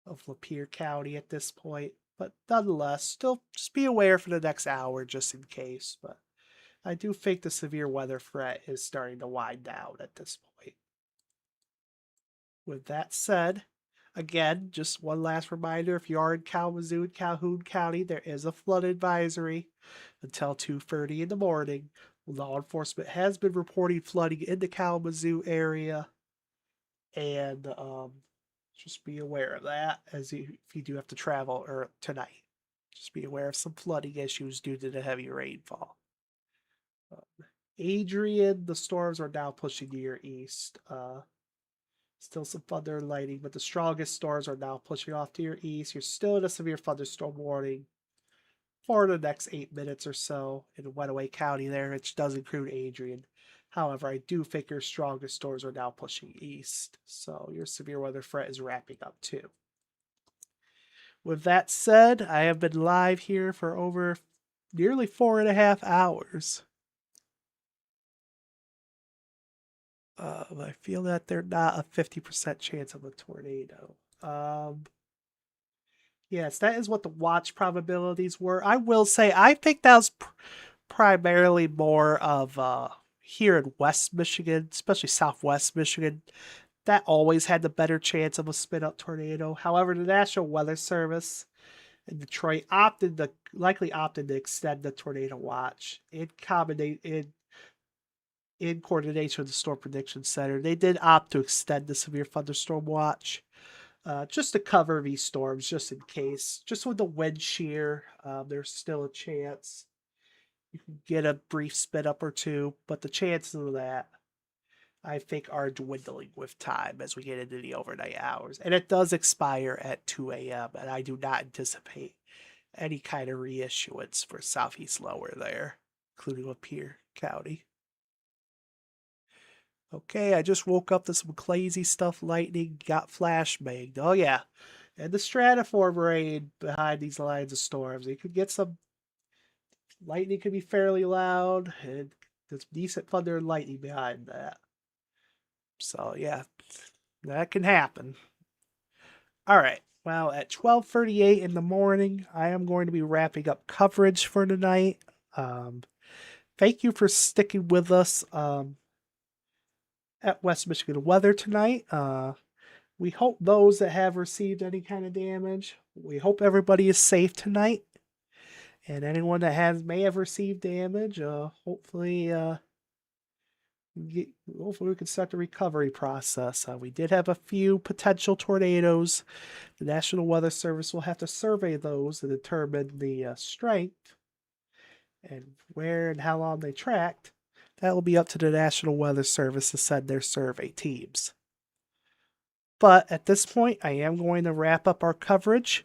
of Lapeer County at this point. But nonetheless, still just be aware for the next hour just in case. But I do think the severe weather threat is starting to wind down at this point. With that said, again, just one last reminder, if you are in Kalamazoo and Calhoun County, there is a flood advisory until 2:30 in the morning. Law enforcement has been reporting flooding in the Kalamazoo area, and just be aware of that if you do have to travel or tonight. Just be aware of some flooding issues due to the heavy rainfall. Adrian, the storms are now pushing to your east. Still some thunder and lightning, but the strongest storms are now pushing off to your east. You're still in a severe thunderstorm warning for the next 8 minutes or so in Wenaway County there, which does include Adrian. However, I do think your strongest storms are now pushing east, so your severe weather threat is wrapping up too. With that said, I have been live here for over nearly 4.5 hours. I feel that they're not a 50% chance of a tornado. Yes, that is what the watch probabilities were. I will say, I think that was primarily more of here in West Michigan, especially Southwest Michigan. That always had the better chance of a spit-up tornado. However, the National Weather Service in Detroit likely opted to extend the tornado watch in coordination with the Storm Prediction Center. They did opt to extend the severe thunderstorm watch. Just to cover these storms, just in case. Just with the wind shear, there's still a chance you can get a brief spit up or two, but the chances of that, I think, are dwindling with time as we get into the overnight hours. And it does expire at 2 a.m., and I do not anticipate any kind of reissuance for Southeast Lower there, including Lapeer County. Okay, I just woke up to some crazy stuff. Lightning got flash banged. Oh yeah, and the stratiform rain behind these lines of storms. You could get some lightning. Could be fairly loud, and there's decent thunder and lightning behind that. So yeah, that can happen. All right. Well, at 12:38 in the morning, I am going to be wrapping up coverage for tonight. Thank you for sticking with us. At West Michigan Weather tonight. We hope those that have received any kind of damage, we hope everybody is safe tonight. And anyone that may have received damage, hopefully we can start the recovery process. We did have a few potential tornadoes. The National Weather Service will have to survey those to determine the strength and where and how long they tracked. That will be up to the National Weather Service to send their survey teams. But at this point, I am going to wrap up our coverage.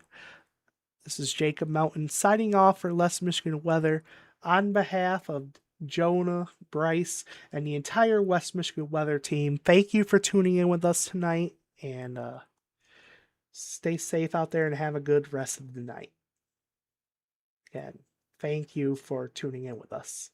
This is Jacob Melton signing off for West Michigan Weather on behalf of Jonah, Bryce, and the entire West Michigan Weather team. Thank you for tuning in with us tonight, and stay safe out there and have a good rest of the night. Again, thank you for tuning in with us.